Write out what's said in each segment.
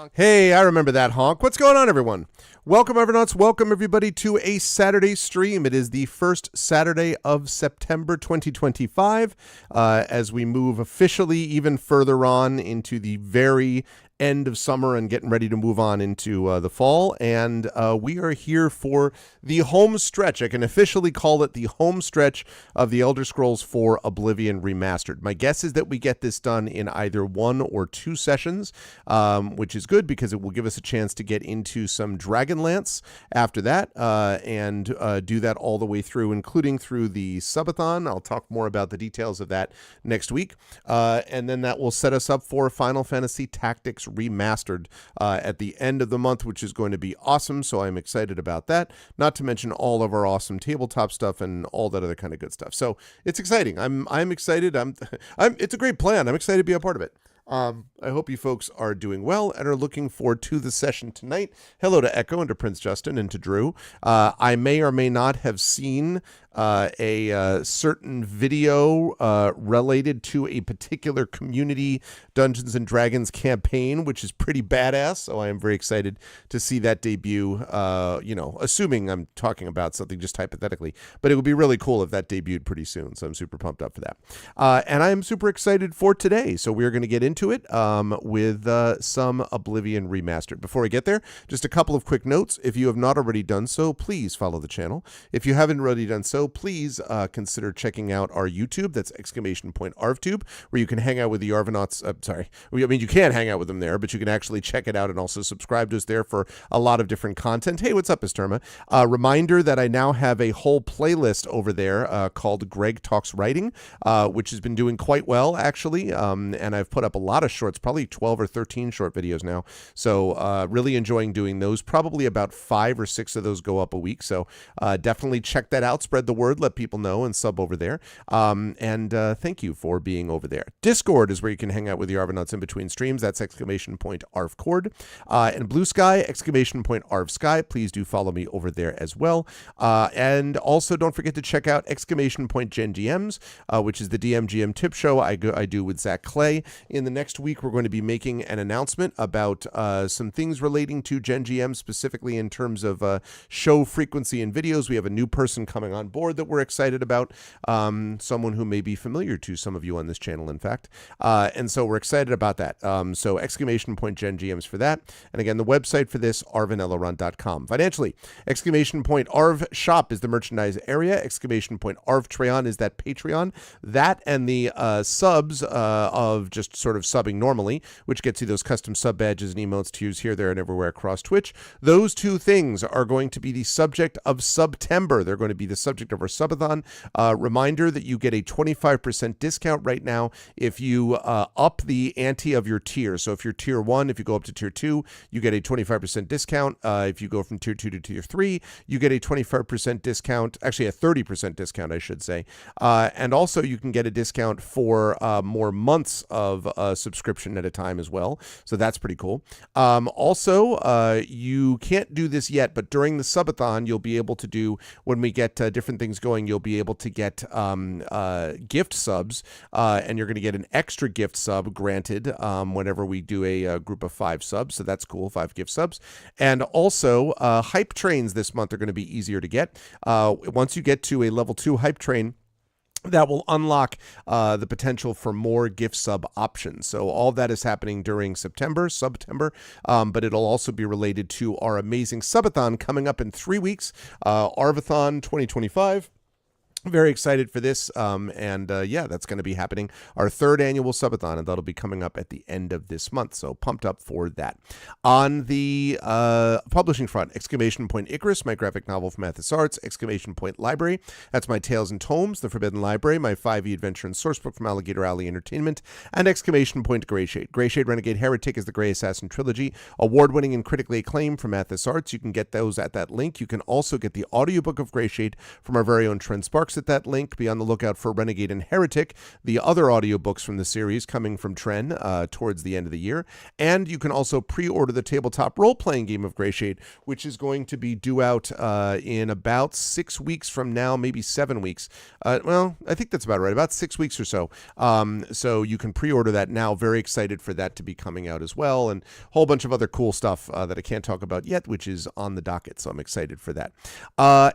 honk. Hey, I remember that honk. What's going on, everyone? Welcome, Evernuts. Welcome, everybody, to a Saturday stream. It is the first Saturday of September 2025 as we move officially even further on into the very end of summer and getting ready to move on into the fall. And we are here for the home stretch. I can officially call it the home stretch of the Elder Scrolls IV Oblivion Remastered. My guess is that we get this done in either 1 or 2 sessions, which is good because it will give us a chance to get into some Dragonlance after that and do that all the way through, including through the subathon. I'll talk more about the details of that next week. And then that will set us up for Final Fantasy Tactics Remastered at the end of the month, which is going to be awesome. So I'm excited about that, not to mention all of our awesome tabletop stuff and all that other kind of good stuff. So it's exciting. I'm excited. It's a great plan. I'm excited to be a part of it. I hope you folks are doing well and are looking forward to the session tonight. Hello to Echo and to Prince Justin and to Drew. I may or may not have seen a certain video related to a particular community Dungeons and Dragons campaign, which is pretty badass. So I am very excited to see that debut, assuming I'm talking about something just hypothetically, but it would be really cool if that debuted pretty soon. So I'm super pumped up for that. And I am super excited for today. So we're going to get into it with some Oblivion Remastered. Before we get there, just a couple of quick notes. If you have not already done so, please follow the channel. If you haven't already done so, please consider checking out our YouTube. That's !ArvTube, where you can hang out with the Arvanauts. You can hang out with them there, but you can actually check it out and also subscribe to us there for a lot of different content. Hey, what's up, Esterma? Reminder that I now have a whole playlist over there called Greg Talks Writing, which has been doing quite well, actually. And I've put up a lot of shorts, probably 12 or 13 short videos now. So really enjoying doing those. Probably about 5 or 6 of those go up a week. So definitely check that out. Spread the word, let people know, and sub over there. And thank you for being over there. Discord is where you can hang out with the Arvanauts in between streams. That's !ArvCord. And Blue Sky, !ArvSky. Please do follow me over there as well. And also don't forget to check out !GenGMs, which is the DMGM tip show I do with Zach Clay. In the next week, we're going to be making an announcement about some things relating to GenGM, specifically in terms of show frequency and videos. We have a new person coming on board that we're excited about, someone who may be familiar to some of you on this channel, in fact. And so we're excited about that. So !GenGMs for that. And again, the website for this, arvanelloron.com. Financially, !ArvShop is the merchandise area. !ArvTreon is that Patreon. That and the subs of just sort of subbing normally, which gets you those custom sub badges and emotes to use here, there, and everywhere across Twitch. Those two things are going to be the subject of September. They're going to be the subject of our subathon. Reminder that you get a 25% discount right now if you up the ante of your tier. So if you're tier 1, if you go up to tier 2, you get a 25% discount. If you go from tier 2 to tier 3, you get a 25% discount, actually a 30% discount, I should say. And also you can get a discount for more months of subscription at a time as well. So that's pretty cool. Also, you can't do this yet, but during the subathon, you'll be able to do, when we get different things going, you'll be able to get gift subs, and you're going to get an extra gift sub granted whenever we do a group of 5 subs. So that's cool, 5 gift subs. And also, hype trains this month are going to be easier to get. Once you get to a level 2 hype train, that will unlock the potential for more gift sub options. So all that is happening during September, but it'll also be related to our amazing subathon coming up in 3 weeks, Arvathon 2025. Very excited for this, that's going to be happening, our 3rd annual subathon, and that'll be coming up at the end of this month, so pumped up for that. On the publishing front, !Icarus, my graphic novel from Athos Arts, !Library, that's my Tales and Tomes, The Forbidden Library, my 5e adventure and sourcebook from Alligator Alley Entertainment, and !Greyshade. Greyshade Renegade Heretic is the Grey Assassin trilogy, award-winning and critically acclaimed from Athos Arts. You can get those at that link. You can also get the audiobook of Greyshade from our very own Trent Sparks at that link. Be on the lookout for Renegade and Heretic, the other audiobooks from the series coming from Tren towards the end of the year. And you can also pre-order the tabletop role-playing game of Greyshade, which is going to be due out in about 6 weeks from now, maybe 7 weeks. Well, I think that's about right, about 6 weeks or so. So you can pre-order that now. Very excited for that to be coming out as well, and a whole bunch of other cool stuff that I can't talk about yet, which is on the docket, so I'm excited for that.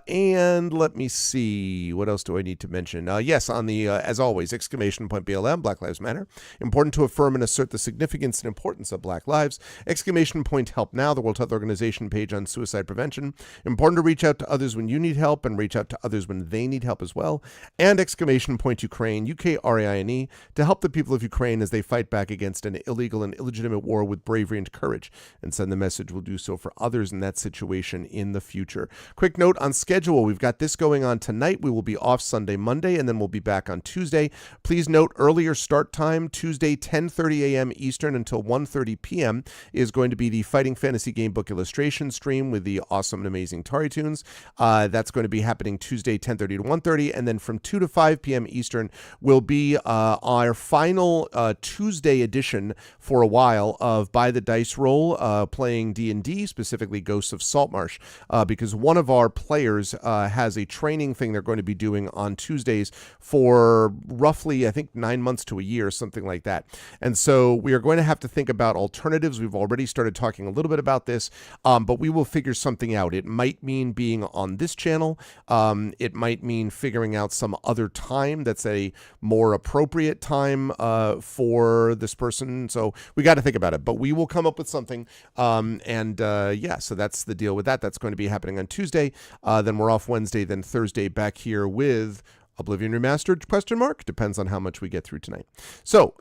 And let me see, what else do I need to mention? Yes, on the, as always, exclamation point BLM, Black Lives Matter. Important to affirm and assert the significance and importance of Black lives. Exclamation point Help Now, the World Health Organization page on suicide prevention. Important to reach out to others when you need help and reach out to others when they need help as well. And exclamation point Ukraine, UKRAINE, to help the people of Ukraine as they fight back against an illegal and illegitimate war with bravery and courage. And send the message we'll do so for others in that situation in the future. Quick note on schedule. We've got this going on tonight. We will be off Sunday, Monday, and then we'll be back on Tuesday. Please note earlier start time, Tuesday, 10:30 a.m. Eastern until 1:30 p.m. is going to be the Fighting Fantasy Game Book illustration stream with the awesome and amazing Tari Tunes. That's going to be happening Tuesday, 10:30 to 1:30, and then from 2 to 5 p.m. Eastern will be our final Tuesday edition for a while of By the Dice Roll, playing D&D, specifically Ghosts of Saltmarsh, because one of our players has a training thing they're going to be doing on Tuesdays for roughly, I think, 9 months to a year, something like that. And so we are going to have to think about alternatives. We've already started talking a little bit about this, but we will figure something out. It might mean being on this channel. It might mean figuring out some other time that's a more appropriate time for this person. So we got to think about it, but we will come up with something. Yeah, so that's the deal with that. That's going to be happening on Tuesday. Then we're off Wednesday, then Thursday back here with Oblivion Remastered, question mark. Depends on how much we get through tonight. So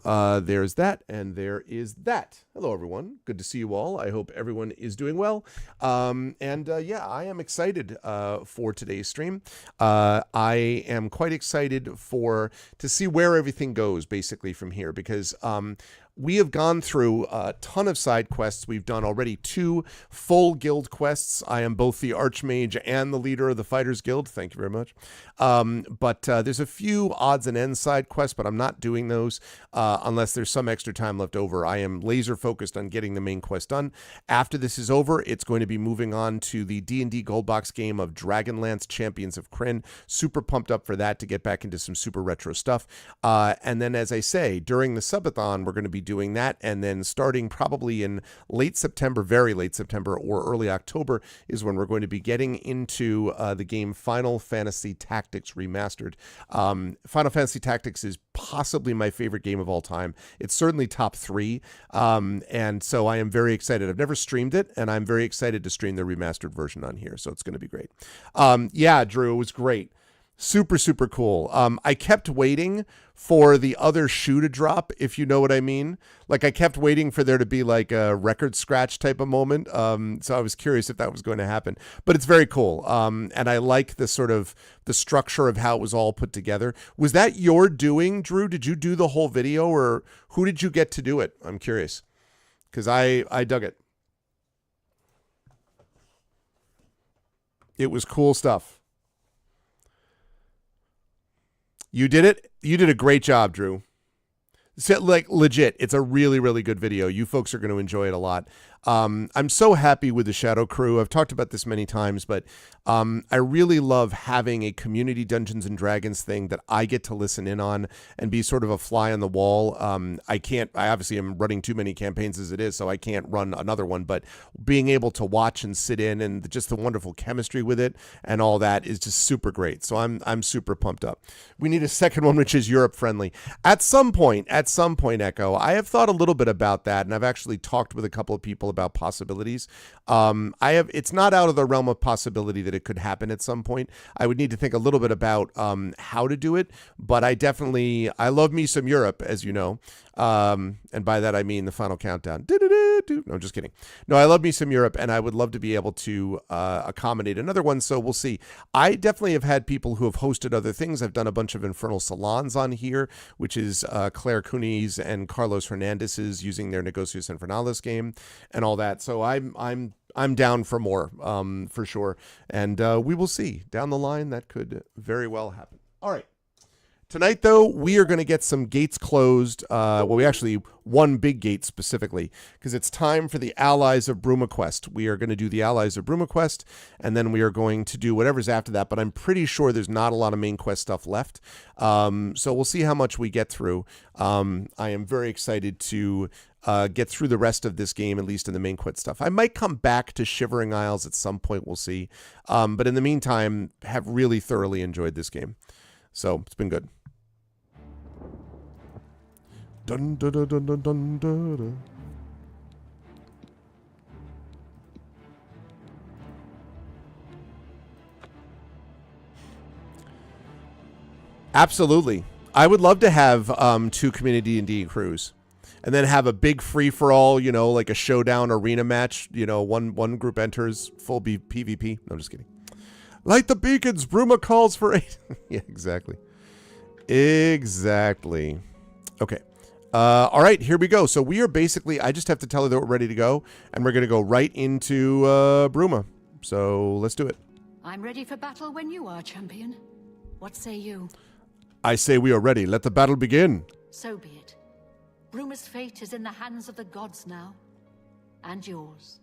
there's that, and there is that. Hello, everyone. Good to see you all. I hope everyone is doing well. Yeah, I am excited for today's stream. I am quite excited to see where everything goes, basically, from here, because we have gone through a ton of side quests. We've done already 2 full guild quests. I am both the Archmage and the leader of the Fighters Guild. Thank you very much. But there's a few odds and ends side quests, but I'm not doing those unless there's some extra time left over. I am laser focused on getting the main quest done. After this is over, it's going to be moving on to the D&D Gold Box game of Dragonlance Champions of Krynn. Super pumped up for that to get back into some super retro stuff. And then, as I say, during the subathon, we're going to be doing that, and then starting probably in late September, very late September or early October is when we're going to be getting into the game Final Fantasy Tactics Remastered. Final Fantasy Tactics is possibly my favorite game of all time. It's certainly top 3, and so I am very excited. I've never streamed it, and I'm very excited to stream the remastered version on here, so it's going to be great. Yeah, Drew, it was great. Super, super cool. I kept waiting for the other shoe to drop, if you know what I mean. Like, I kept waiting for there to be like a record scratch type of moment. So I was curious if that was going to happen. But it's very cool. And I like the sort of the structure of how it was all put together. Was that your doing, Drew? Did you do the whole video, or who did you get to do it? I'm curious, because I dug it. It was cool stuff. You did it. You did a great job, Drew. So, like, legit, it's a really, really good video. You folks are going to enjoy it a lot. I'm so happy with the Shadow Crew. I've talked about this many times, but I really love having a community Dungeons and Dragons thing that I get to listen in on and be sort of a fly on the wall. I obviously am running too many campaigns as it is, so I can't run another one, but being able to watch and sit in and just the wonderful chemistry with it and all that is just super great. So I'm super pumped up. We need a second one, which is Europe friendly. At some point, Echo, I have thought a little bit about that, and I've actually talked with a couple of people about possibilities. It's not out of the realm of possibility that it could happen at some point. I would need to think a little bit about how to do it, but I love me some Europe, as you know. And by that I mean the final countdown. No, just kidding. No, I love me some Europe, and I would love to be able to accommodate another one, so we'll see. I definitely have had people who have hosted other things. I've done a bunch of Infernal Salons on here, which is Claire Cooney's and Carlos Hernandez's using their Negocios Infernales game and all that. So I'm down for more, for sure. And we will see. Down the line, that could very well happen. All right. Tonight, though, we are going to get some gates closed. We actually, one big gate specifically, because it's time for the Allies of Bruma quest. We are going to do the Allies of Bruma quest, and then we are going to do whatever's after that, but I'm pretty sure there's not a lot of main quest stuff left. So we'll see how much we get through. I am very excited to get through the rest of this game, at least in the main quest stuff. I might come back to Shivering Isles at some point, we'll see. But in the meantime, have really thoroughly enjoyed this game. So it's been good. Dun, dun, dun, dun, dun, dun, dun. Absolutely. I would love to have 2 Community D&D crews. And then have a big free-for-all, you know, like a showdown arena match. You know, one group enters full PvP. No, I'm just kidding. Light the beacons. Bruma calls for 8. Yeah, exactly. Exactly. Okay. All right, here we go. So we are basically, I just have to tell her that we're ready to go, and we're going to go right into Bruma. So let's do it. I'm ready for battle when you are, champion. What say you? I say we are ready. Let the battle begin. So be it. Bruma's fate is in the hands of the gods now, and yours.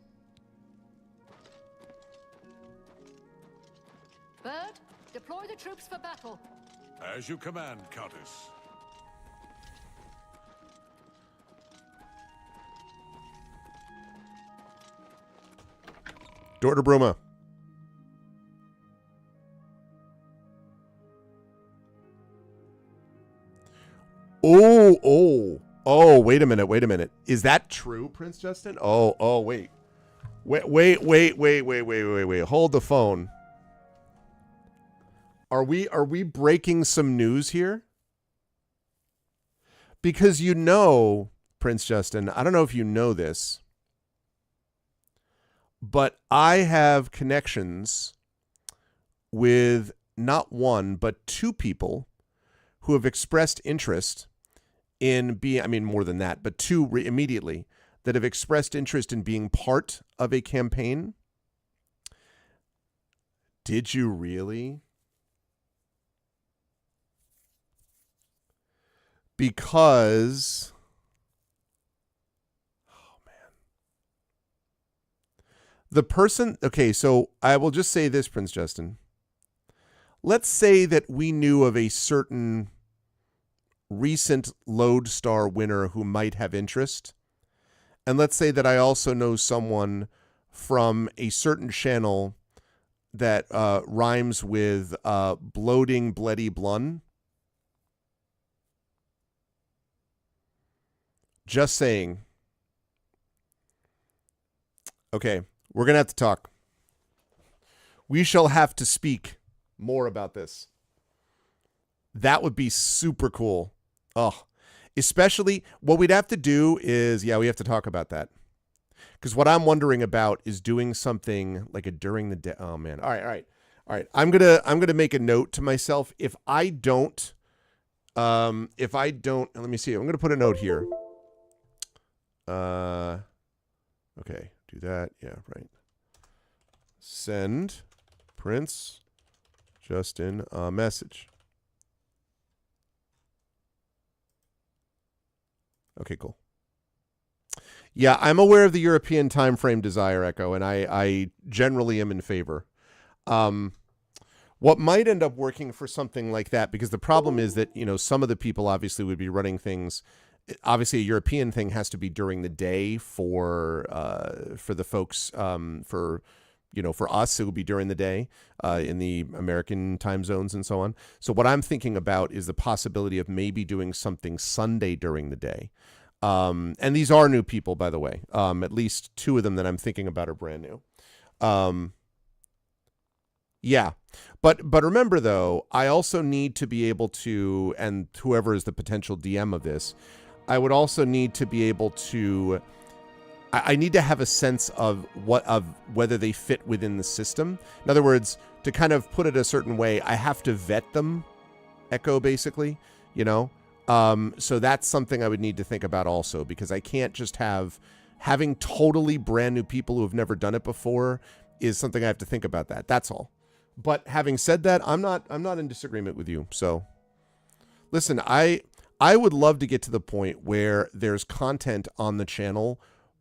Bird, deploy the troops for battle. As you command, Countess. Door to Bruma. Oh, wait a minute. Is that true, Prince Justin? Wait. Wait. Hold the phone. Are we breaking some news here? Because you know, Prince Justin, I don't know if you know this, but I have connections with not one, but 2 people who have expressed interest in being, I mean, more than that, but 2 immediately that have expressed interest in being part of a campaign. Did you really? Because, oh man, the person, okay, so I will just say this, Prince Justin. Let's say that we knew of a certain recent Lodestar winner who might have interest. And let's say that I also know someone from a certain channel that rhymes with bloating, bloody blun. Just saying. Okay, we're going to have to talk. We shall have to speak more about this. That would be super cool. Oh, especially what we'd have to do is, yeah, we have to talk about that. Because what I'm wondering about is doing something like a during the day. Oh man. All right. I'm gonna make a note to myself. If I don't, let me see. I'm gonna put a note here. Okay, do that. Yeah, right. Send Prince Justin a message. Okay, cool. Yeah, I'm aware of the European time frame desire, Echo, and I generally am in favor. What might end up working for something like that, because the problem is that, you know, some of the people obviously would be running things. Obviously, a European thing has to be during the day for the folks, for us, it would be during the day in the American time zones and so on. So what I'm thinking about is the possibility of maybe doing something Sunday during the day. And these are new people, by the way. At least 2 of them that I'm thinking about are brand new. Yeah. But remember, though, I also need to be able to, and whoever is the potential DM of this, I would also need to be able to, I need to have a sense of whether they fit within the system. In other words, to kind of put it a certain way, I have to vet them, Echo, basically, you know? So that's something I would need to think about also, because I can't just having totally brand new people who have never done it before is something I have to think about that. That's all. But having said that, I'm not in disagreement with you. So, listen, I would love to get to the point where there's content on the channel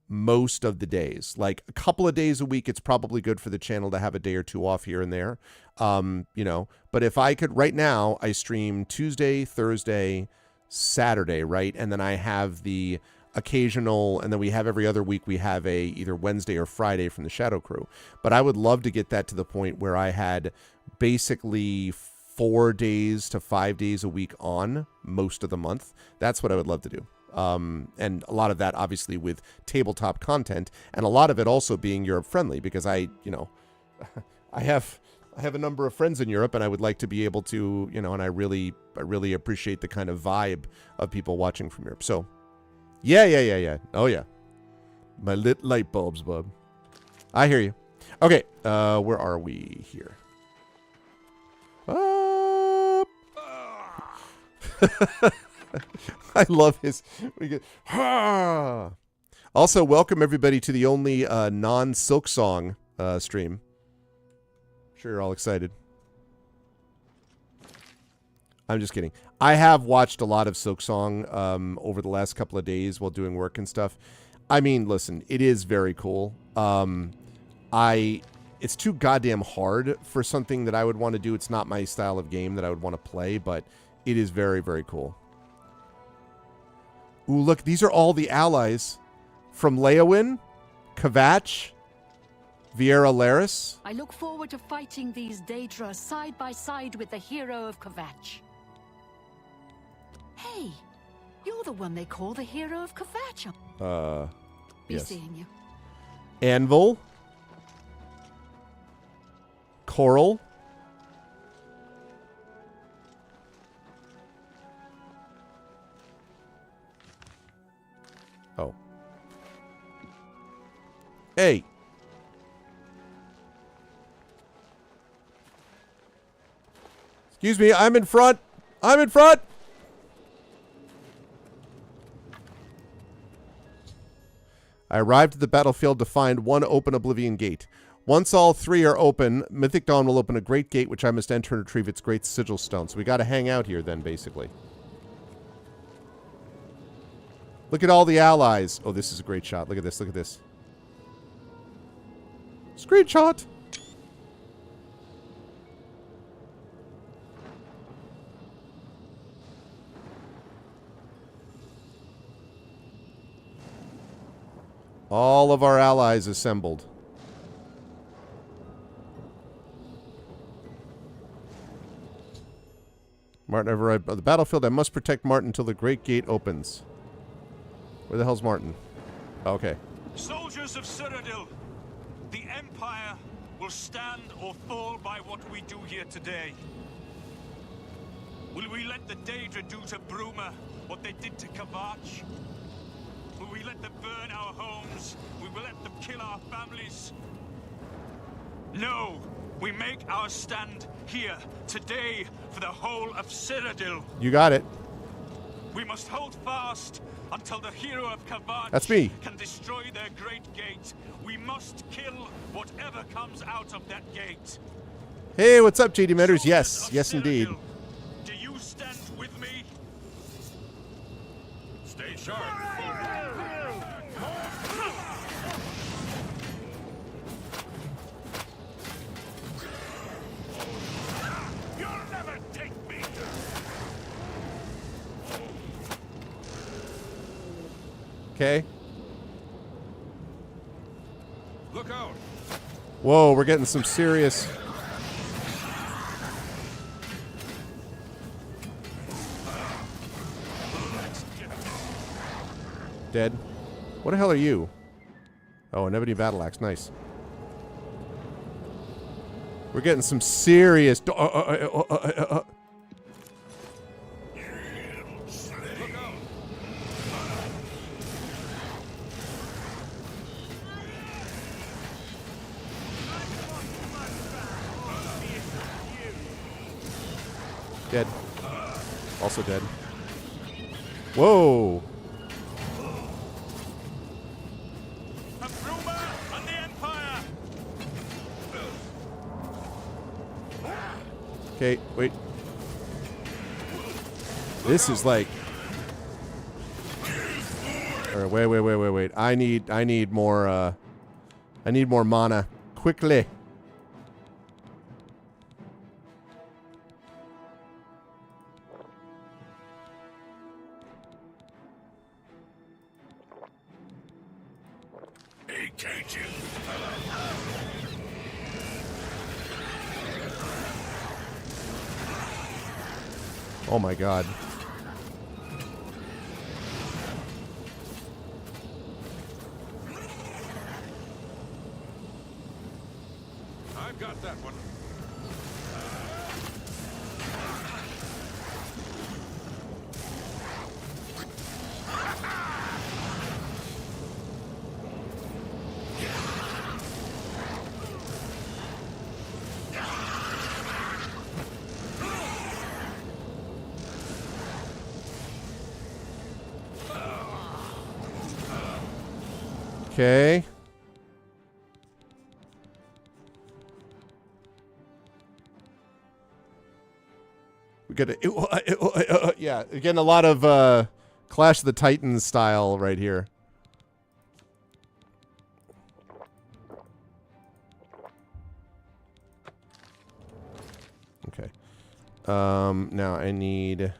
most of the days. Like a couple of days a week, it's probably good for the channel to have a day or two off here and there. You know, but if I could, right now, I stream Tuesday, Thursday, Saturday, right? And then I have the occasional, and then we have every other week, we have a either Wednesday or Friday from the Shadow Crew. But I would love to get that to the point where I had basically 4 days to 5 days a week on most of the month. That's what I would love to do. And a lot of that obviously with tabletop content, and a lot of it also being Europe friendly, because I have a number of friends in Europe, and I would like to be able to, and I really appreciate the kind of vibe of people watching from Europe. So yeah. Oh yeah. My lit light bulbs, bub. I hear you. Okay, where are we here? I love his. We get. Also, welcome everybody to the only non-Silk Song stream. Sure, you're all excited. I'm just kidding. I have watched a lot of Silk Song over the last couple of days while doing work and stuff. I mean, listen, it is very cool. It's too goddamn hard for something that I would want to do. It's not my style of game that I would want to play, but it is very, very cool. Ooh, look, these are all the allies from Leowyn, Kvatch, Vieira Laris. I look forward to fighting these Daedra side by side with the hero of Kvatch. Hey, you're the one they call the hero of Kvatch. Be Yes. seeing you. Anvil. Coral. Oh. Hey. Excuse me, I'm in front. I'm in front. I arrived at the battlefield to find one open Oblivion gate. Once all three are open, Mythic Dawn will open a great gate which I must enter and retrieve its great sigil stone. So we got to hang out here then, basically. Look at all the allies. Oh, this is a great shot. Look at this. Look at this. Screenshot. All of our allies assembled. Martin, I've arrived on the battlefield. I must protect Martin until the great gate opens. Where the hell's Martin? Okay. Soldiers of Cyrodiil, the Empire will stand or fall by what we do here today. Will we let the Daedra do to Bruma what they did to Kvatch? Will we let them burn our homes? Will we let them kill our families? No! We make our stand here, today, for the whole of Cyrodiil. You got it. We must hold fast until the hero of Kvatch That's me. can destroy their great gate. We must kill whatever comes out of that gate. Hey, what's up, JD Matters? Soldiers Yes, of yes, indeed. Cyrodiil, do you stand with me? Stay sharp. You'll never take me. Okay. Look out. Whoa, we're getting some serious... Dead. What the hell are you? Oh, an ebony battle axe. Nice. We're getting some serious... Look out. Dead. Also dead. Whoa. Of Bruma and the Empire. Okay, wait. This is like... Alright, wait. I need more, I need more mana. Quickly. Oh my god. I've got that one. Okay. We got to... yeah, again, a lot of Clash of the Titans style right here. Okay. Now I need...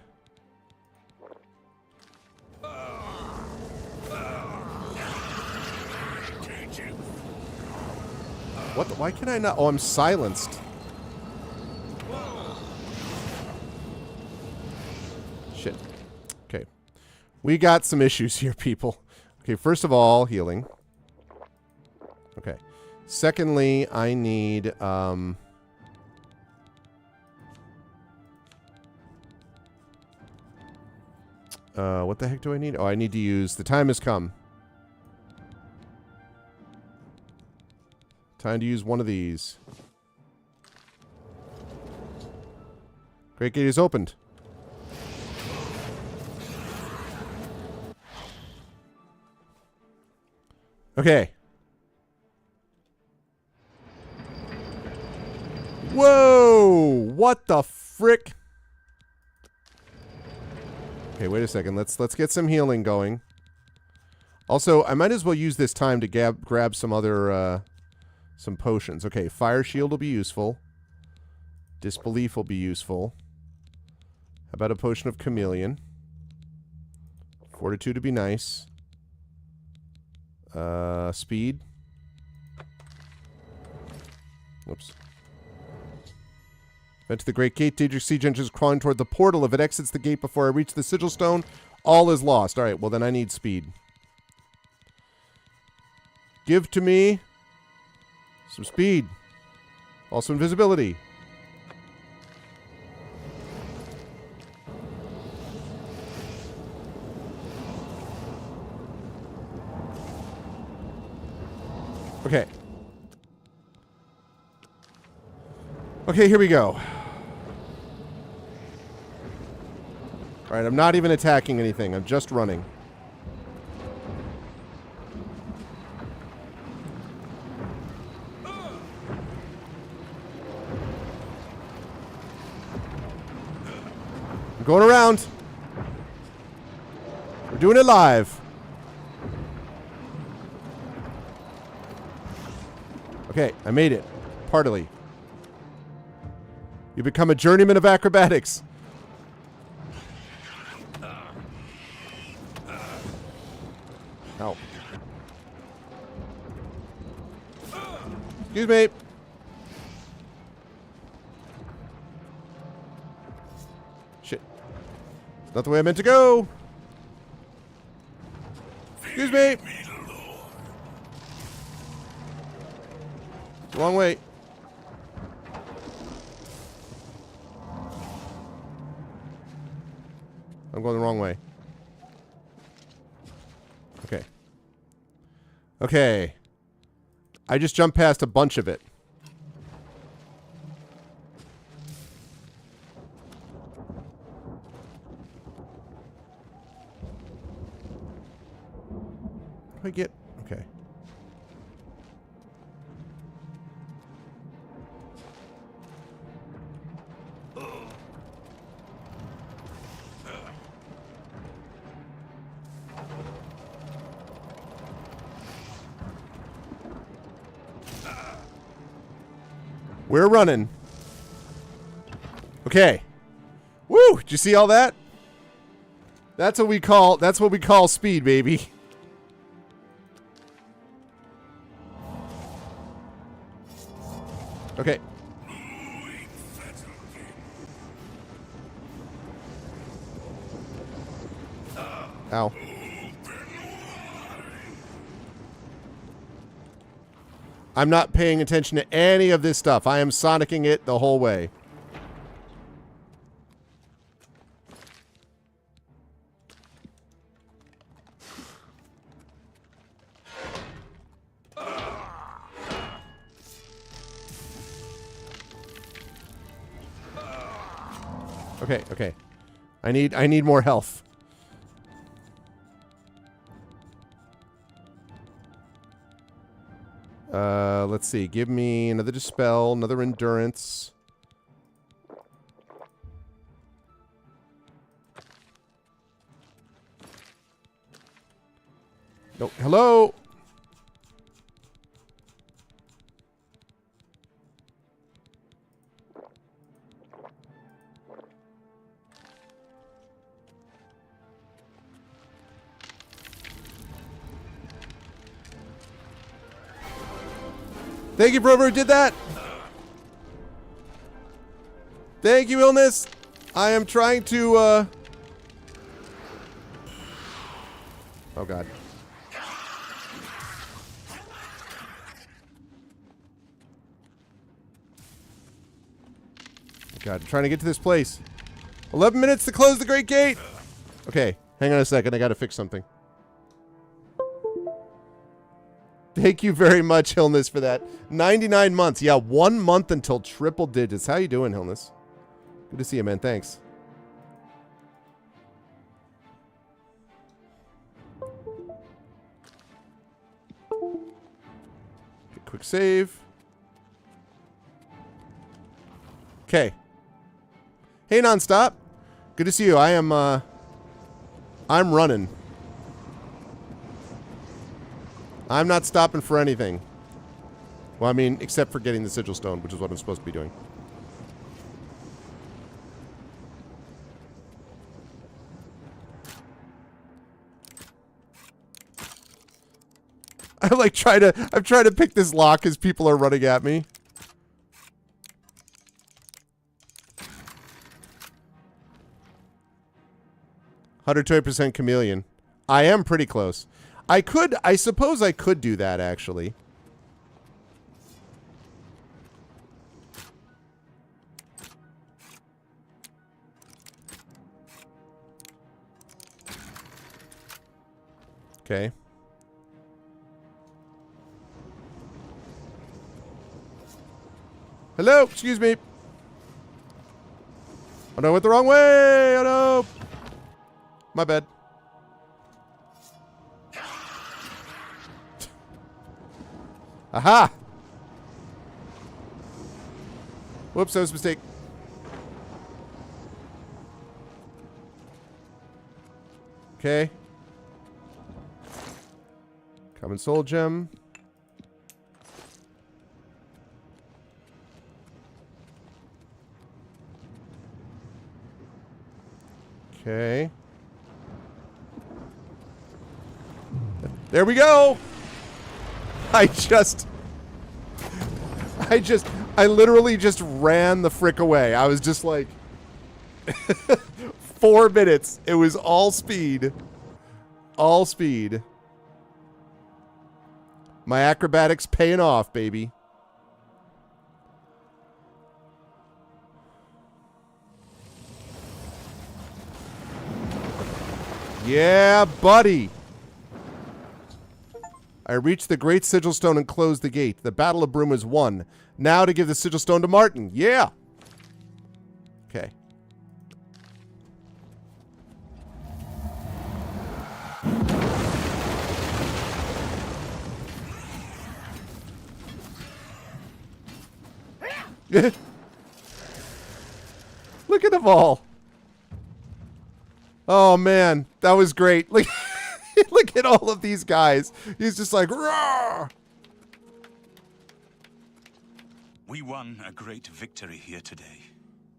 What the, why can I not? Oh, I'm silenced. Shit. Okay. We got some issues here, people. Okay, first of all, healing. Okay. Secondly, I need, what the heck do I need? Oh, I need to use... The time has come. Time to use one of these. Great Gate is opened. Okay. Whoa! What the frick? Okay, wait a second. Let's get some healing going. Also, I might as well use this time to grab some other some potions. Okay, Fire Shield will be useful. Disbelief will be useful. How about a potion of Chameleon? Fortitude to be nice. Speed. Whoops. Went to the Great Gate. Daedric Siege Engine is crawling toward the portal. If it exits the gate before I reach the Sigil Stone, all is lost. Alright, well then I need speed. Give to me some speed. Also invisibility. Okay. Okay, here we go. Alright, I'm not even attacking anything. I'm just running. I'm going around. We're doing it live. Okay, I made it. Partily. You become a journeyman of acrobatics. Ow. Excuse me. Shit. It's not the way I meant to go. Excuse me. Wrong way. I'm going the wrong way. Okay. Okay. I just jumped past a bunch of it. What do I get? Okay. We're running. Okay. Woo! Did you see all that? That's what we call speed, baby. Okay. Ow. I'm not paying attention to any of this stuff. I am sonicking it the whole way. Okay, okay. I need more health. Let's see. Give me another dispel, another endurance. No, hello. Thank you for whoever did that. Thank you, Illness. I am trying to, oh, God. God, I'm trying to get to this place. 11 minutes to close the Great Gate. Okay, hang on a second. I gotta fix something. Thank you very much, Hillness, for that. 99 months. Yeah, 1 month until triple digits. How you doing, Hillness? Good to see you, man. Thanks. Okay, quick save. Okay. Hey, Nonstop. Good to see you. I'm running. I'm not stopping for anything. Well, I mean, except for getting the Sigil Stone, which is what I'm supposed to be doing. I'm trying to pick this lock as people are running at me. %120% chameleon. I am pretty close. I suppose I could do that, actually. Okay. Hello, excuse me. Oh no, I went the wrong way. Oh no. My bad. Aha! Whoops, that was a mistake. Okay. Common soul gem. Okay. There we go! I literally just ran the frick away. I was just like 4 minutes. It was all speed. All speed. My acrobatics paying off, baby. Yeah, buddy. I reached the Great Sigil Stone and closed the gate. The Battle of Bruma is won. Now to give the Sigil Stone to Martin. Yeah. Okay. Look at them all. Oh, man. That was great. Look. Look at all of these guys. He's just like, roar! We won a great victory here today.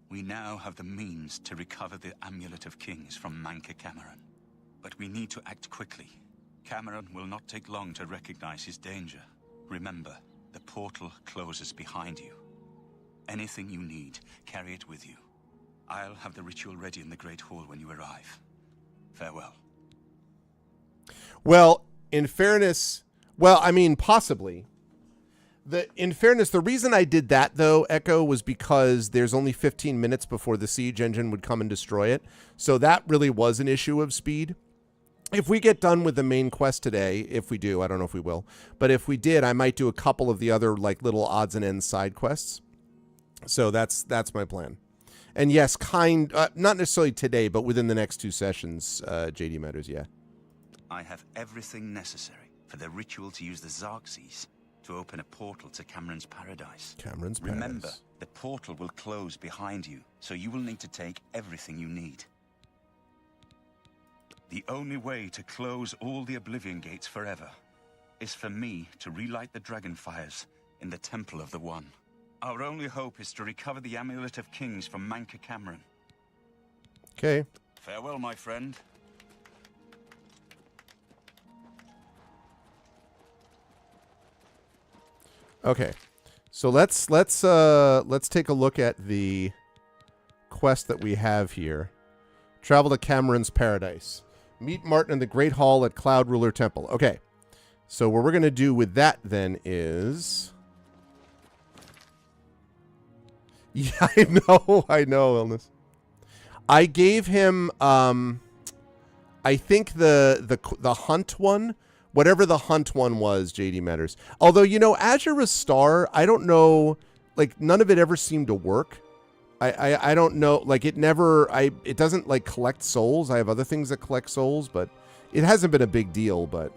We now have the means to recover the Amulet of Kings from Manca Cameron. But we need to act quickly. Cameron will not take long to recognize his danger. Remember, the portal closes behind you. Anything you need, carry it with you. I'll have the ritual ready in the Great Hall when you arrive. Farewell. Well, in fairness, well, I mean, possibly. In fairness, the reason I did that, though, Echo, was because there's only 15 minutes before the siege engine would come and destroy it. So that really was an issue of speed. If we get done with the main quest today, if we do, I don't know if we will, but if we did, I might do a couple of the other like little odds and ends side quests. So that's my plan. And yes, not necessarily today, but within the next 2 sessions, JD Matters, yeah. I have everything necessary for the ritual to use the Xarxes to open a portal to Cameron's Paradise. Cameron's Paradise. Remember, the portal will close behind you, so you will need to take everything you need. The only way to close all the Oblivion Gates forever is for me to relight the dragon fires in the Temple of the One. Our only hope is to recover the Amulet of Kings from Manca Cameron. Okay. Farewell, my friend. Okay. So let's take a look at the quest that we have here. Travel to Cameron's Paradise. Meet Martin in the Great Hall at Cloud Ruler Temple. Okay. So what we're going to do with that then is... Yeah, I know, Illness. I gave him, I think the hunt one, whatever the hunt one was, JD Matters. Although, you know, Azure Star, I don't know, like, none of it ever seemed to work. I don't know, like, it doesn't, like, collect souls. I have other things that collect souls, but it hasn't been a big deal, but...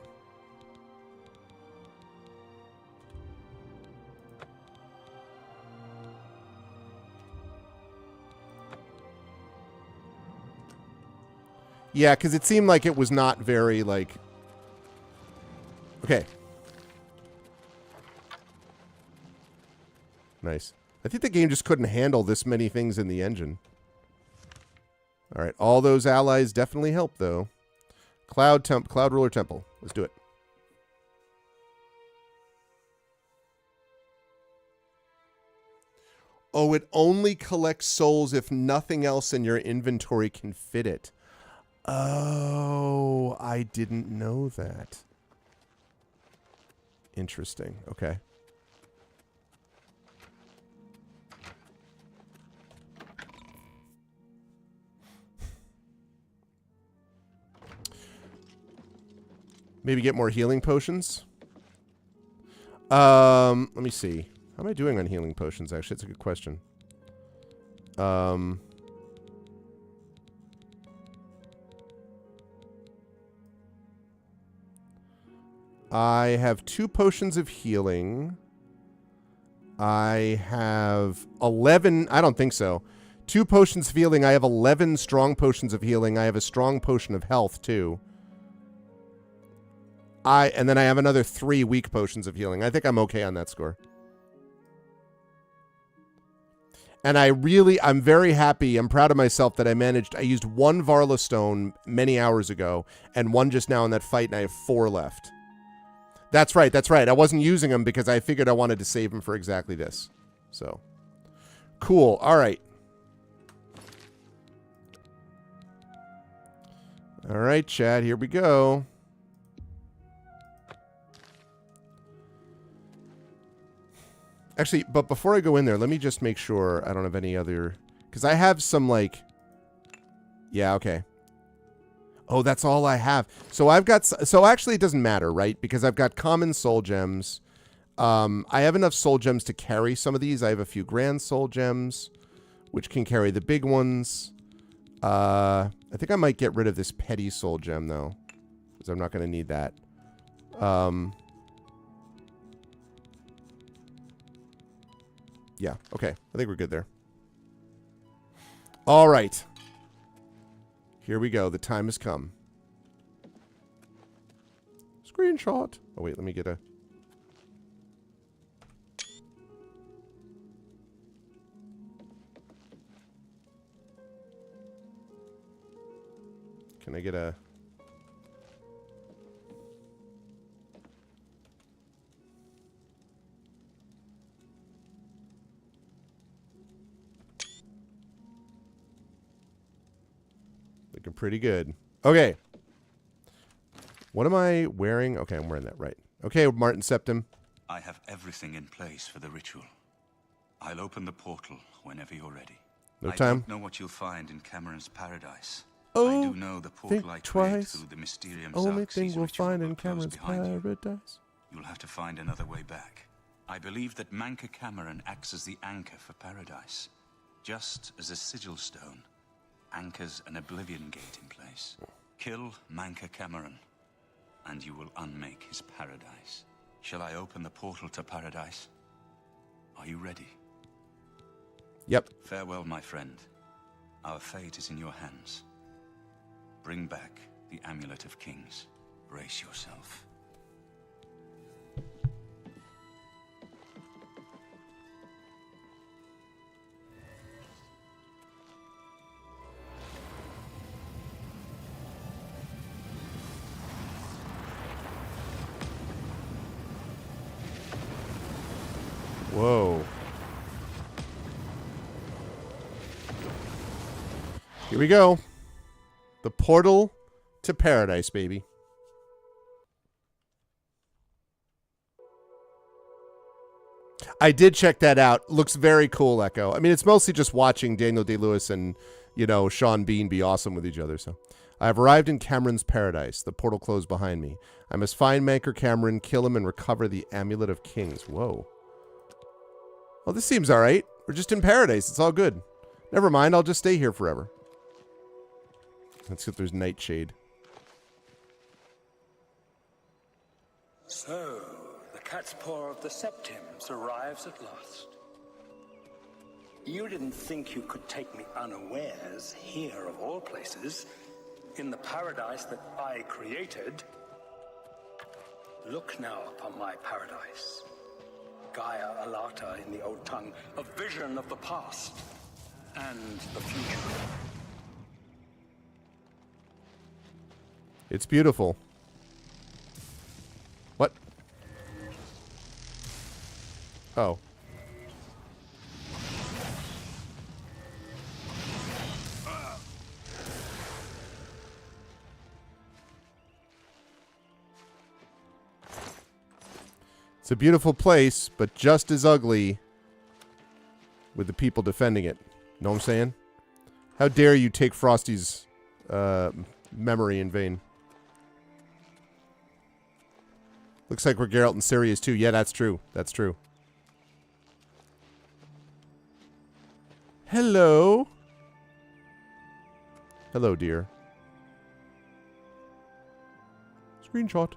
Yeah, because it seemed like it was not very, like... Okay. Nice. I think the game just couldn't handle this many things in the engine. All right, all those allies definitely help, though. Cloud Ruler Temple. Let's do it. Oh, it only collects souls if nothing else in your inventory can fit it. Oh, I didn't know that. Interesting. Okay. Maybe get more healing potions. Let me see. How am I doing on healing potions, actually? It's a good question. I have 2 potions of healing. I have 11. I don't think so. 2 potions of healing. I have 11 strong potions of healing. I have a strong potion of health, too. And then I have another 3 weak potions of healing. I think I'm okay on that score. And I'm very happy. I'm proud of myself that I used 1 Varla Stone many hours ago and 1 just now in that fight, and I have 4 left. That's right. That's right. I wasn't using them because I figured I wanted to save them for exactly this. So, cool. All right. All right, Chad. Here we go. Actually, but before I go in there, let me just make sure I don't have any other... Because I have some, like... Yeah, okay. Oh, that's all I have. So I've got... So actually, it doesn't matter, right? Because I've got common soul gems. I have enough soul gems to carry some of these. I have a few grand soul gems, which can carry the big ones. I think I might get rid of this petty soul gem, though. Because I'm not going to need that. Yeah, okay. I think we're good there. All right. Here we go. The time has come. Screenshot. Oh, wait. Let me get a... Can I get a... Looking pretty good. Okay. What am I wearing? Okay, I'm wearing that right. Okay, Martin Septim. I have everything in place for the ritual. I'll open the portal whenever you're ready. No I time. don't know what you'll find in Cameron's paradise. Oh, I do know the portal I think create twice. through the Mysterium Only Xerxes thing we'll ritual find will in close Cameron's behind you. paradise. You'll have to find another way back. I believe that Manca Cameron acts as the anchor for paradise, just as a sigil stone anchors an Oblivion gate in place. Kill Manca Cameron, and you will unmake his paradise. Shall I open the portal to paradise? Are you ready? Yep. Farewell, my friend. Our fate is in your hands. Bring back the Amulet of Kings. Brace yourself. Whoa. Here we go. The portal to paradise, baby. I did check that out. Looks very cool, Echo. I mean, it's mostly just watching Daniel Day-Lewis and, you know, Sean Bean be awesome with each other. So, I have arrived in Cameron's paradise. The portal closed behind me. I must find Manker Cameron, kill him, and recover the Amulet of Kings. Whoa. Well, this seems all right. We're just in paradise. It's all good. Never mind. I'll just stay here forever. Let's see if there's Nightshade. So, the cat's paw of the Septims arrives at last. You didn't think you could take me unawares here, of all places, in the paradise that I created. Look now upon my paradise. Gaia Alata in the old tongue, a vision of the past and the future. It's beautiful. What? Oh. It's a beautiful place, but just as ugly with the people defending it. Know what I'm saying? How dare you take Frosty's memory in vain? Looks like we're Geralt and Sirius too. Yeah, that's true. That's true. Hello. Hello, dear. Screenshot.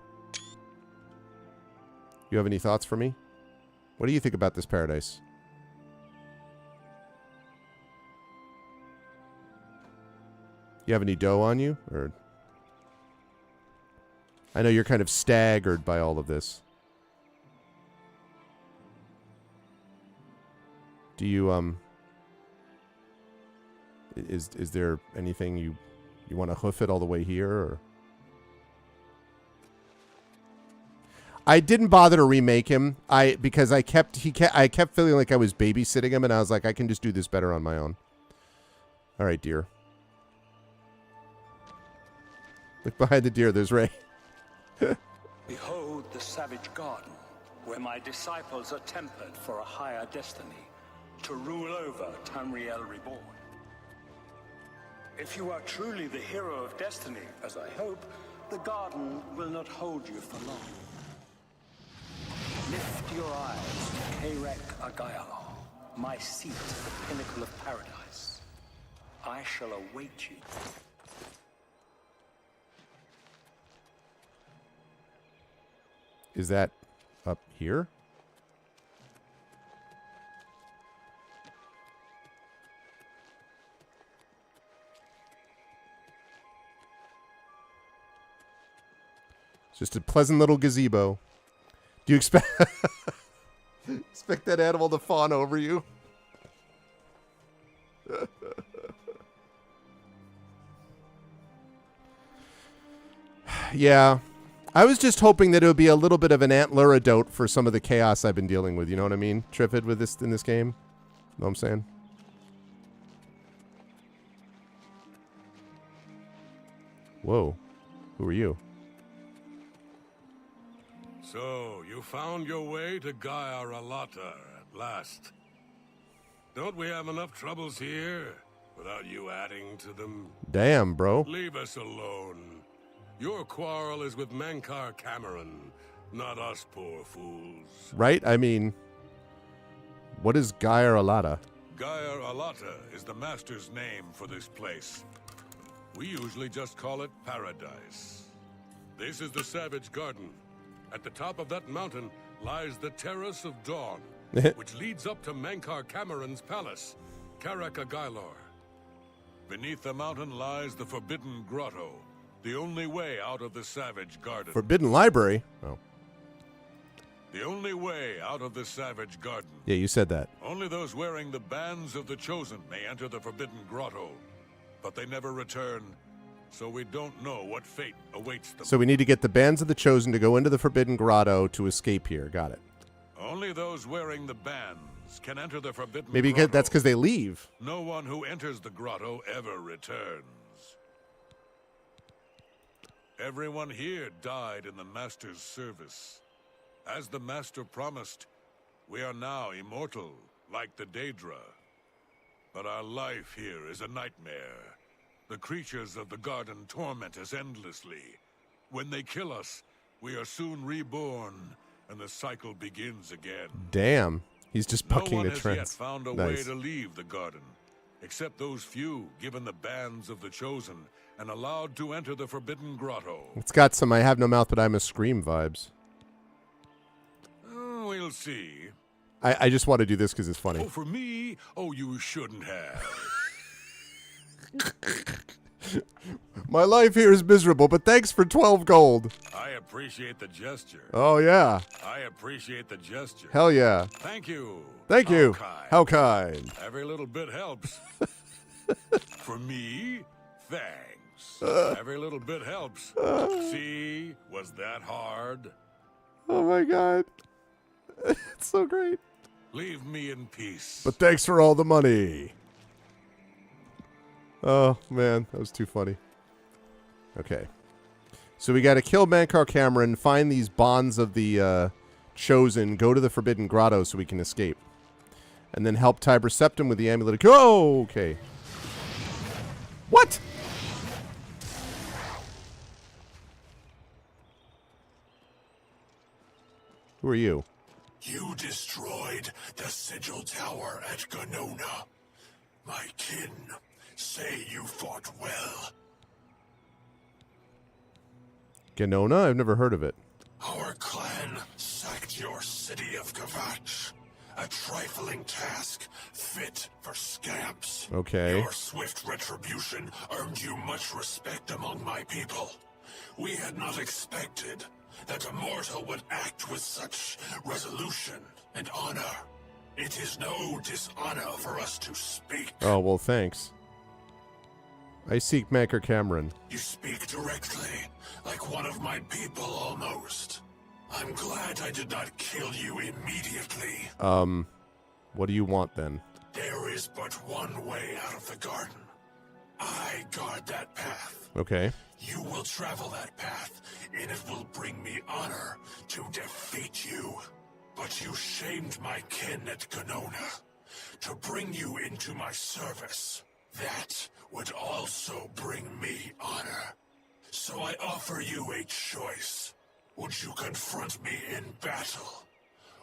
You have any thoughts for me? What do you think about this paradise? You have any dough on you? Or I know you're kind of staggered by all of this. Do you, is there anything you want to hoof it all the way here, or? I didn't bother to remake him. Because I kept feeling like I was babysitting him, and I was like, I can just do this better on my own. All right, dear. Look behind the deer. There's Ray. Behold the savage garden, where my disciples are tempered for a higher destiny, to rule over Tamriel Reborn. If you are truly the hero of destiny, as I hope, the garden will not hold you for long. Lift your eyes to Kairek Agayalo, my seat at the pinnacle of paradise. I shall await you. Is that up here? It's just a pleasant little gazebo. Do you expect that animal to fawn over you? Yeah. I was just hoping that it would be a little bit of an antler-adote for some of the chaos I've been dealing with. You know what I mean, Triffid, with this in this game? Know what I'm saying? Whoa. Who are you? So, you found your way to Gaia Ralata at last. Don't we have enough troubles here without you adding to them? Damn, bro. Leave us alone. Your quarrel is with Mankar Cameron, not us poor fools. Right? I mean, what is Gaia Alata? Gaia Alata is the Master's name for this place. We usually just call it Paradise. This is the Savage Garden. At the top of that mountain lies the Terrace of Dawn, which leads up to Mankar Cameron's palace, Karaka Gailor. Beneath the mountain lies the Forbidden Grotto, the only way out of the Savage Garden. Forbidden Library? Oh. The only way out of the Savage Garden. Yeah, you said that. Only those wearing the bands of the Chosen may enter the Forbidden Grotto, but they never return, so we don't know what fate awaits them. So we need to get the bands of the Chosen to go into the Forbidden Grotto to escape here. Got it. Only those wearing the bands can enter the Forbidden Maybe Grotto. that's because they leave. No one who enters the grotto ever returns. Everyone here died in the Master's service. As the Master promised, we are now immortal, like the Daedra. But our life here is a nightmare. The creatures of the garden torment us endlessly. When they kill us, we are soon reborn, and the cycle begins again. Damn. He's just bucking no one the has trends. yet found a way to leave the garden, except those few given the bands of the Chosen and allowed to enter the Forbidden Grotto. It's got some I have no mouth but I'm a scream vibes. We'll see. I just want to do this because it's funny. Oh, for me? Oh, you shouldn't have. My life here is miserable, but thanks for 12 gold. I appreciate the gesture. Oh, yeah. I appreciate the gesture. Hell yeah. Thank you. Thank you. Kind. How kind. Every little bit helps. For me, thanks. Every little bit helps. See, was that hard? Oh, my God. It's so great. Leave me in peace. But thanks for all the money. Oh, man. That was too funny. Okay. So we got to kill Mankar Cameron, find these bonds of the Chosen, go to the Forbidden Grotto so we can escape. And then help Tiber Septim with the amulet. Oh, okay. What? Who are you? You destroyed the Sigil Tower at Ganona. My kin say you fought well. Ganona? I've never heard of it. Our clan sacked your city of Kavach. A trifling task fit for scamps. Okay. Your swift retribution earned you much respect among my people. We had not expected that a mortal would act with such resolution and honor. It is no dishonor for us to speak. Oh, well, thanks. I seek Mankar Cameron. You speak directly, like one of my people almost. I'm glad I did not kill you immediately. What do you want then? There is but one way out of the garden. I guard that path. Okay. You will travel that path, and it will bring me honor to defeat you. But you shamed my kin at Ganona. To bring you into my service, that would also bring me honor. So I offer you a choice. Would you confront me in battle,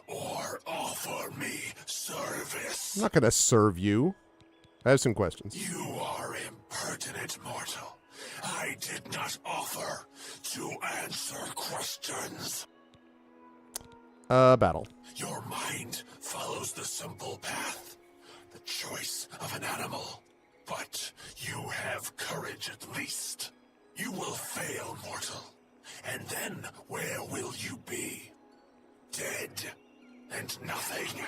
or offer me service? I'm not going to serve you. I have some questions. You are impertinent mortal. I did not offer to answer questions. Battle. Your mind follows the simple path, the choice of an animal. But you have courage at least. You will fail, mortal. And then where will you be? Dead and nothing.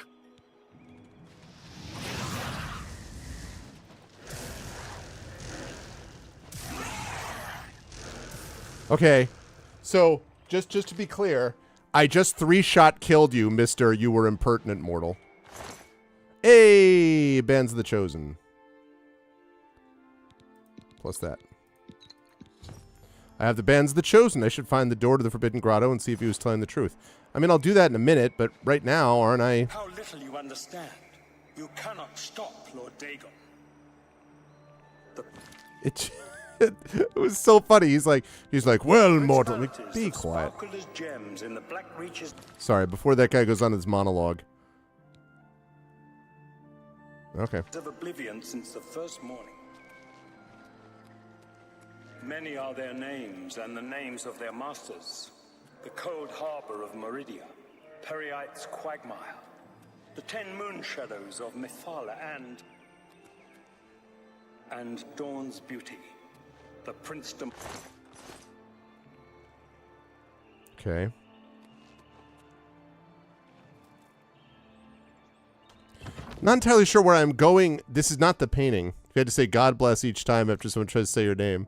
Okay. So, just to be clear, I just 3-shot killed you, Mr. You Were Impertinent Mortal. Hey, Bands of the Chosen. Plus that. I have the Bands of the Chosen. I should find the door to the Forbidden Grotto and see if he was telling the truth. I mean, I'll do that in a minute, but right now, aren't I? How little you understand. You cannot stop Lord Dagon. It was so funny. He's like, well, mortal. Like, be quiet. Gems in the black reaches Sorry, before that guy goes on his monologue. Okay. of Oblivion since the first morning. Many are their names and the names of their masters. The cold harbor of Meridia, Periite's quagmire, the 10 moon shadows of Mythala, and Dawn's beauty, the princedom. Okay. Not entirely sure where I'm going. This is not the painting. You had to say God bless each time after someone tries to say your name.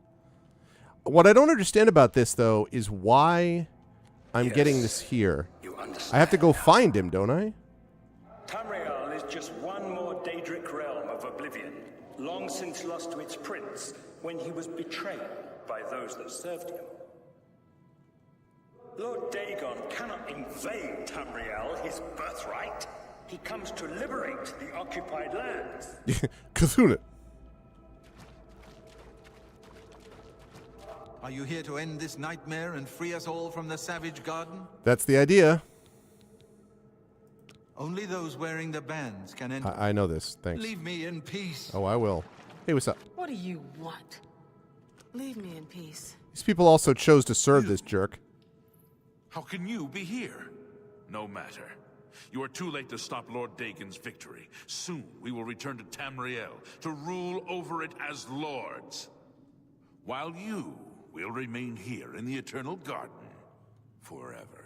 What I don't understand about this, though, is why I'm getting this here. I have to go find him, don't I? Tamriel is just one more Daedric realm of Oblivion, long since lost to its prince when he was betrayed by those that served him. Lord Dagon cannot invade Tamriel, his birthright. He comes to liberate the occupied lands. Cthulhu. Are you here to end this nightmare and free us all from the savage garden? That's the idea. Only those wearing the bands can enter. I know this. Thanks. Leave me in peace. Oh, I will. Hey, what's up? What do you want? Leave me in peace. These people also chose to serve this jerk. How can you be here? No matter. You are too late to stop Lord Dagon's victory. Soon we will return to Tamriel to rule over it as lords. While you will remain here in the Eternal Garden forever.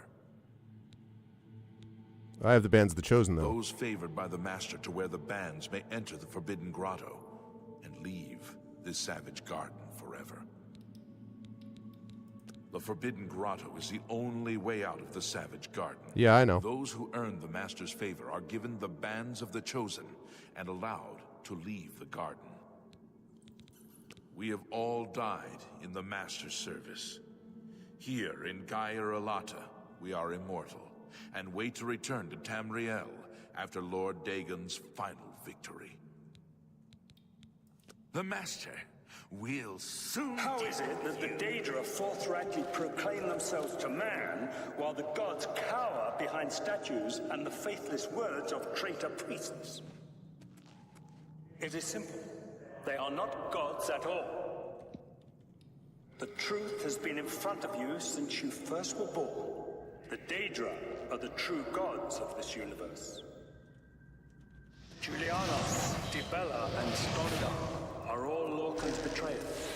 I have the Bands of the Chosen, though. Those favored by the Master to wear the bands may enter the Forbidden Grotto and leave this savage garden forever. The Forbidden Grotto is the only way out of the savage garden. Yeah, I know. Those who earn the Master's favor are given the Bands of the Chosen and allowed to leave the garden. We have all died in the Master's service. Here in Gaia Alata, we are immortal and wait to return to Tamriel after Lord Dagon's final victory. The Master will soon... How is it that the Daedra forthrightly proclaim themselves to man, while the gods cower behind statues and the faithless words of traitor priests? It is simple. They are not gods at all. The truth has been in front of you since you first were born. The Daedra are the true gods of this universe. Julianos, Dibella, and Stonda are all Lorcan's betrayers,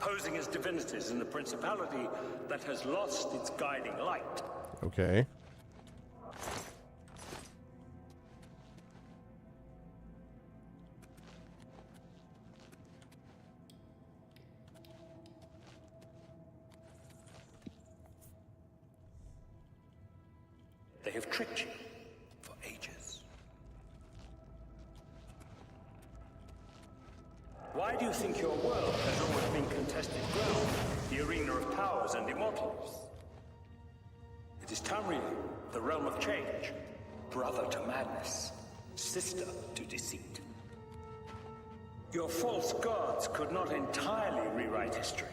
posing as divinities in the principality that has lost its guiding light. Okay. They have tricked you for ages. Why do you think your world has always been contested ground, the arena of powers and immortals? It is Tamriel, the realm of change, brother to madness, sister to deceit. Your false gods could not entirely rewrite history.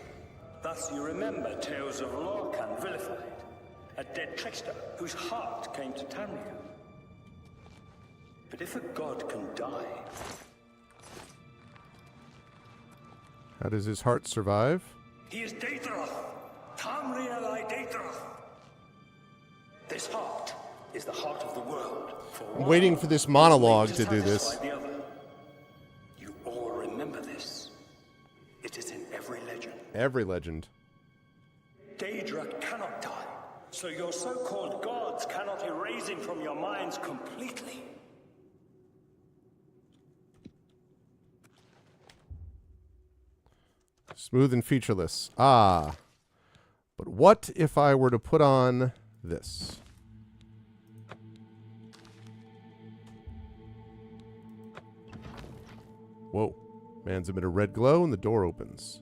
Thus you remember tales of Lorcan vilified, a dead trickster whose heart came to Tamriel. But if a god can die... How does his heart survive? He is Daedroth! Tamriel I Daedroth! This heart is the heart of the world. I'm waiting for this monologue to do this. You all remember this. It is in every legend. Every legend. Daedra cannot die. So your so-called gods cannot erase him from your minds completely. Smooth and featureless. Ah. But what if I were to put on this? Whoa. Man's emit a red glow and the door opens.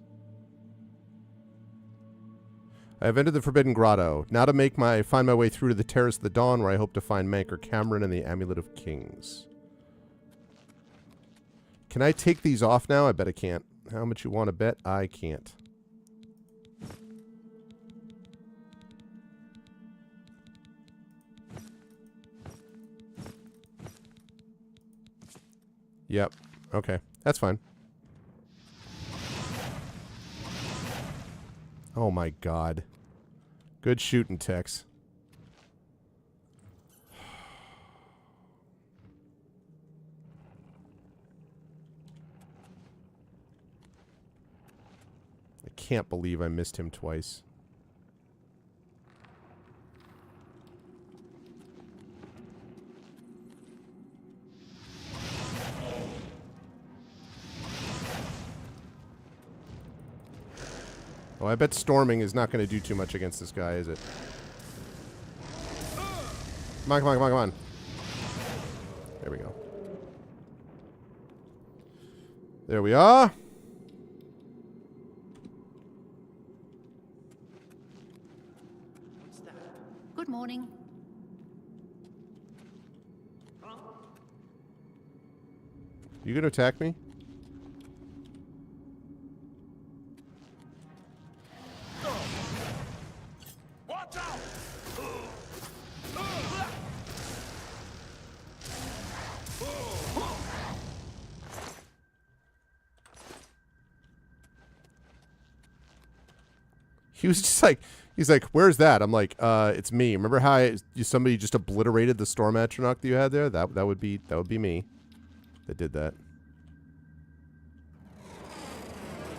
I have entered the Forbidden Grotto. Now to find my way through to the Terrace of the Dawn, where I hope to find Manker Cameron and the Amulet of Kings. Can I take these off now? I bet I can't. How much you want to bet? I can't. Yep. Okay. That's fine. Oh my god. Good shooting, Tex. I can't believe I missed him twice. Oh, I bet storming is not going to do too much against this guy, is it? Come on, come on, come on, come on. There we go. There we are. Good morning. You gonna attack me? Watch out! He was just like, he's like, where's that? I'm like, it's me. Remember how somebody just obliterated the Storm Atronach that you had there? That would be me that did that.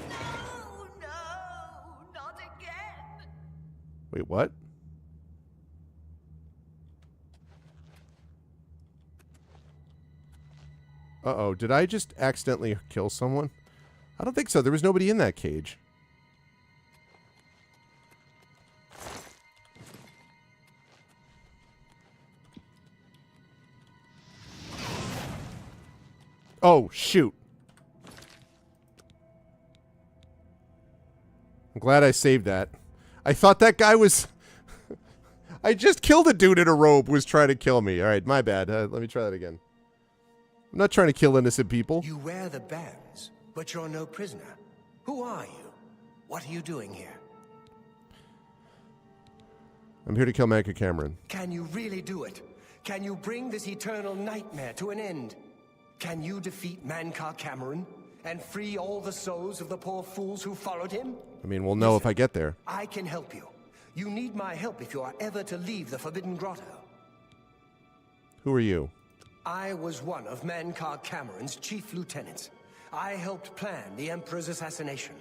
No, not again. Wait, what? Uh-oh, did I just accidentally kill someone? I don't think so. There was nobody in that cage. Oh, shoot. I'm glad I saved that. I thought that guy was... I just killed a dude in a robe who was trying to kill me. All right, my bad. Let me try that again. I'm not trying to kill innocent people. You wear the bands, but you're no prisoner. Who are you? What are you doing here? I'm here to kill Manker Cameron. Can you really do it? Can you bring this eternal nightmare to an end? Can you defeat Manker Cameron and free all the souls of the poor fools who followed him? I mean, we'll know if I get there. I can help you. You need my help if you are ever to leave the Forbidden Grotto. Who are you? I was one of Manker Cameron's chief lieutenants. I helped plan the Emperor's assassination.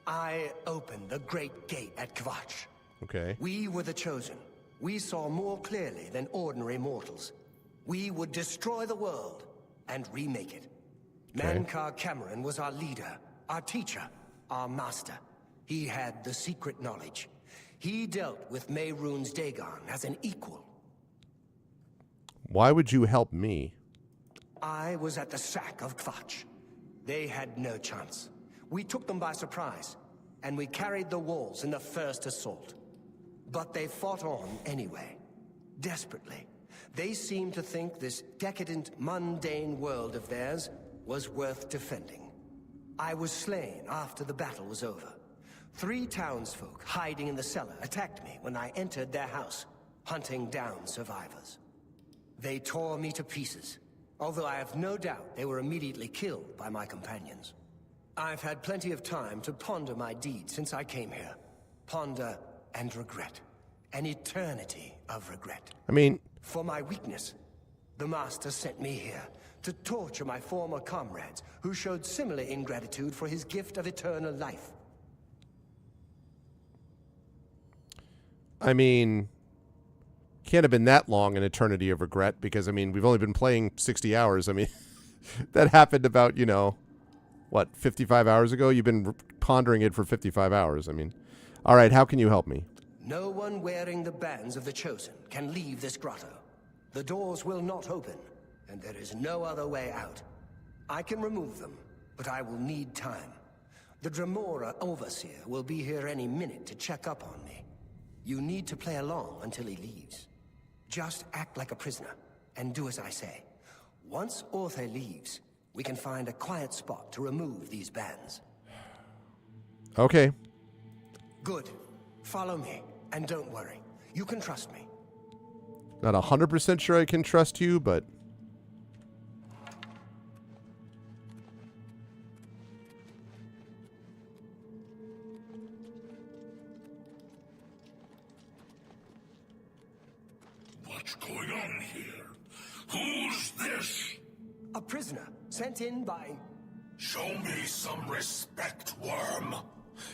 I opened the Great Gate at Kvatch. Okay. We were the chosen. We saw more clearly than ordinary mortals. We would destroy the world and remake it. Okay. Manker Cameron was our leader, our teacher, our master. He had the secret knowledge. He dealt with Mehrunes Dagon as an equal. Why would you help me? I was at the sack of Kvatch. They had no chance. We took them by surprise, and we carried the walls in the first assault. But they fought on anyway, desperately. They seemed to think this decadent, mundane world of theirs was worth defending. I was slain after the battle was over. 3 townsfolk hiding in the cellar attacked me when I entered their house, hunting down survivors. They tore me to pieces, although I have no doubt they were immediately killed by my companions. I've had plenty of time to ponder my deeds since I came here. Ponder and regret. An eternity of regret. I mean... For my weakness, the Master sent me here to torture my former comrades who showed similar ingratitude for his gift of eternal life. I mean... Can't have been that long an eternity of regret because, I mean, we've only been playing 60 hours. I mean, that happened about, you know, what, 55 hours ago? You've been pondering it for 55 hours. I mean, All right, how can you help me? No one wearing the bands of the Chosen can leave this grotto. The doors will not open, and there is no other way out. I can remove them, but I will need time. The Dremora Overseer will be here any minute to check up on me. You need to play along until he leaves. Just act like a prisoner, and do as I say. Once Orthe leaves, we can find a quiet spot to remove these bands. Okay. Good. Follow me, and don't worry. You can trust me. Not 100% sure I can trust you, but... What's going on here? Who's this? A prisoner, sent in by... Show me some respect, worm.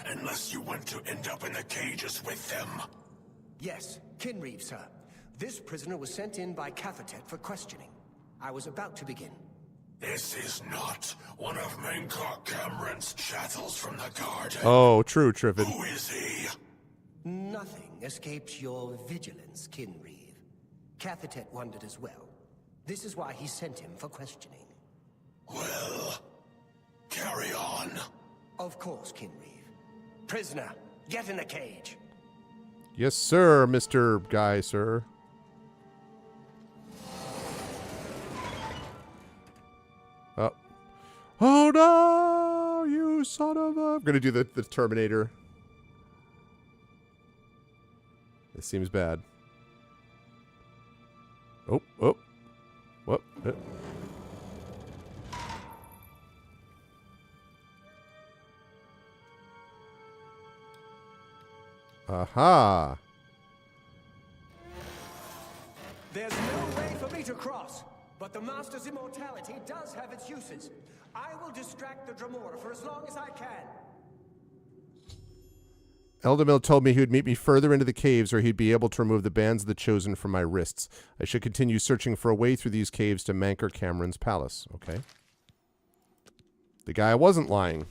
Unless you want to end up in the cages with them. Yes, Kinreeve, sir. This prisoner was sent in by Cathatet for questioning. I was about to begin. This is not one of Mankar Cameron's chattels from the garden. Oh, true, Triffid. Who is he? Nothing escapes your vigilance, Kinreeve. Cathatet wondered as well. This is why he sent him for questioning. Well, carry on. Of course, Kinreeve. Prisoner, get in the cage. Yes, sir, Mr. Guy, sir. Oh. Oh, no, you son of a... I'm going to do the Terminator. This seems bad. Oh, oh. What? Aha. There's no way for me to cross, but the Master's immortality does have its uses. I will distract the Dremora for as long as I can. Eldamil told me he would meet me further into the caves or he'd be able to remove the bands of the Chosen from my wrists. I should continue searching for a way through these caves to Mankar Cameron's palace. Okay. The guy wasn't lying.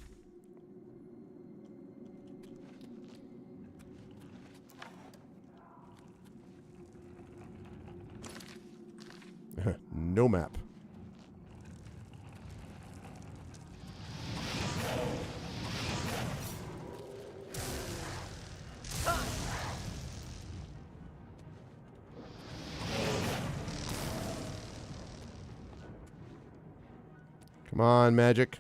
No map. Come on, magic.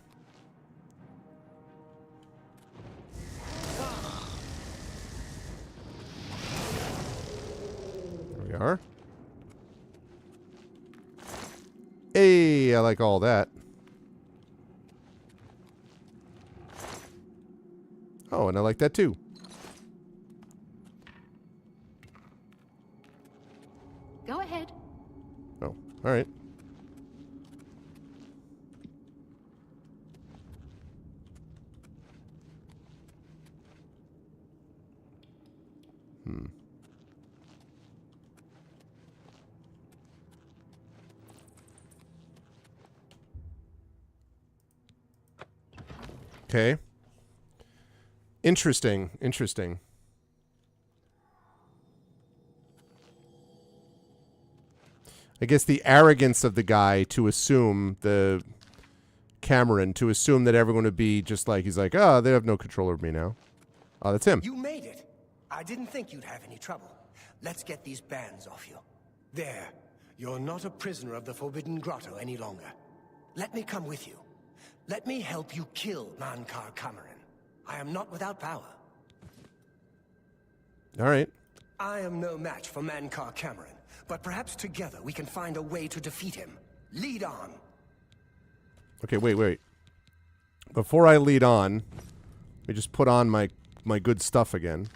There we are. Hey, I like all that. Oh, and I like that too. Go ahead. Oh, all right. Okay. Interesting. Interesting. I guess the arrogance of the guy to assume Cameron to assume that everyone would be just like, he's like, oh, they have no control over me now. Oh, that's him. You made it. I didn't think you'd have any trouble. Let's get these bands off you. There. You're not a prisoner of the Forbidden Grotto any longer. Let me come with you. Let me help you kill Mankar Cameron. I am not without power. All right. I am no match for Mankar Cameron, but perhaps together we can find a way to defeat him. Lead on. Okay, wait. Before I lead on, let me just put on my good stuff again.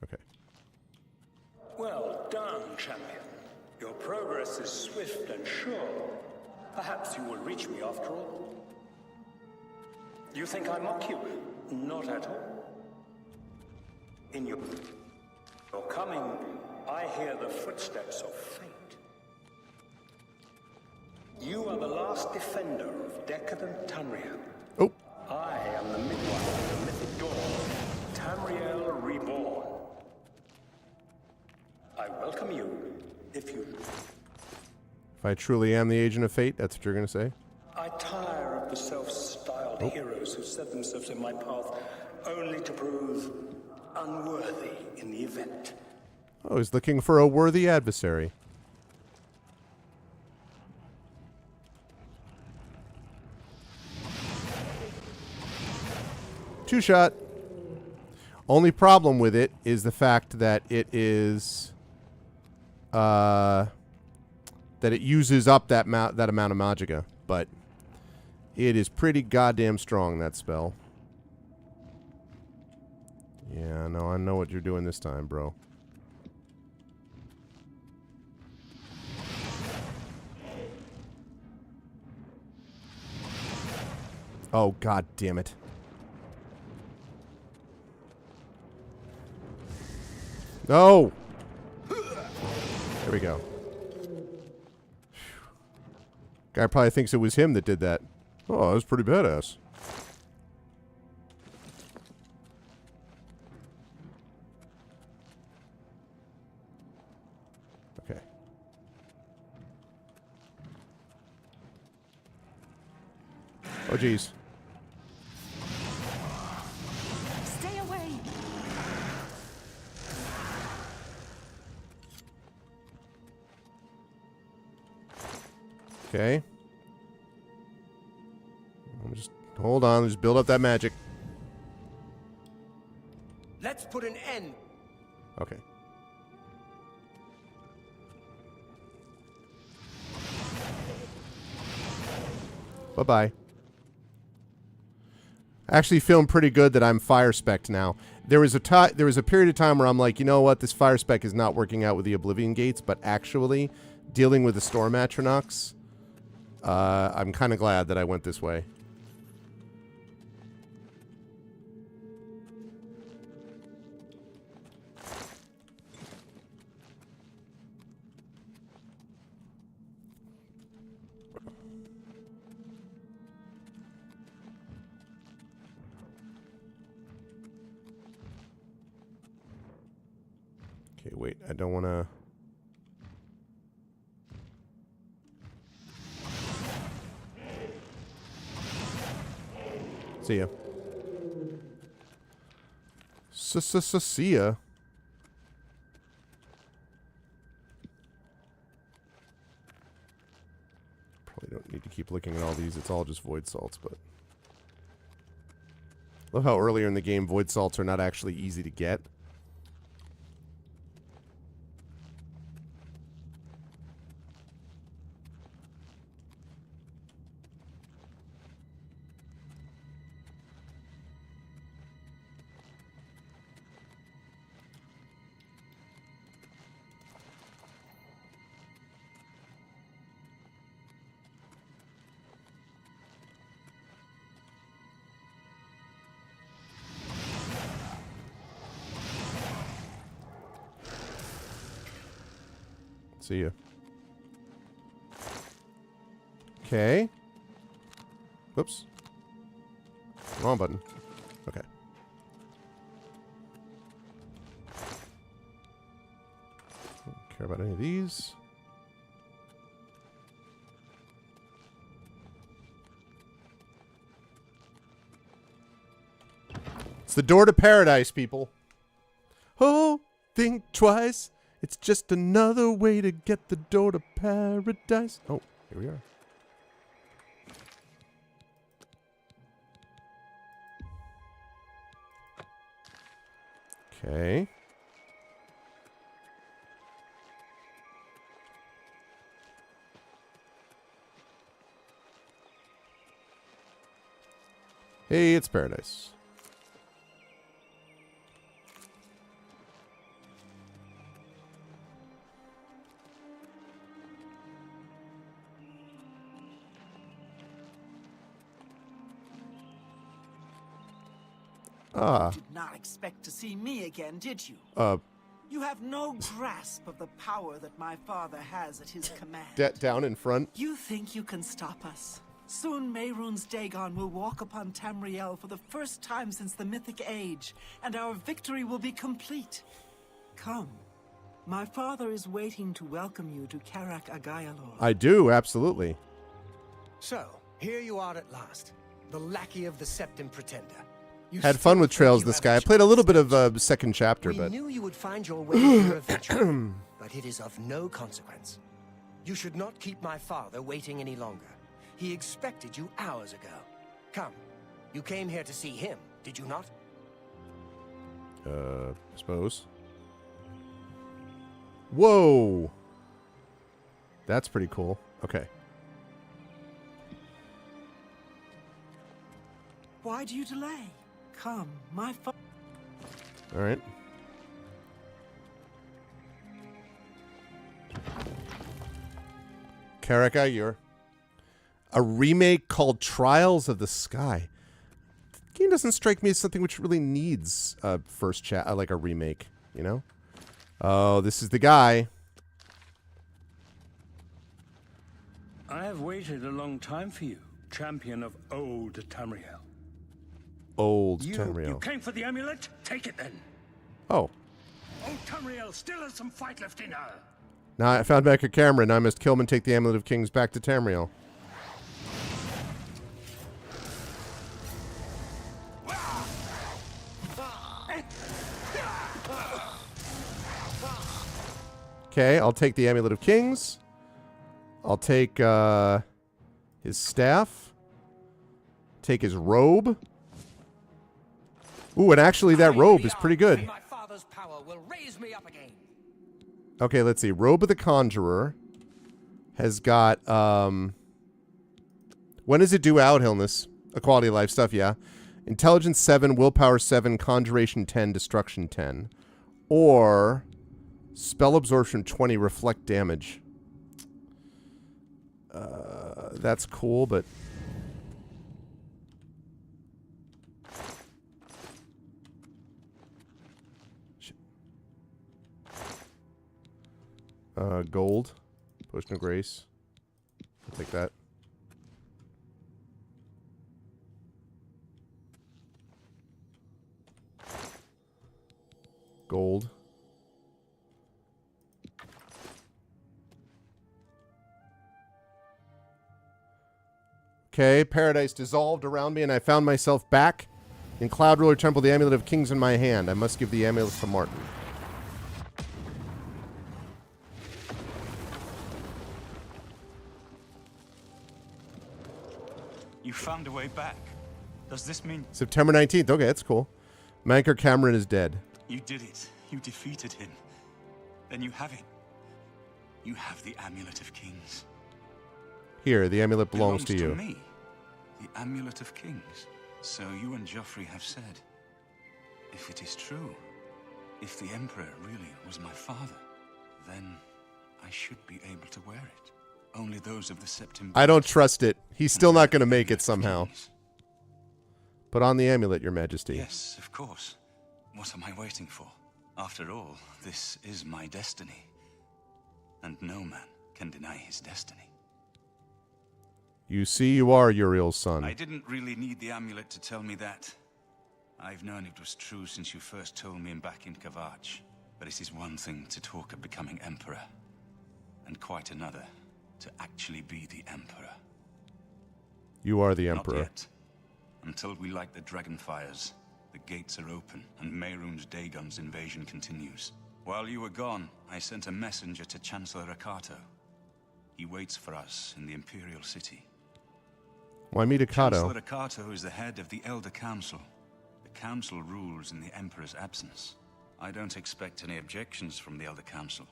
Okay. Well done, champion. Your progress is swift and sure. Perhaps you will reach me after all. You think I mock you? Not at all. In your coming, I hear the footsteps of fate. You are the last defender of decadent Tanria. Oh. I am I welcome you, if you... If I truly am the agent of fate, that's what you're going to say? I tire of the self-styled heroes who set themselves in my path only to prove unworthy in the event. Oh, he's looking for a worthy adversary. Two-shot. Only problem with it is the fact that it is... that it uses up that amount of Magica, but it is pretty goddamn strong, that spell. Yeah, no, I know what you're doing this time, bro. Oh, god damn it. No! There we go. Guy probably thinks it was him that did that. Oh, that was pretty badass. Okay. Oh, jeez. Stay away! Okay. Just hold on. Just build up that magic. Let's put an end. Okay. Bye-bye. Actually feeling pretty good that I'm fire spec'd now. There was a period of time where I'm like, you know what, this fire spec is not working out with the Oblivion gates, but actually dealing with the Storm Atronachs, I'm kind of glad that I went this way. Okay, wait, I don't want to... See ya. See ya. Probably don't need to keep looking at all these. It's all just void salts, but... Love how earlier in the game void salts are not actually easy to get. See ya. Okay. Whoops. Wrong button. Okay. Don't care about any of these. It's the door to paradise, people. Oh, think twice. It's just another way to get the door to paradise. Oh, here we are. Okay. Hey, it's paradise. You did not expect to see me again, did you? You have no grasp of the power that my father has at his command. Down in front. You think you can stop us? Soon Mehrunes Dagon will walk upon Tamriel for the first time since the Mythic Age, and our victory will be complete. Come, My father is waiting to welcome you to Karak Agayalor. I do, absolutely. So, here you are at last. The lackey of the Septim Pretender. You Had still fun with think Trails you this have guy. I a played a little bit chance, of second chapter, We but knew you would find your way here eventually, but it is of no consequence. You should not keep my father waiting any longer. He expected you hours ago. Come, you came here to see him, did you not? I suppose. Whoa! That's pretty cool. Okay. Why do you delay? Come, my father. All right. Karaka, you're a remake called Trials of the Sky. The game doesn't strike me as something which really needs a first chat, like a remake, you know? Oh, this is the guy. I have waited a long time for you, champion of old Tamriel. Old You Tamriel. came for the amulet? Take it then. Oh. Old Tamriel still has some fight left in her. Now I found back a camera, and I must kill him and take the Amulet of Kings back to Tamriel. Okay, I'll take the Amulet of Kings. I'll take his staff. Take his robe. Ooh, and actually that robe is pretty good. My father's power will raise me up again. Okay, let's see. Robe of the Conjurer has got, when does it do out, Hillness? A quality of life stuff, yeah. Intelligence 7, Willpower 7, Conjuration 10, Destruction 10. Or Spell Absorption 20, Reflect Damage. That's cool, but... Gold. Potion of Grace. I'll take that. Gold. Okay, paradise dissolved around me and I found myself back in Cloud Ruler Temple, the Amulet of Kings in my hand. I must give the amulet to Martin. You found a way back. Does this mean... September 19th. Okay, that's cool. Manker Cameron is dead. You did it. You defeated him. Then you have it. You have the Amulet of Kings. Here, the amulet belongs to you. Me. The Amulet of Kings. So you and Joffrey have said, if it is true, if the Emperor really was my father, then I should be able to wear it. Only those of the Septim... I don't trust it. He's still not going to make it somehow. Put on the amulet, Your Majesty. Yes, of course. What am I waiting for? After all, this is my destiny. And no man can deny his destiny. You see, you are Uriel's son. I didn't really need the amulet to tell me that. I've known it was true since you first told me back in Kavach. But it is one thing to talk of becoming Emperor, and quite another to actually be the Emperor. You are the Emperor. Not yet. Until we light the Dragonfires, the gates are open, and Mehrunes Dagon's invasion continues. While you were gone, I sent a messenger to Chancellor Rakato. He waits for us in the Imperial City. Why meet Akato? Chancellor Rakato is the head of the Elder Council. The Council rules in the Emperor's absence. I don't expect any objections from the Elder Council,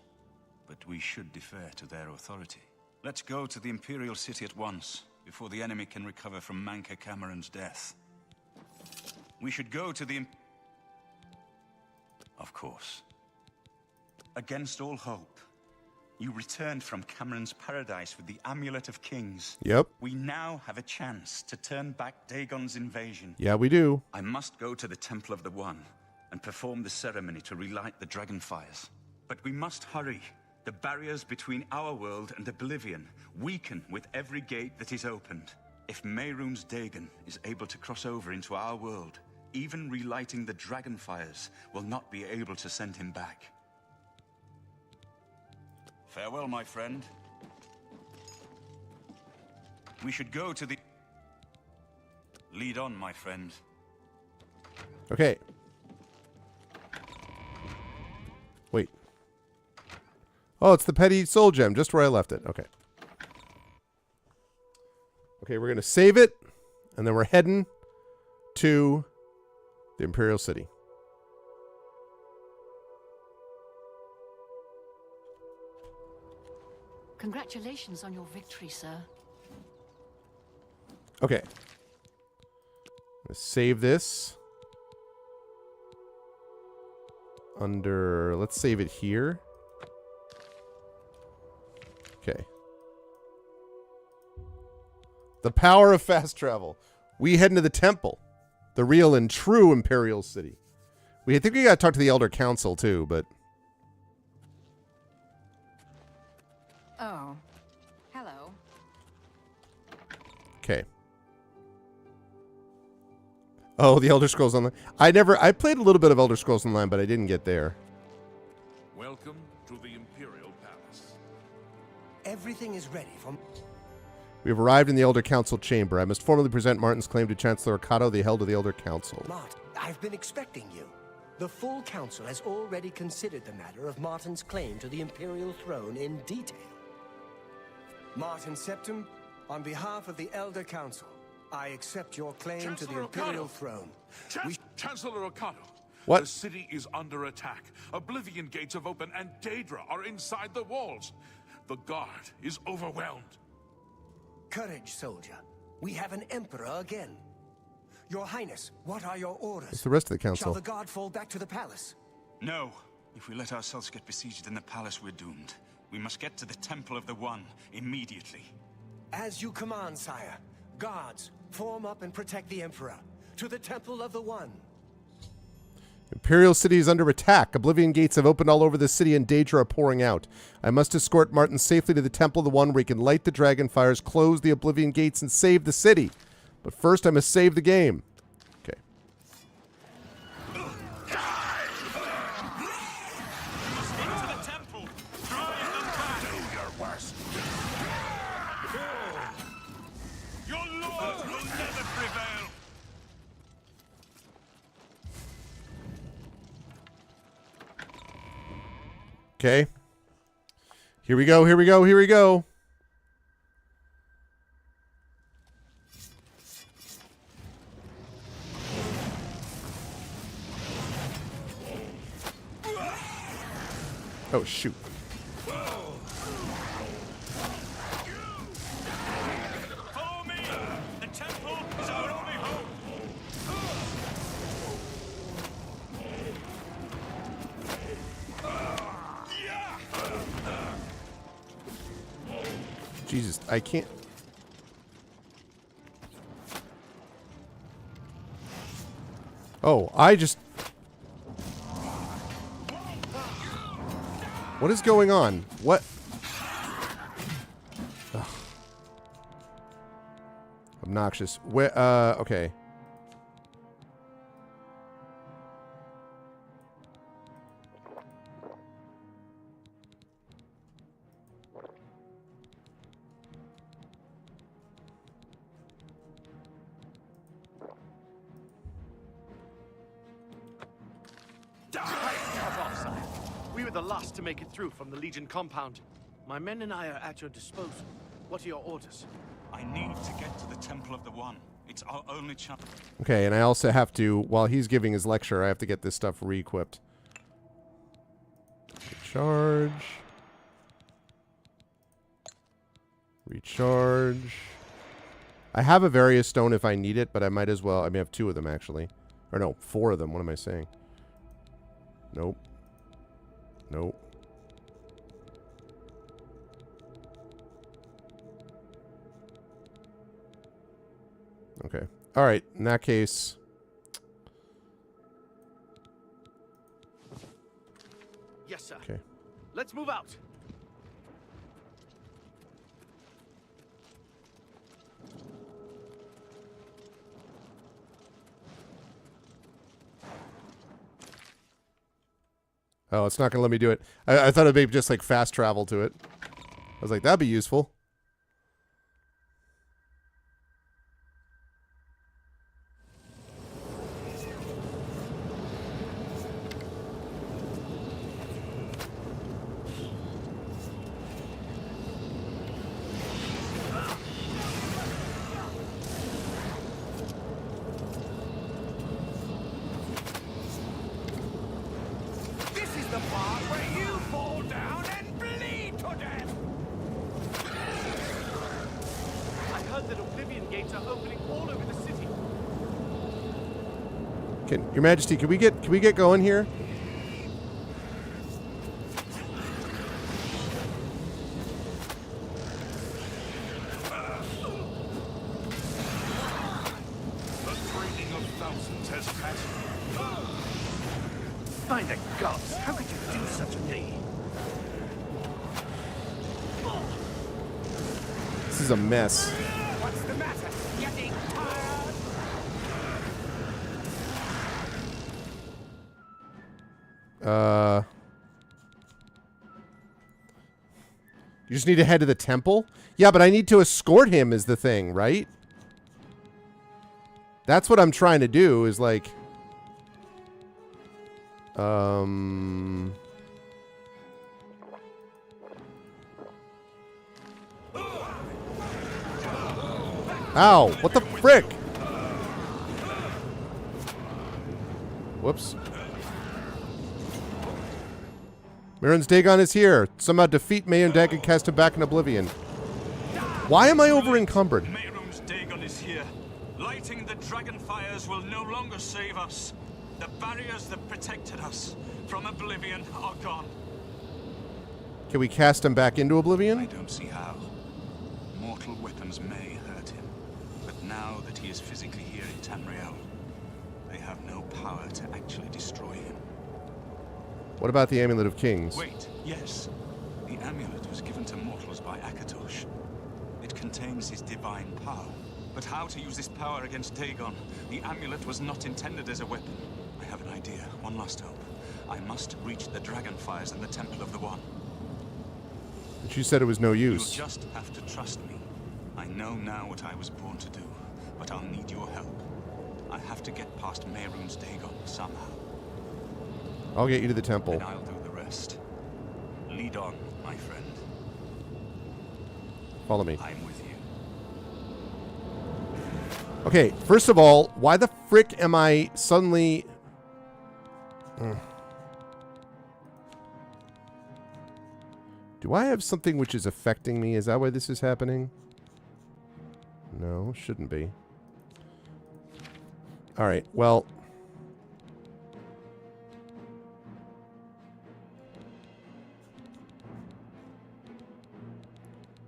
but we should defer to their authority. Let's go to the Imperial City at once, before the enemy can recover from Manka Cameron's death. We should go to the... Of course. Against all hope, you returned from Cameron's paradise with the Amulet of Kings. Yep. We now have a chance to turn back Dagon's invasion. Yeah, we do. I must go to the Temple of the One and perform the ceremony to relight the Dragonfires. But we must hurry. The barriers between our world and Oblivion weaken with every gate that is opened. If Mehrunes Dagon is able to cross over into our world, even relighting the Dragonfires will not be able to send him back. Farewell, my friend. We should go to the... Lead on, my friend. Okay. Wait. Oh, it's the petty soul gem, just where I left it. Okay. Okay, we're going to save it, and then we're heading to the Imperial City. Congratulations on your victory, sir. Okay. Let's save this. Let's save it here. Okay. The power of fast travel. We head into the temple. The real and true Imperial City. I think we gotta talk to the Elder Council too, but... Oh. Hello. Okay. Oh, the Elder Scrolls Online. I played a little bit of Elder Scrolls Online, but I didn't get there. Welcome to the Imperial Palace. Everything is ready for... We have arrived in the Elder Council chamber. I must formally present Martin's claim to Chancellor Okato, the Herald of the Elder Council. Martin, I've been expecting you. The full council has already considered the matter of Martin's claim to the Imperial throne in detail. Martin Septim, on behalf of the Elder Council, I accept your claim to the Imperial throne. Chancellor Okato. What? The city is under attack. Oblivion gates have opened and Daedra are inside the walls. The guard is overwhelmed. Courage, soldier. We have an emperor again. Your Highness, what are your orders? It's the rest of the council. Shall the guard fall back to the palace? No. If we let ourselves get besieged in the palace, we're doomed. We must get to the Temple of the One immediately. As you command, sire. Guards, form up and protect the Emperor. To the Temple of the One. Imperial City is under attack. Oblivion gates have opened all over the city and Daedra are pouring out. I must escort Martin safely to the Temple of the One where he can light the dragon fires, close the Oblivion gates, and save the city. But first I must save the game. Okay. Into the temple! Drive them back! Do your worst. Your lord will never prevail! Okay. Here we go, here we go, here we go. Oh, shoot. Follow me! The temple is our only hope! Jesus, I can't. Oh, I just... What is going on? What? Ugh. Obnoxious. Where, okay. We were the last to make it through from the Legion compound. My men and I are at your disposal. What are your orders? I need to get to the Temple of the One. It's our only chance. Okay, and I also have to, while he's giving his lecture, I have to get this stuff re-equipped. Recharge. Recharge. I have a Various Stone if I need it, but I might as well. I may have 2 of them, actually. Or no, 4 of them. What am I saying? Nope. Nope. Okay. All right. In that case. Yes, sir. Okay. Let's move out. Oh, it's not going to let me do it. I thought it'd be just like fast travel to it. I was like, that'd be useful. Your Majesty, can we get going here? The training of thousands has passed. By the gods, how could you do such a thing? This is a mess. What's the matter? Getting tired? You just need to head to the temple? Yeah, but I need to escort him is the thing, right? That's what I'm trying to do is like... Ow, what the frick? Whoops. Mehrunes Dagon is here. Somehow defeat Mehrunes Dagon and cast him back in Oblivion. Why am I over encumbered? Mehrunes Dagon is here. Lighting the dragon fires will no longer save us. The barriers that protected us from Oblivion are gone. Can we cast him back into Oblivion? I don't see how. Mortal weapons may hurt him, but now that he is physically here in Tamriel, they have no power to actually destroy him. What about the Amulet of Kings? Wait, yes. The amulet was given to mortals by Akatosh. It contains his divine power. But how to use this power against Dagon? The amulet was not intended as a weapon. I have an idea. One last hope. I must reach the dragonfires in the Temple of the One. But you said it was no use. You'll just have to trust me. I know now what I was born to do, but I'll need your help. I have to get past Mehrunes Dagon somehow. I'll get you to the temple. And I'll do the rest. Lead on, my friend. Follow me. I'm with you. Okay, first of all, why the frick am I suddenly... Do I have something which is affecting me? Is that why this is happening? No, shouldn't be. Alright, well...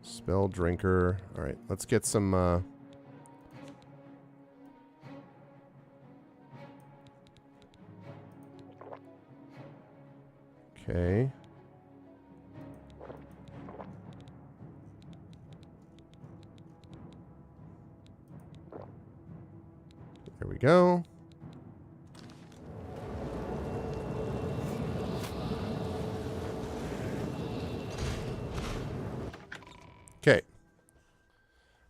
Spell Drinker. Alright, let's get some, Okay. There we go. Okay. I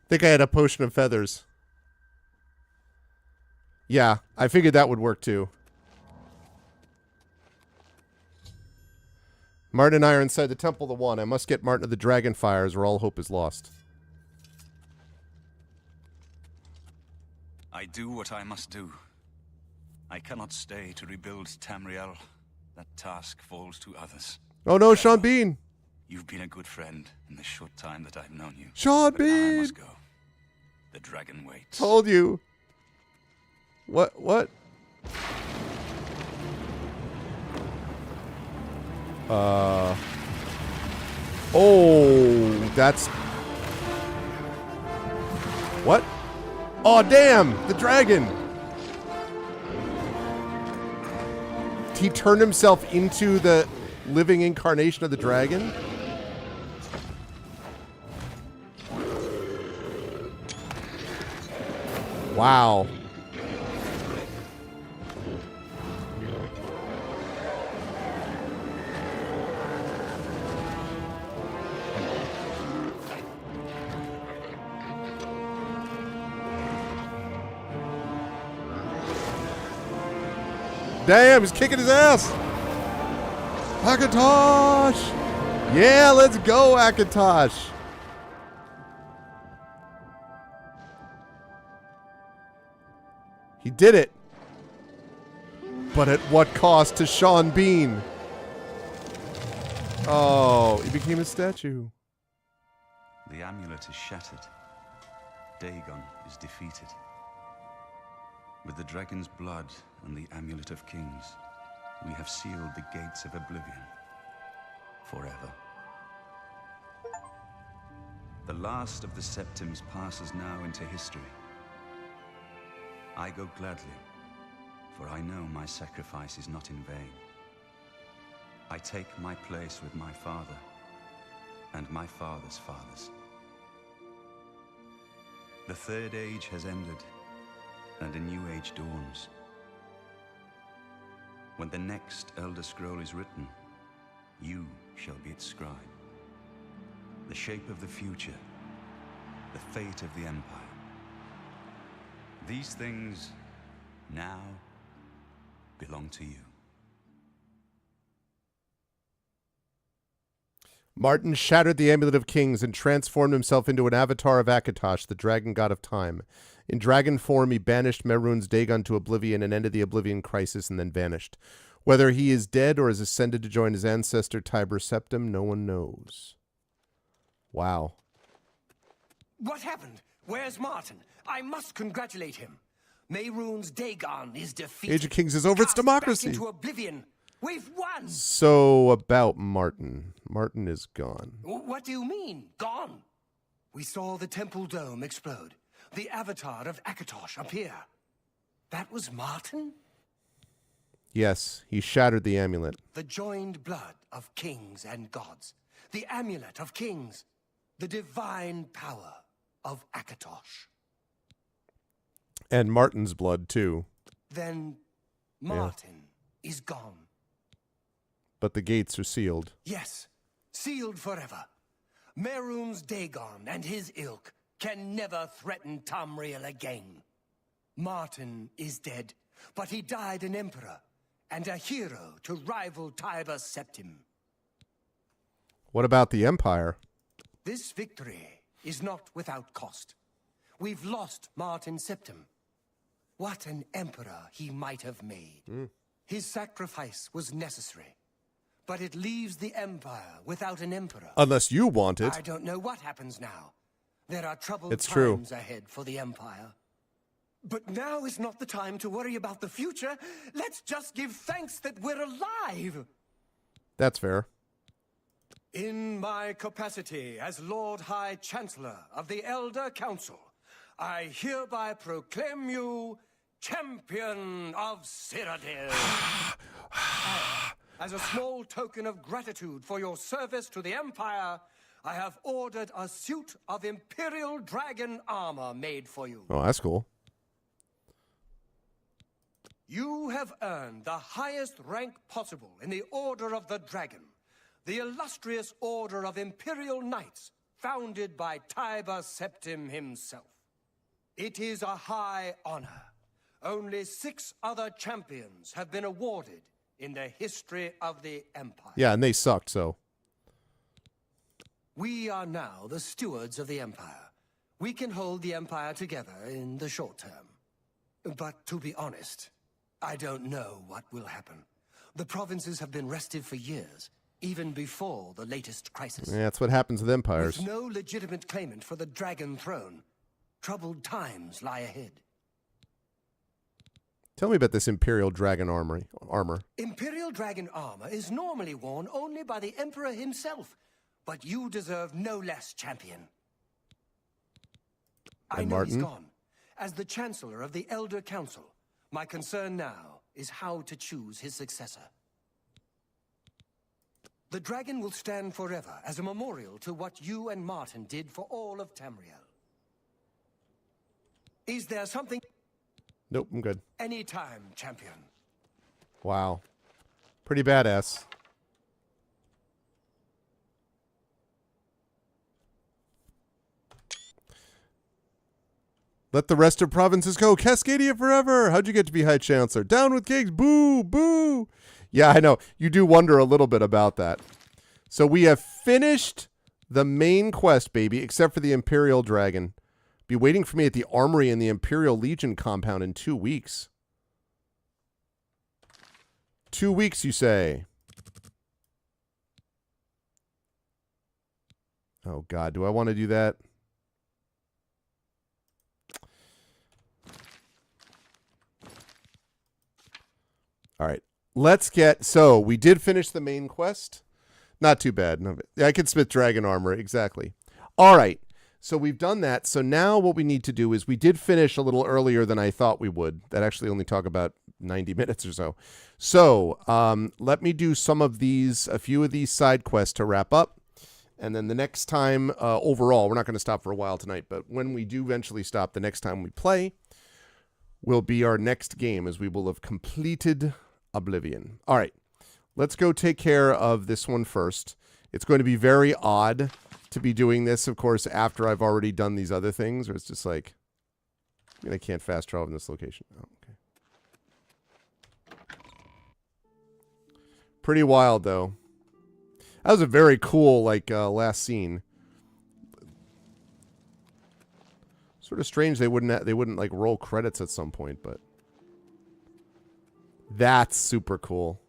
think I had a potion of feathers. Yeah, I figured that would work too. Martin and I are inside the Temple of the One. I must get Martin to the Dragonfires or all hope is lost. I do what I must do. I cannot stay to rebuild Tamriel. That task falls to others. Oh no, Sean Bean! You've been a good friend in the short time that I've known you. Sean But now I Bean! must go. The dragon waits. Told you. What? Oh, that's... What? Oh, damn! The dragon! He turned himself into the living incarnation of the dragon? Wow. Damn, he's kicking his ass. Akatosh! Yeah, let's go, Akatosh. He did it. But at what cost to Sean Bean? Oh, he became a statue. The amulet is shattered. Dagon is defeated. With the dragon's blood and the amulet of kings, we have sealed the gates of Oblivion forever. The last of the Septims passes now into history. I go gladly, for I know my sacrifice is not in vain. I take my place with my father and my father's fathers. The Third Age has ended, and a new age dawns. When the next Elder Scroll is written, you shall be its scribe. The shape of the future, the fate of the Empire. These things now belong to you. Martin shattered the Amulet of Kings and transformed himself into an avatar of Akatosh, the dragon god of time. In dragon form, he banished Mehrunes Dagon to oblivion and ended the Oblivion Crisis and then vanished. Whether he is dead or has ascended to join his ancestor Tiber Septim, no one knows. Wow. What happened? Where's Martin? I must congratulate him. Mehrunes Dagon is defeated. Age of Kings is over. It's democracy. Back into oblivion. We've won. So about Martin. Martin is gone. What do you mean, gone? We saw the temple dome explode. The avatar of Akatosh appear. That was Martin? Yes, he shattered the amulet. The joined blood of kings and gods. The amulet of kings. The divine power of Akatosh. And Martin's blood, too. Then Martin is gone. But the gates are sealed. Yes, sealed forever. Mehrunes Dagon and his ilk can never threaten Tamriel again. Martin is dead, but he died an emperor and a hero to rival Tiber Septim. What about the Empire? This victory is not without cost. We've lost Martin Septim. What an emperor he might have made. His sacrifice was necessary, but it leaves the Empire without an emperor. Unless you want it. I don't know what happens now. There are troubled times ahead for the Empire. But now is not the time to worry about the future. Let's just give thanks that we're alive. That's fair. In my capacity as Lord High Chancellor of the Elder Council, I hereby proclaim you Champion of Cyrodiil. As a small token of gratitude for your service to the Empire, I have ordered a suit of Imperial Dragon armor made for you. Oh, that's cool. You have earned the highest rank possible in the Order of the Dragon, the illustrious Order of Imperial Knights, founded by Tiber Septim himself. It is a high honor. Only 6 other champions have been awarded in the history of the Empire. Yeah, and they sucked, so. We are now the stewards of the Empire. We can hold the Empire together in the short term. But to be honest, I don't know what will happen. The provinces have been restive for years, even before the latest crisis. Yeah, that's what happens with empires. With no legitimate claimant for the Dragon Throne, troubled times lie ahead. Tell me about this Imperial Dragon armor. Imperial Dragon armor is normally worn only by the Emperor himself, but you deserve no less, champion. I know he's gone. As the Chancellor of the Elder Council, my concern now is how to choose his successor. The dragon will stand forever as a memorial to what you and Martin did for all of Tamriel. Is there something... Nope, I'm good. Anytime, champion. Wow. Pretty badass. Let the rest of provinces go. Cascadia forever. How'd you get to be High Chancellor? Down with kings. Boo, boo. Yeah, I know. You do wonder a little bit about that. So we have finished the main quest, baby, except for the Imperial Dragon. Be waiting for me at the Armory in the Imperial Legion compound in 2 weeks. 2 weeks, you say? Oh, God. Do I want to do that? All right. Let's get... So, we did finish the main quest. Not too bad. No, I could smith dragon armor. Exactly. All right. So, we've done that. So, now what we need to do is we did finish a little earlier than I thought we would. That actually only took about 90 minutes or so. So, let me do some of these, a few of these side quests to wrap up. And then the next time, overall, we're not going to stop for a while tonight, but when we do eventually stop, the next time we play will be our next game, as we will have completed Oblivion. All right, let's go take care of this one first. It's going to be very odd to be doing this, of course, after I've already done these other things, or it's just like, I mean, I can't fast travel in this location. Oh, okay. Pretty wild, though. That was a very cool, like, last scene. Sort of strange they wouldn't like roll credits at some point, but that's super cool.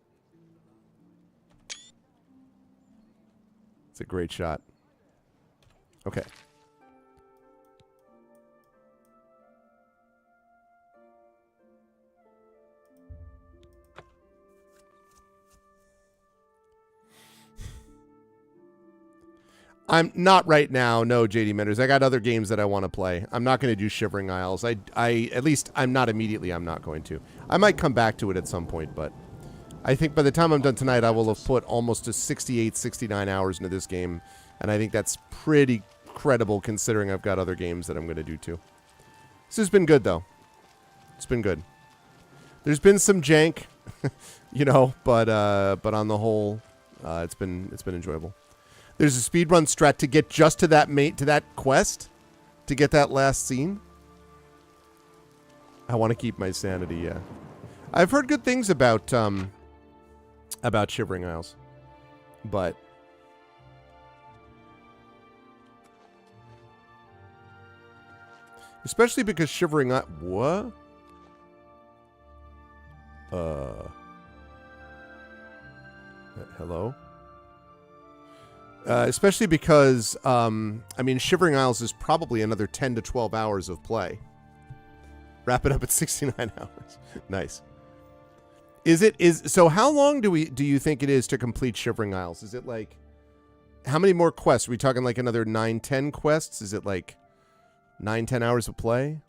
It's a great shot. Okay. I'm not right now, no, JD Menders. I got other games that I want to play. I'm not going to do Shivering Isles. At least I'm not immediately. I'm not going to. I might come back to it at some point, but I think by the time I'm done tonight, I will have put almost to 68, 69 hours into this game, and I think that's pretty credible considering I've got other games that I'm going to do too. This has been good, though. It's been good. There's been some jank, you know, but on the whole, it's been enjoyable. There's a speedrun strat to get just to that quest, to get that last scene. I want to keep my sanity, yeah. I've heard good things about Shivering Isles, but especially because Shivering Isles, what? Hello? Especially because, I mean, Shivering Isles is probably another 10 to 12 hours of play. Wrap it up at 69 hours. Nice. So how long do you think it is to complete Shivering Isles? Is it like, how many more quests? Are we talking like another 9, 10 quests? Is it like 9, 10 hours of play?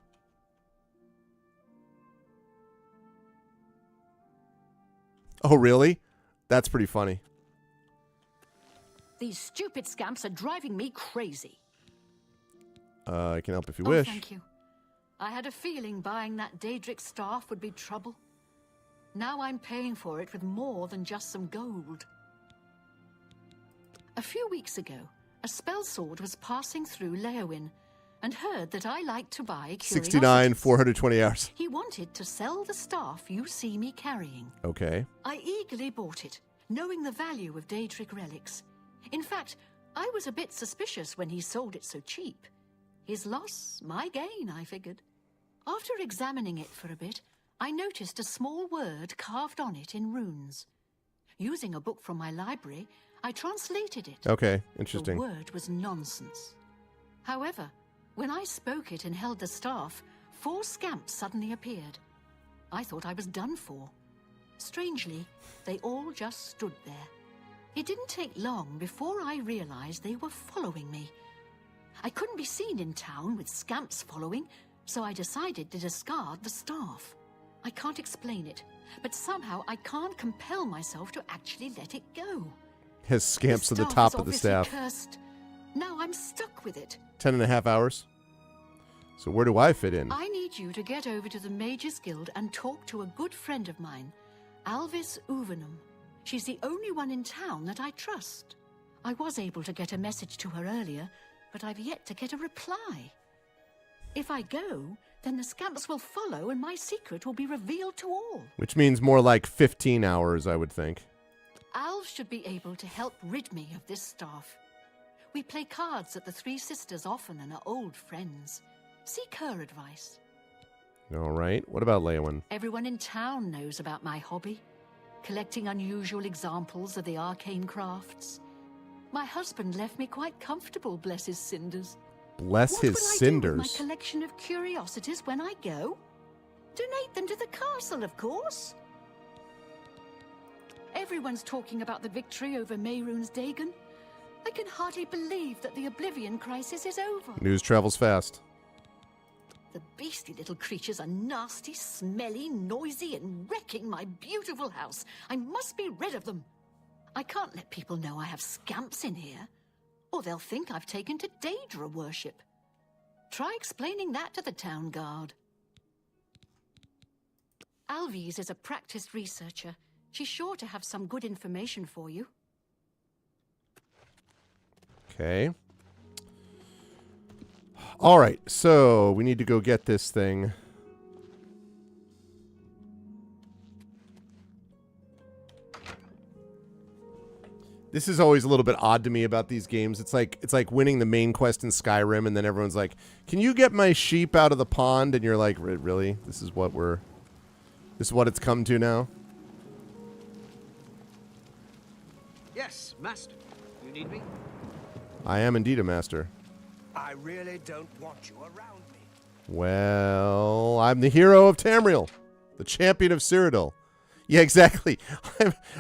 Oh, really? That's pretty funny. These stupid scamps are driving me crazy. I can help if you wish. Thank you. I had a feeling buying that Daedric staff would be trouble. Now I'm paying for it with more than just some gold. A few weeks ago, a spell sword was passing through Leowin and heard that I like to buy curiosities. 69, 420 hours. He wanted to sell the staff you see me carrying. Okay. I eagerly bought it, knowing the value of Daedric relics. In fact, I was a bit suspicious when he sold it so cheap. His loss, my gain, I figured. After examining it for a bit, I noticed a small word carved on it in runes. Using a book from my library, I translated it. Okay, interesting. The word was nonsense. However, when I spoke it and held the staff, 4 scamps suddenly appeared. I thought I was done for. Strangely, they all just stood there. It didn't take long before I realized they were following me. I couldn't be seen in town with scamps following, so I decided to discard the staff. I can't explain it, but somehow I can't compel myself to actually let it go. Has scamps to the top of the staff. Cursed. Now I'm stuck with it. 10.5 hours. So where do I fit in? I need you to get over to the Mages Guild and talk to a good friend of mine, Alvis Uvenum. She's the only one in town that I trust. I was able to get a message to her earlier, but I've yet to get a reply. If I go, then the scamps will follow and my secret will be revealed to all. Which means more like 15 hours, I would think. Alv should be able to help rid me of this staff. We play cards at the Three Sisters often and are old friends. Seek her advice. All right. What about Leowyn? Everyone in town knows about my hobby, collecting unusual examples of the arcane crafts. My husband left me quite comfortable, bless his cinders. Bless his cinders. What will I do with my collection of curiosities when I go? Donate them to the castle, of course. Everyone's talking about the victory over Mehrunes Dagon. I can hardly believe that the Oblivion crisis is over. News travels fast. The beastly little creatures are nasty, smelly, noisy, and wrecking my beautiful house. I must be rid of them. I can't let people know I have scamps in here, or they'll think I've taken to Daedra worship. Try explaining that to the town guard. Alvis is a practiced researcher. She's sure to have some good information for you. Okay. All right, so we need to go get this thing. This is always a little bit odd to me about these games. It's like winning the main quest in Skyrim, and then everyone's like, "Can you get my sheep out of the pond?" And you're like, "Really? This is what it's come to now?" Yes, master. You need me? I am indeed a master. I really don't want you around me. Well, I'm the hero of Tamriel, the champion of Cyrodiil. Yeah, exactly.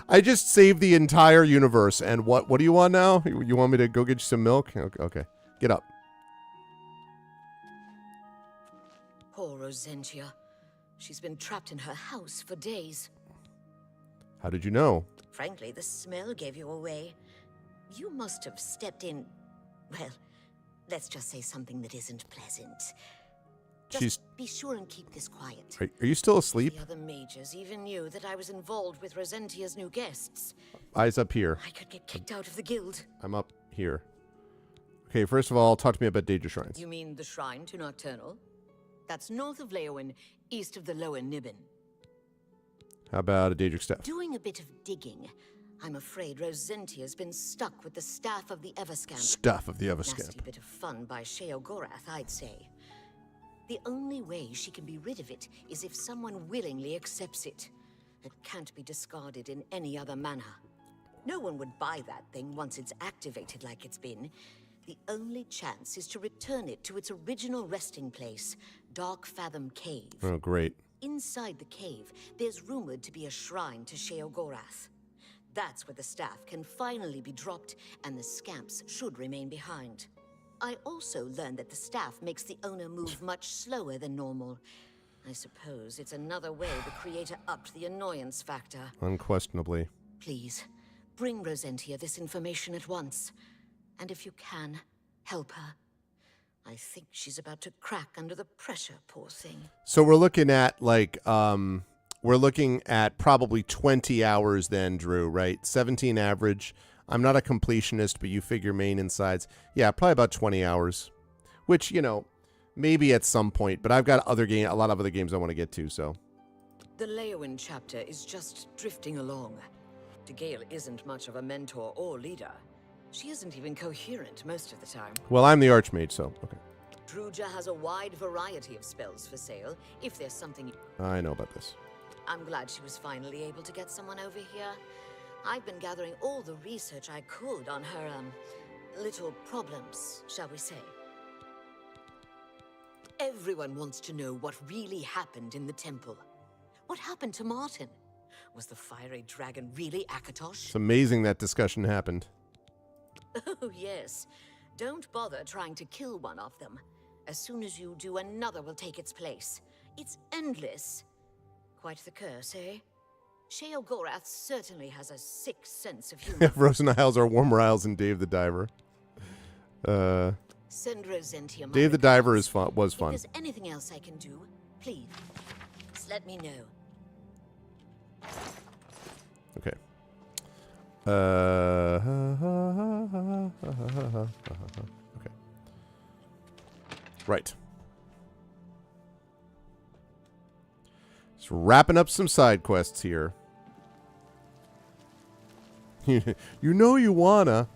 I just saved the entire universe, and what do you want now? You want me to go get you some milk? Okay. Get up. Poor Rosentia. She's been trapped in her house for days. How did you know? Frankly, the smell gave you away. You must have stepped in... Well, let's just say something that isn't pleasant. Just be sure and keep this quiet. Are you still asleep? The other mages even knew that I was involved with Rosentia's new guests. Eyes up here. I could get kicked out of the guild. I'm up here. Okay, first of all, talk to me about Daedra Shrines. You mean the shrine to Nocturnal? That's north of Leowyn, east of the Lower Nibbin. How about a Daedric staff? Doing a bit of digging. I'm afraid Rosentia's been stuck with the Staff of the Everscamp. Staff of the Everscamp. Nasty bit of fun by Sheogorath, I'd say. The only way she can be rid of it is if someone willingly accepts it. It can't be discarded in any other manner. No one would buy that thing once it's activated like it's been. The only chance is to return it to its original resting place, Dark Fathom Cave. Oh, great. Inside the cave, there's rumored to be a shrine to Sheogorath. That's where the staff can finally be dropped, and the scamps should remain behind. I also learned that the staff makes the owner move much slower than normal. I suppose it's another way the creator upped the annoyance factor. Unquestionably. Please, bring Rosentia this information at once. And if you can, help her. I think she's about to crack under the pressure, poor thing. So we're looking at, like, we're looking at probably 20 hours then, Drew, right? 17 average. I'm not a completionist, but you figure main and sides. Yeah, probably about 20 hours. Which, you know, maybe at some point. But I've got a lot of other games I want to get to, so. The Leowyn chapter is just drifting along. Degale isn't much of a mentor or leader. She isn't even coherent most of the time. Well, I'm the Archmage, so, okay. Druja has a wide variety of spells for sale, if there's something... I know about this. I'm glad she was finally able to get someone over here. I've been gathering all the research I could on her, little problems, shall we say. Everyone wants to know what really happened in the temple. What happened to Martin? Was the fiery dragon really Akatosh? It's amazing that discussion happened. Oh, yes. Don't bother trying to kill one of them. As soon as you do, another will take its place. It's endless. Quite the curse, eh? Sheogorath certainly has a sick sense of humor. Frozen Isles are warmer isles than Dave the Diver. Send Rosentia my Dave the Diver was fun. If there's anything else I can do, please, just let me know. Okay. Okay. Right. Just wrapping up some side quests here. You know you wanna.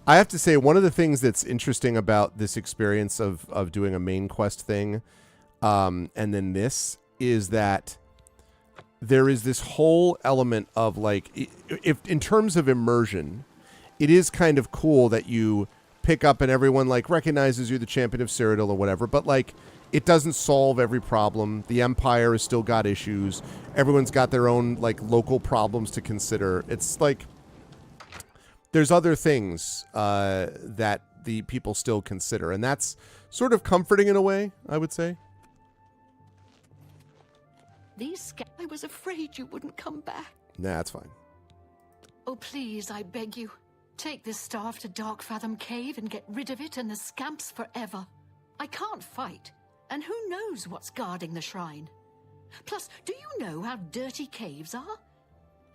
I have to say, one of the things that's interesting about this experience of doing a main quest thing, and then this, is that there is this whole element of, like, if in terms of immersion, it is kind of cool that you pick up and everyone, like, recognizes you're the champion of Cyrodiil or whatever, but, like, it doesn't solve every problem. The Empire has still got issues. Everyone's got their own, like, local problems to consider. It's like there's other things that the people still consider, and that's sort of comforting in a way, I would say. I was afraid you wouldn't come back. Nah, that's fine. Oh, please, I beg you. Take this staff to Darkfathom Cave and get rid of it and the scamps forever. I can't fight, and who knows what's guarding the shrine. Plus, do you know how dirty caves are?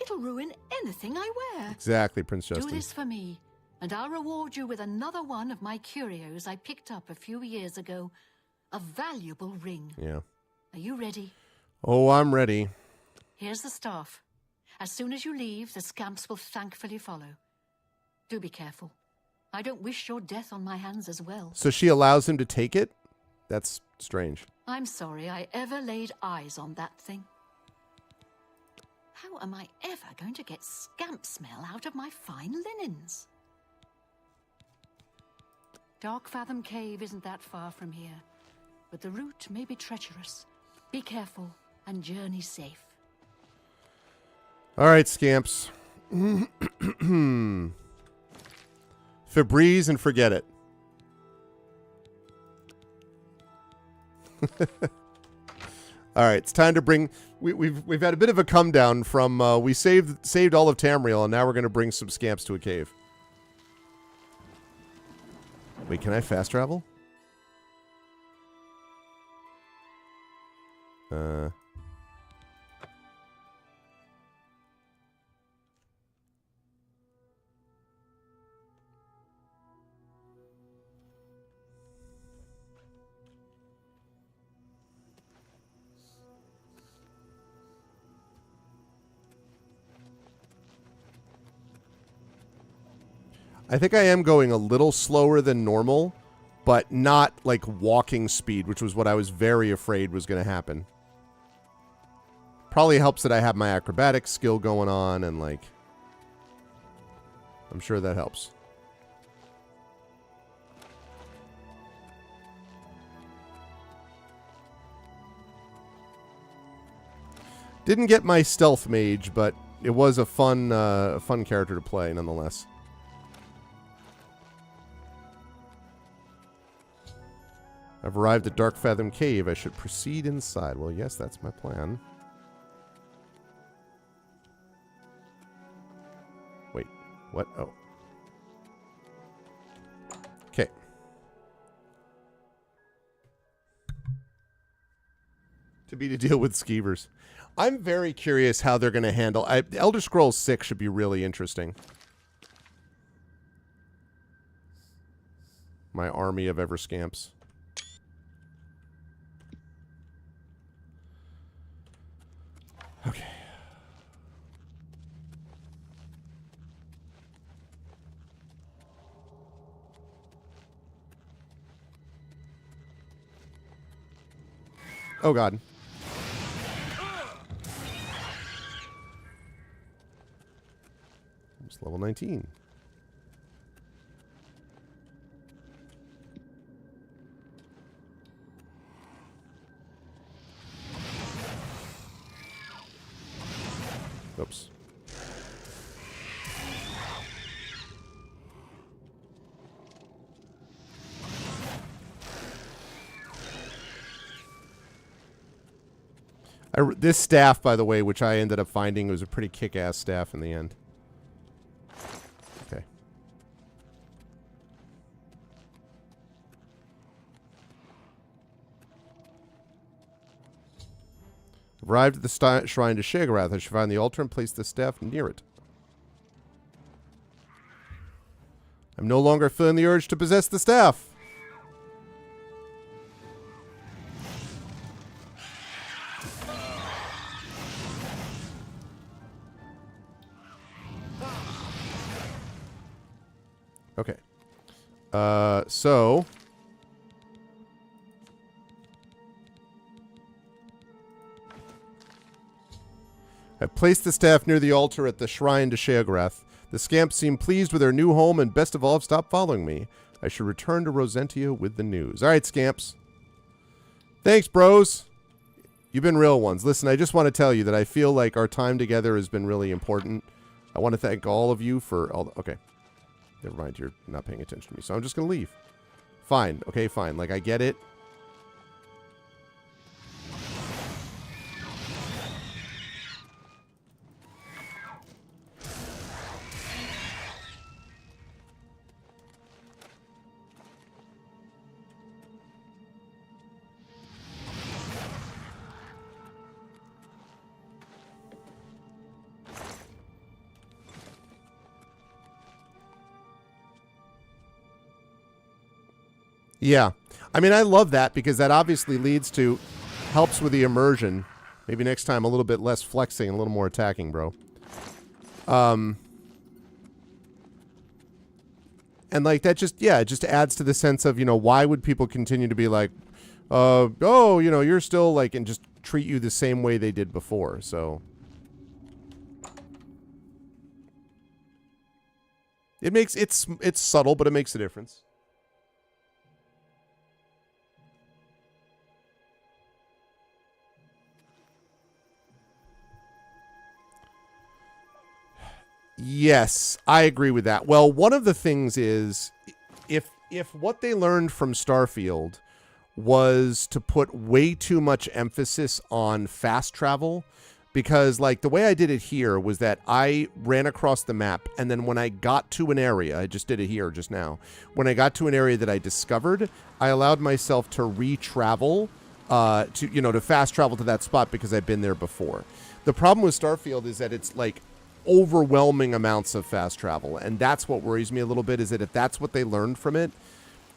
It'll ruin anything I wear. Exactly, Prince Justin. Do this for me, and I'll reward you with another one of my curios I picked up a few years ago. A valuable ring. Yeah. Are you ready? Oh, I'm ready. Here's the staff. As soon as you leave, the scamps will thankfully follow. Do be careful. I don't wish your death on my hands as well. So she allows him to take it? That's strange. I'm sorry I ever laid eyes on that thing. How am I ever going to get scamp smell out of my fine linens? Darkfathom Cave isn't that far from here, but the route may be treacherous. Be careful and journey safe. All right, scamps. Febreze and forget it. All right, it's time to bring. We've had a bit of a come down from we saved all of Tamriel, and now we're going to bring some scamps to a cave. Wait, can I fast travel? I think I am going a little slower than normal, but not like walking speed, which was what I was very afraid was going to happen. Probably helps that I have my acrobatics skill going on, and like, I'm sure that helps. Didn't get my stealth mage, but it was a fun character to play nonetheless. I've arrived at Darkfathom Cave. I should proceed inside. Well, yes, that's my plan. Wait, what? Oh. Okay. To be to deal with skeevers. I'm very curious how they're going to handle... Elder Scrolls 6 should be really interesting. My army of Everscamps. Okay. Oh, God. It's level 19. Oops. This staff, by the way, which I ended up finding, was a pretty kick-ass staff in the end. Okay. Arrived at the shrine to Sheogorath. I should find the altar and place the staff near it. I'm no longer feeling the urge to possess the staff. Okay. So... I placed the staff near the altar at the shrine to Sheogorath. The scamps seem pleased with their new home, and best of all, have stopped following me. I should return to Rosentia with the news. All right, scamps. Thanks, bros. You've been real ones. Listen, I just want to tell you that I feel like our time together has been really important. I want to thank all of you for all... Okay. Never mind, you're not paying attention to me, so I'm just going to leave. Fine. Okay, fine. Like, I get it. Yeah. I mean, I love that because that obviously leads to, helps with the immersion. Maybe next time a little bit less flexing and a little more attacking, bro. And like that just, yeah, it just adds to the sense of, you know, why would people continue to be like, oh, you know, you're still like, and just treat you the same way they did before. So it makes, it's subtle, but it makes a difference. Yes, I agree with that. Well, one of the things is if what they learned from Starfield was to put way too much emphasis on fast travel, because like the way I did it here was that I ran across the map, and then when I got to an area, I just did it here just now, when I got to an area that I discovered, I allowed myself to re-travel to fast travel to that spot because I've been there before. The problem with Starfield is that it's like overwhelming amounts of fast travel, and that's what worries me a little bit, is that if that's what they learned from it.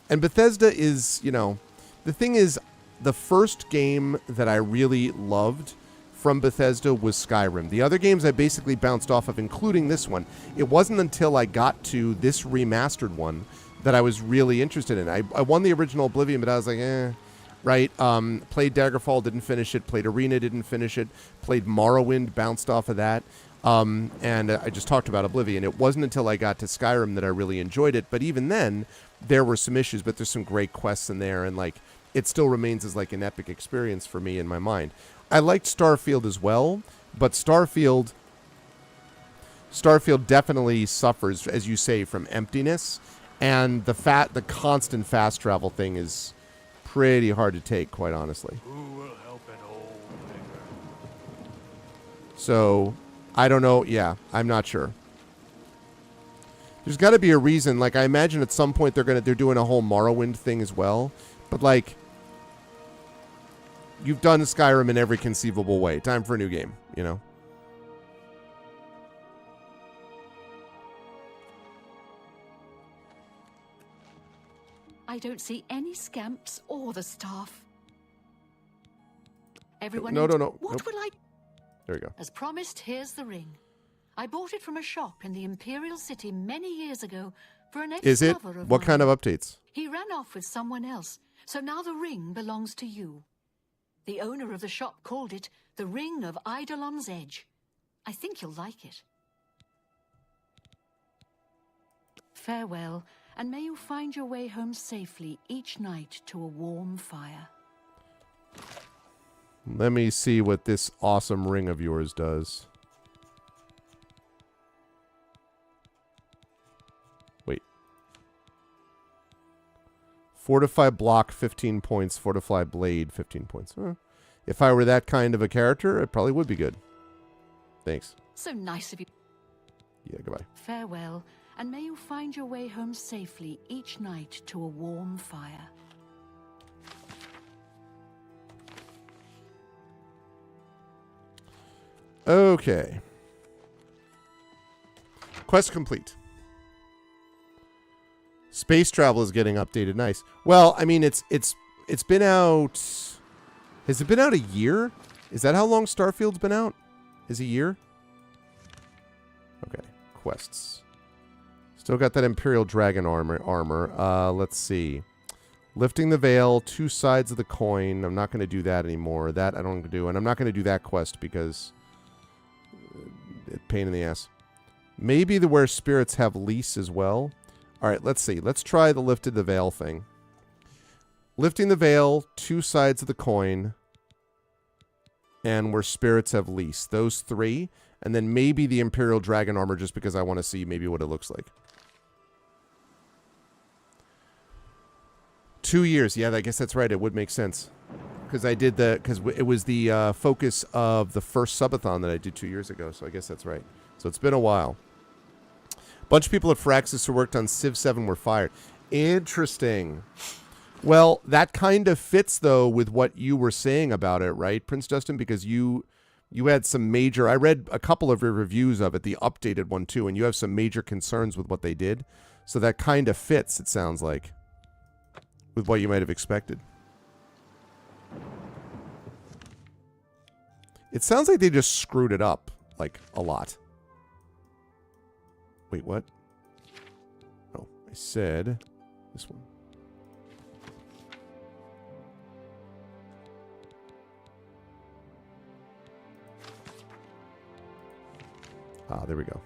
And Bethesda is, you know, the thing is, the first game that I really loved from Bethesda was Skyrim. The other games I basically bounced off of, including this one. It wasn't until I got to this remastered one that I was really interested in. I won the original Oblivion, but I was like, right? Played Daggerfall, didn't finish it. Played Arena, didn't finish it. Played Morrowind, bounced off of that. And I just talked about Oblivion. It wasn't until I got to Skyrim that I really enjoyed it. But even then, there were some issues, but there's some great quests in there. And like, it still remains as like an epic experience for me in my mind. I liked Starfield as well, but Starfield definitely suffers, as you say, from emptiness. And the constant fast travel thing is pretty hard to take, quite honestly. Who will help an old beggar? So I don't know. Yeah, I'm not sure. There's got to be a reason. Like, I imagine at some point they're doing a whole Morrowind thing as well. But like, you've done Skyrim in every conceivable way. Time for a new game, you know? I don't see any scamps or the staff. Everyone. No. What Nope. will I? There you go. As promised, here's the ring. I bought it from a shop in the Imperial City many years ago for an ex-lover Is it? of What mine. kind of updates? He ran off with someone else, so now the ring belongs to you. The owner of the shop called it the Ring of Eidolon's Edge. I think you'll like it. Farewell, and may you find your way home safely each night to a warm fire. Let me see what this awesome ring of yours does. Wait. Fortify block, 15 points. Fortify blade, 15 points. If I were that kind of a character, it probably would be good. Thanks. So nice of you. Yeah, goodbye. Farewell, and may you find your way home safely each night to a warm fire. Okay. Quest complete. Space travel is getting updated. Nice. Well, I mean, it's been out. Has it been out a year? Is that how long Starfield's been out? Is a year? Okay. Quests. Still got that Imperial Dragon armor. Let's see. Lifting the veil, 2 sides of the coin. I'm not going to do that anymore. That I don't want to do. And I'm not going to do that quest because it's pain in the ass. Maybe the where spirits have lease as well. All right, let's see. Let's try the lifted the veil thing. Lifting the veil, 2 sides of the coin, and where spirits have lease. Those 3. And then maybe the Imperial Dragon armor just because I want to see maybe what it looks like. 2 years. Yeah, I guess that's right. It would make sense. Because I did because it was the focus of the first subathon that I did 2 years ago. So I guess that's right. So it's been a while. A bunch of people at Firaxis who worked on Civ 7 were fired. Interesting. Well, that kind of fits, though, with what you were saying about it, right, Prince Justin? Because you had some major... I read a couple of your reviews of it, the updated one, too, and you have some major concerns with what they did. So that kind of fits, it sounds like, with what you might have expected. It sounds like they just screwed it up, like, a lot. Wait, what? Oh, I said this one. Ah, there we go.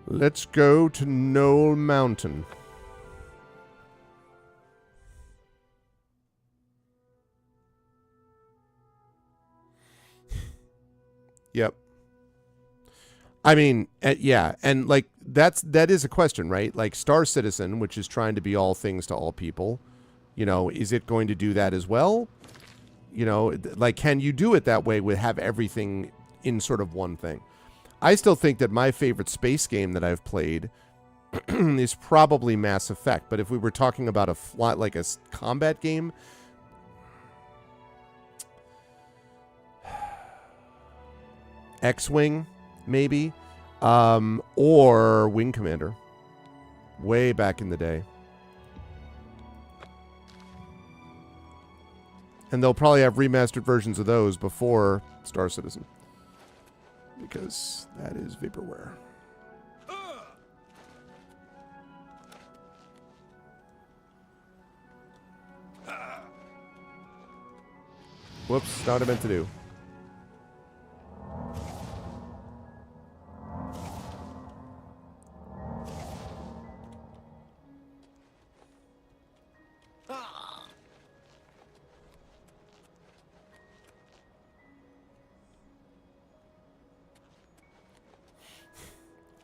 Let's go to Knoll Mountain. Yep. I mean, yeah, and like that is a question, right? Like Star Citizen, which is trying to be all things to all people, you know, is it going to do that as well? You know, like can you do it that way with have everything in sort of one thing? I still think that my favorite space game that I've played is probably Mass Effect, but if we were talking about a combat game, X-Wing, maybe, or Wing Commander, way back in the day. And they'll probably have remastered versions of those before Star Citizen, because that is vaporware. Whoops, not what I meant to do.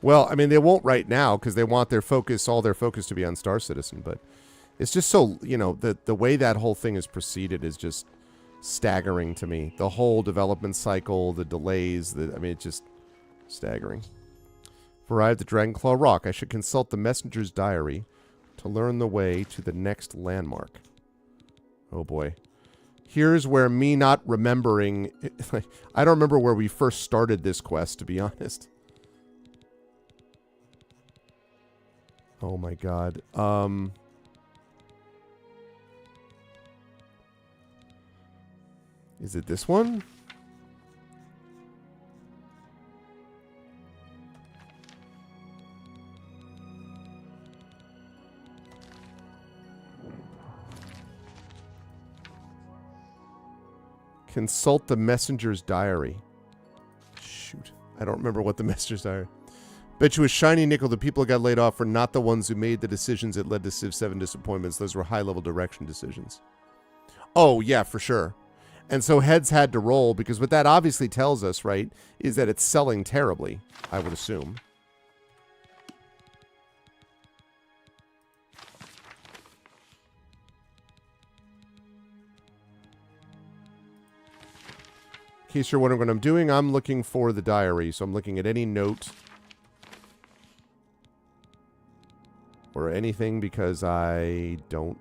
Well, I mean, they won't right now because they want all their focus to be on Star Citizen. But it's just so, you know, the way that whole thing is proceeded is just staggering to me. The whole development cycle, the delays, I mean, it's just staggering. I've arrived at Dragonclaw Rock. I should consult the messenger's diary to learn the way to the next landmark. Oh, boy. Here's where me not remembering... I don't remember where we first started this quest, to be honest. Oh my god. Is it this one? Consult the messenger's diary. Shoot. I don't remember what the messenger's diary... Bet you a shiny nickel the people who got laid off were not the ones who made the decisions that led to Civ 7 disappointments. Those were high-level direction decisions. Oh, yeah, for sure. And so heads had to roll, because what that obviously tells us, right, is that it's selling terribly, I would assume. In case you're wondering what I'm doing, I'm looking for the diary, so I'm looking at any note... or anything, because I don't...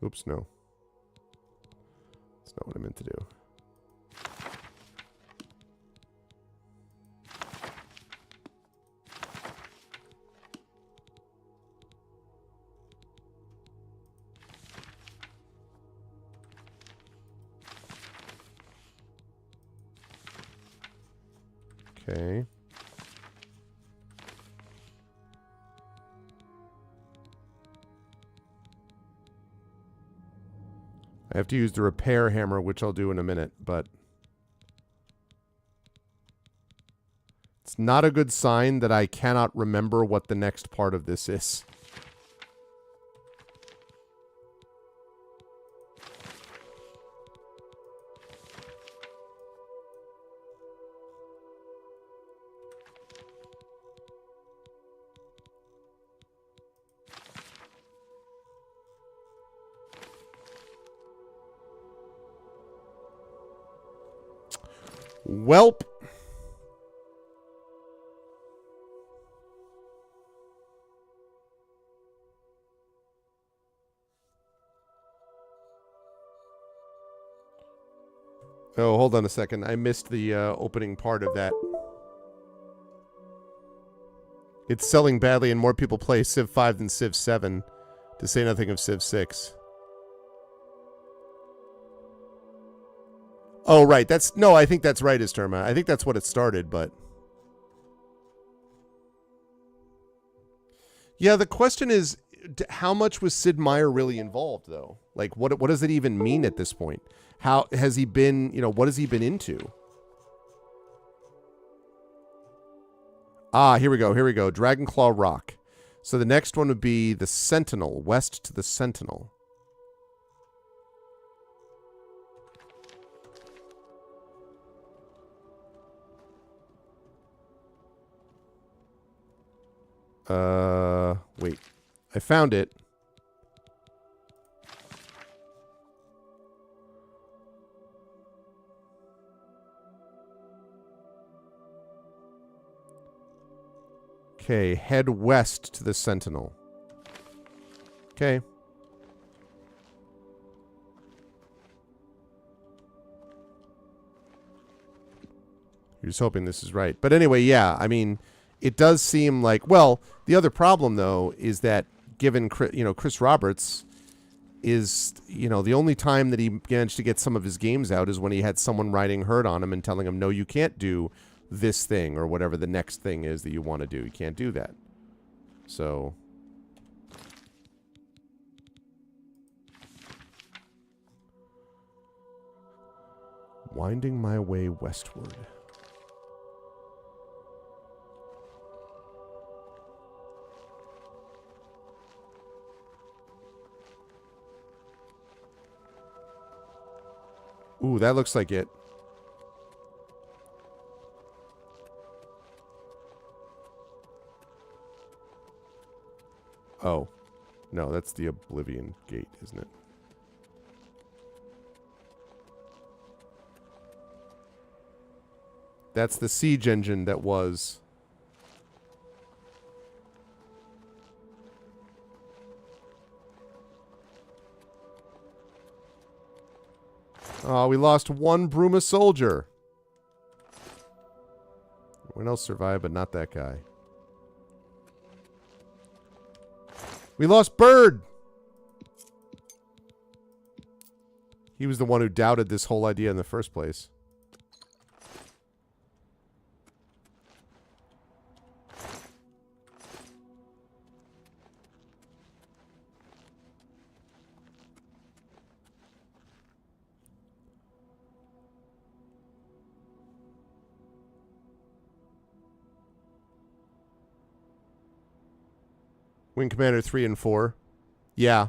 Oops, no. That's not what I meant to do. Okay. I have to use the repair hammer, which I'll do in a minute, but it's not a good sign that I cannot remember what the next part of this is. Welp. Oh, hold on a second. I missed the opening part of that. It's selling badly and more people play Civ 5 than Civ 7, to say nothing of Civ 6. Oh, right. No, I think that's right, Isterma. I think that's what it started, but... Yeah, the question is, how much was Sid Meier really involved, though? Like, what does it even mean at this point? How has he been, what has he been into? Ah, here we go. Dragonclaw Rock. So the next one would be the Sentinel, west to the Sentinel. Wait. I found it. Okay, head west to the Sentinel. Okay. You're just hoping this is right. But anyway, yeah, I mean, it does seem like... Well, the other problem, though, is that given, Chris Roberts is, the only time that he managed to get some of his games out is when he had someone riding herd on him and telling him, no, you can't do this thing or whatever the next thing is that you want to do. You can't do that. So... Winding my way westward. Ooh, that looks like it. Oh. No, that's the Oblivion Gate, isn't it? That's the siege engine that was... Oh, we lost one Bruma soldier. Everyone else survived, but not that guy. We lost Bird! He was the one who doubted this whole idea in the first place. Wing Commander 3 and 4. Yeah.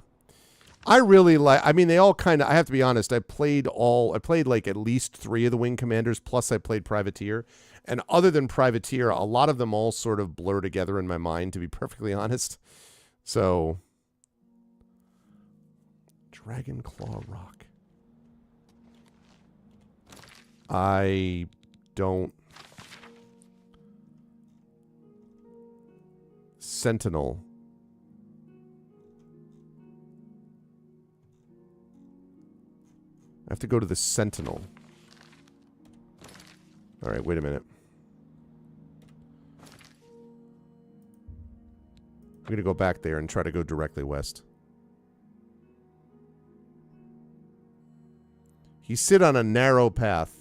I really like... I mean, they all kind of... I have to be honest. I played like at least 3 of the Wing Commanders, plus I played Privateer. And other than Privateer, a lot of them all sort of blur together in my mind, to be perfectly honest. So... Dragonclaw Rock. I don't... Sentinel... I have to go to the Sentinel. All right, wait a minute. I'm going to go back there and try to go directly west. He sit on a narrow path.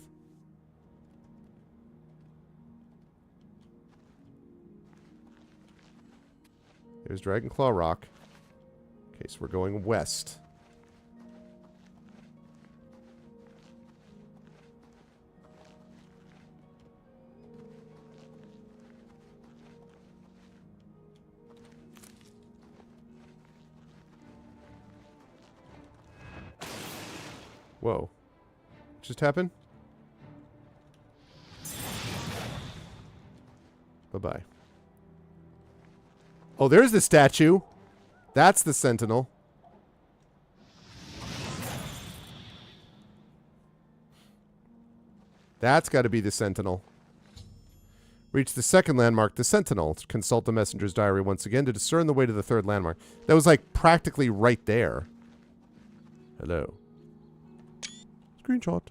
There's Dragonclaw Rock. Okay, so we're going west. Whoa. What just happened? Bye-bye. Oh, there's the statue. That's the sentinel. That's got to be the sentinel. Reach the second landmark, the sentinel. Consult the messenger's diary once again to discern the way to the third landmark. That was like practically right there. Hello. Screenshot.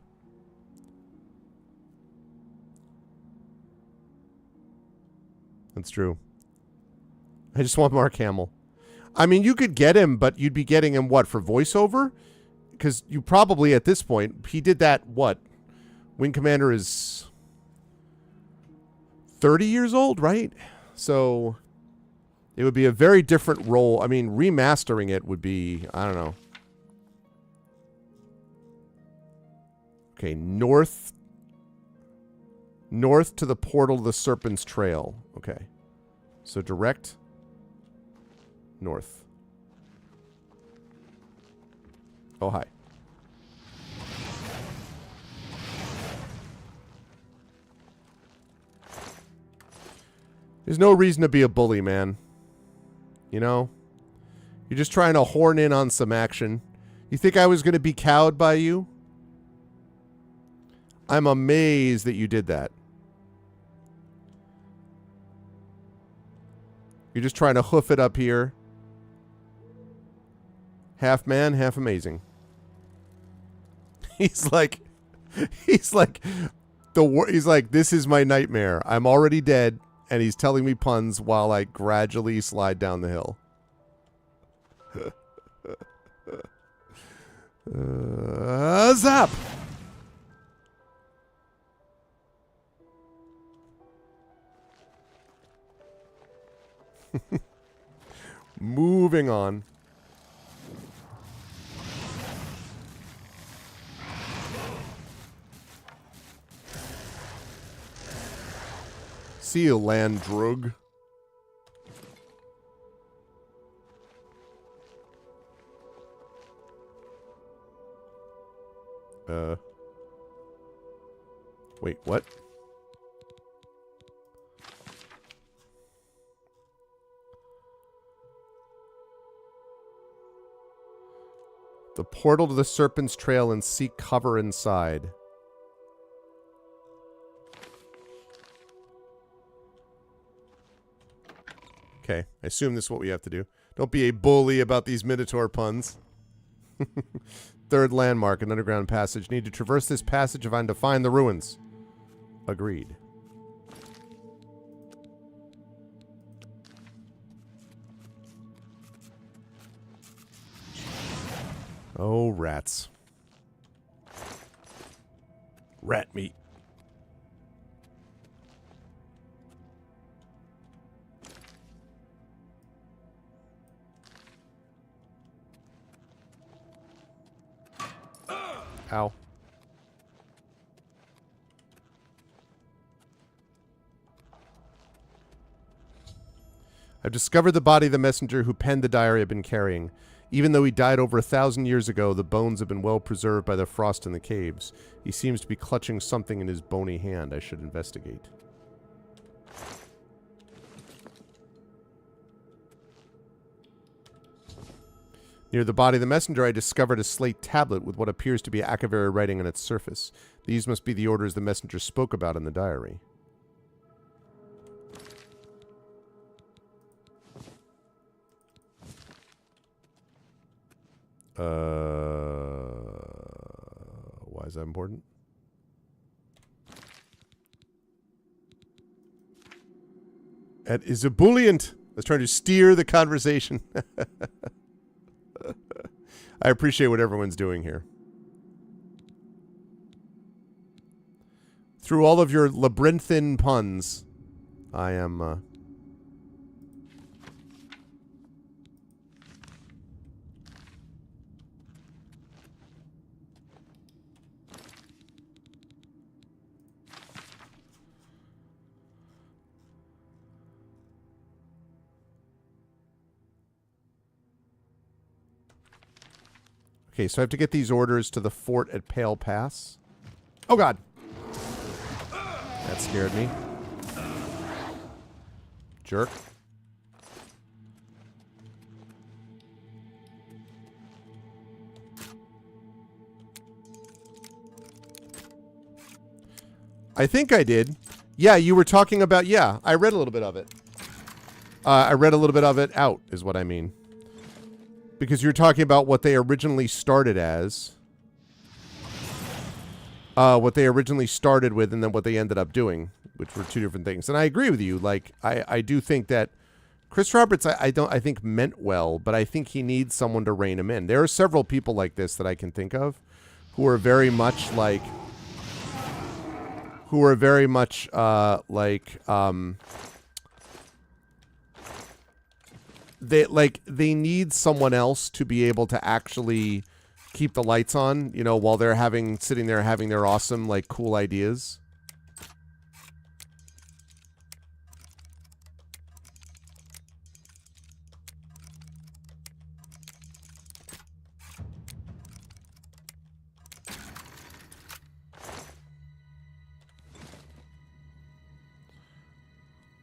That's true. I just want Mark Hamill. I mean, you could get him, but you'd be getting him, what, for voiceover? Because you probably, at this point, he did that, what? Wing Commander is 30 years old, right? So it would be a very different role. I mean, remastering it would be, I don't know. Okay, north to the portal of the Serpent's Trail. Okay. So direct north. Oh, hi. There's no reason to be a bully, man. You know? You're just trying to horn in on some action. You think I was going to be cowed by you? I'm amazed that you did that. You're just trying to hoof it up here. Half man, half amazing. He's like, this is my nightmare. I'm already dead, and he's telling me puns while I gradually slide down the hill. Zap! Moving on. See you, land drug. Wait, what? The portal to the Serpent's Trail and seek cover inside. Okay, I assume this is what we have to do. Don't be a bully about these Minotaur puns. Third landmark, an underground passage. Need to traverse this passage if I'm to find the ruins. Agreed. Oh, rats. Rat meat. Ow. I've discovered the body of the messenger who penned the diary I've been carrying. Even though he died over 1,000 years ago, the bones have been well preserved by the frost in the caves. He seems to be clutching something in his bony hand. I should investigate. Near the body of the messenger, I discovered a slate tablet with what appears to be Akaviri writing on its surface. These must be the orders the messenger spoke about in the diary. Why is that important? That is ebullient. I was trying to steer the conversation. I appreciate what everyone's doing here. Through all of your labyrinthine puns, I am Okay, so I have to get these orders to the fort at Pale Pass. Oh, God. That scared me. Jerk. I think I did. Yeah, you were talking about... Yeah, I read a little bit of it. I read a little bit of it out, is what I mean. Because you're talking about what they originally started as. What they originally started with and then what they ended up doing, which were two different things. And I agree with you. Like, I do think that Chris Roberts, I think meant well, but I think he needs someone to rein him in. There are several people like this that I can think of who are very much like... Who are very much they need someone else to be able to actually keep the lights on, you know, while they're sitting there having their awesome, like, cool ideas.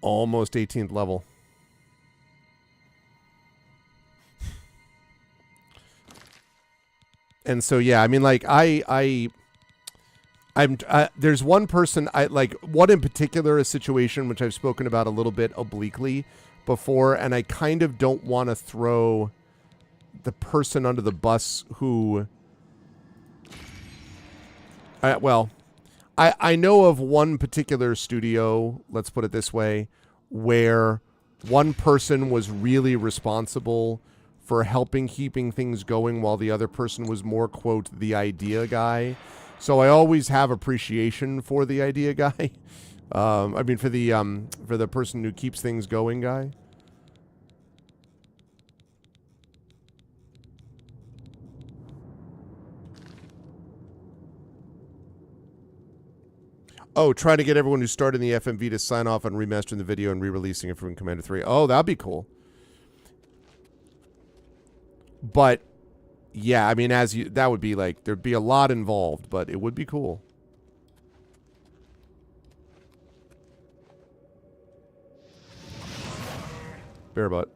Almost 18th level. And so, yeah, I mean, like, there's one person, one in particular, a situation which I've spoken about a little bit obliquely before, and I kind of don't want to throw the person under the bus who, I know of one particular studio, let's put it this way, where one person was really responsible for helping keeping things going while the other person was more, quote, the idea guy. So I always have appreciation for the idea guy. I mean, for the person who keeps things going guy. Oh, trying to get everyone who started in the FMV to sign off on remastering the video and re-releasing it from Commander 3. Oh, that'd be cool. But, yeah, I mean, that would be like, there'd be a lot involved, but it would be cool. Bear butt.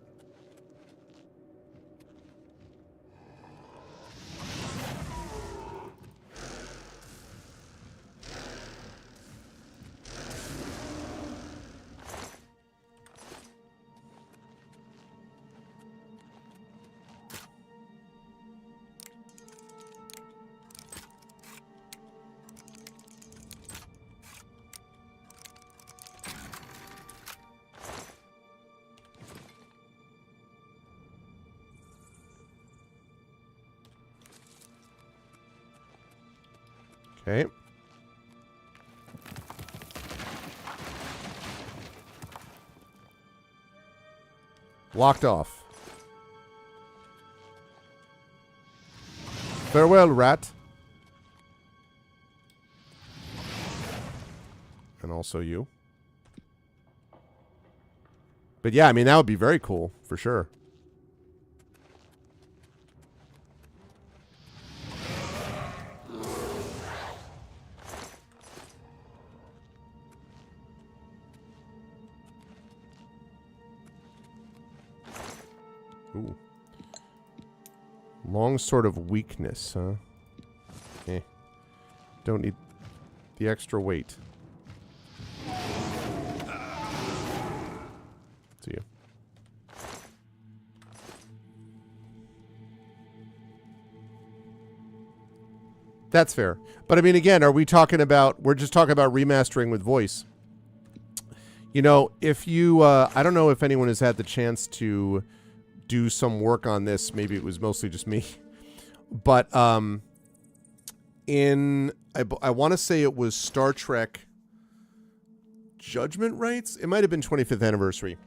Okay. Locked off. Farewell, rat. And also you. But yeah, I mean, that would be very cool, for sure. Ooh. Long sword of weakness, huh? Eh. Don't need the extra weight. See you. That's fair. But I mean, again, are we talking about, we're just talking about remastering with voice. You know, if you, I don't know if anyone has had the chance to do some work on this. Maybe it was mostly just me. But I want to say it was Star Trek Judgment Rights. It might have been 25th Anniversary,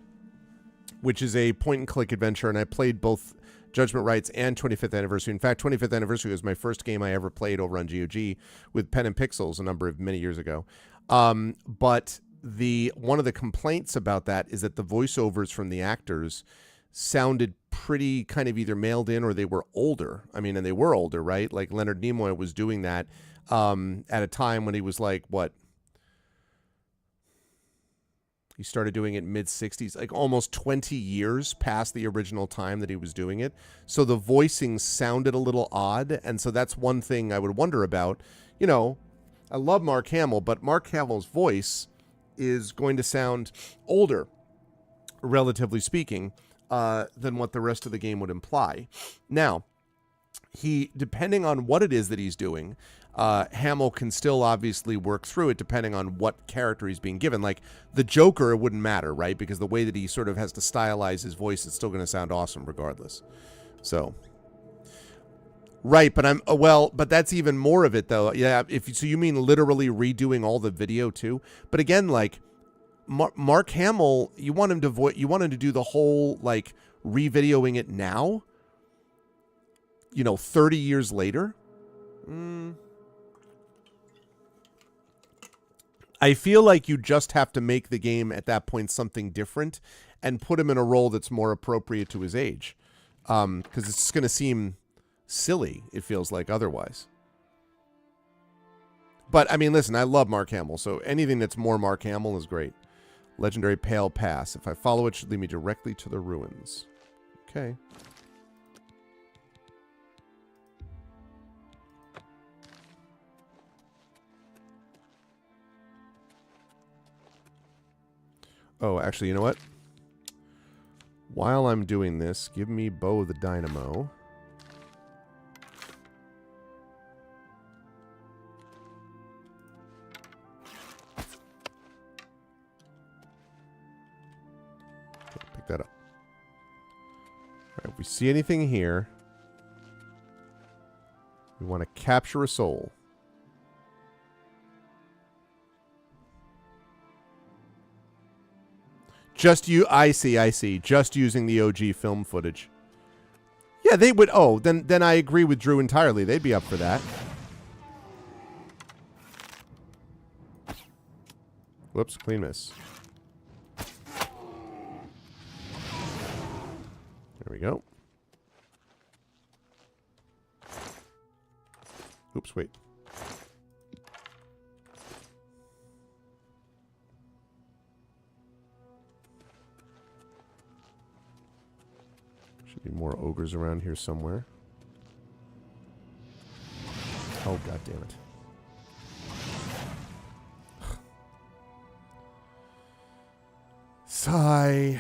which is a point-and-click adventure, and I played both Judgment Rights and 25th Anniversary. In fact, 25th Anniversary was my first game I ever played over on GOG with pen and pixels many years ago. But one of the complaints about that is that the voiceovers from the actors sounded pretty kind of either mailed in or they were older. I mean, and they were older, right? Like Leonard Nimoy was doing that at a time when he was like, what? He started doing it mid-60s, like almost 20 years past the original time that he was doing it. So the voicing sounded a little odd. And so that's one thing I would wonder about. You know, I love Mark Hamill, but Mark Hamill's voice is going to sound older, relatively speaking, than what the rest of the game would imply. Now, depending on what it is that he's doing, Hamill can still obviously work through it depending on what character he's being given. Like the Joker, it wouldn't matter, right? Because the way that he sort of has to stylize his voice, it's still going to sound awesome regardless. So, right, but but that's even more of it though. Yeah, so you mean literally redoing all the video too? But again, like Mark Hamill, you want him to do the whole like re-videoing it now? 30 years later? I feel like you just have to make the game at that point something different and put him in a role that's more appropriate to his age. Because it's just going to seem silly, it feels like, otherwise. But, I mean, listen, I love Mark Hamill, so anything that's more Mark Hamill is great. Legendary Pale Pass. If I follow it, should lead me directly to the ruins. Okay. Oh, actually, you know what? While I'm doing this, give me Bo the Dynamo. Okay, pick that up. All right, if we see anything here, we want to capture a soul. I see. Just using the OG film footage. Yeah, they would. Oh, then I agree with Drew entirely. They'd be up for that. Whoops, clean miss. There we go. Oops, wait. Should be more ogres around here somewhere. Oh, god damn it. Sigh.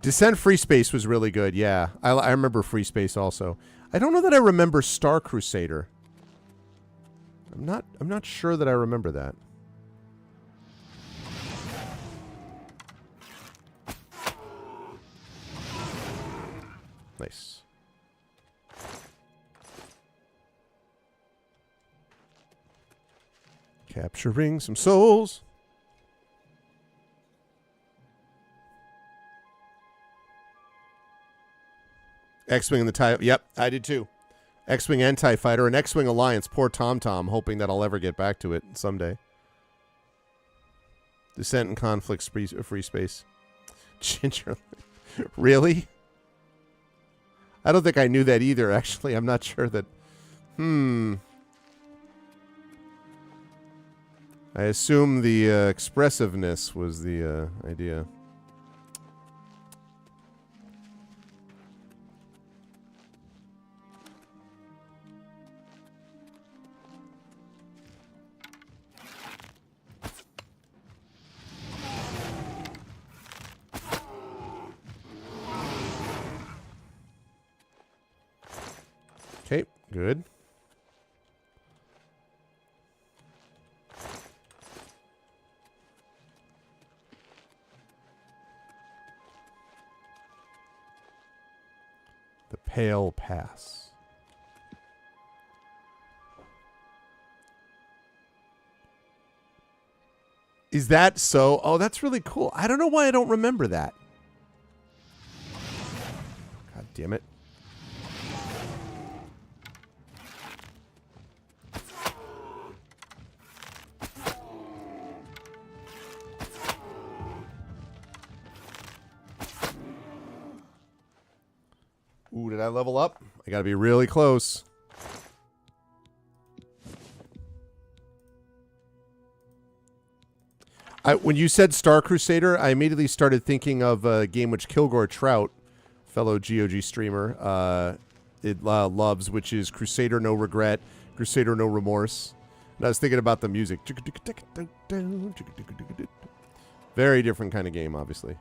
Descent Free Space was really good, yeah. I remember Free Space also. I don't know that I remember Star Crusader. I'm not sure that I remember that. Nice. Capturing some souls. X-Wing and the TIE... Yep, I did too. X-Wing and TIE Fighter and X-Wing Alliance. Poor TomTom, hoping that I'll ever get back to it someday. Descent and Conflict Free Space. Ginger... Really? I don't think I knew that either, actually. I'm not sure that... I assume the expressiveness was the idea. Okay, good. Pale Pass. Is that so? Oh, that's really cool. I don't know why I don't remember that. God damn it. Ooh, did I level up? I gotta be really close. When you said Star Crusader, I immediately started thinking of a game which Kilgore Trout, fellow GOG streamer, loves, which is Crusader No Regret, Crusader No Remorse. And I was thinking about the music. Very different kind of game, obviously.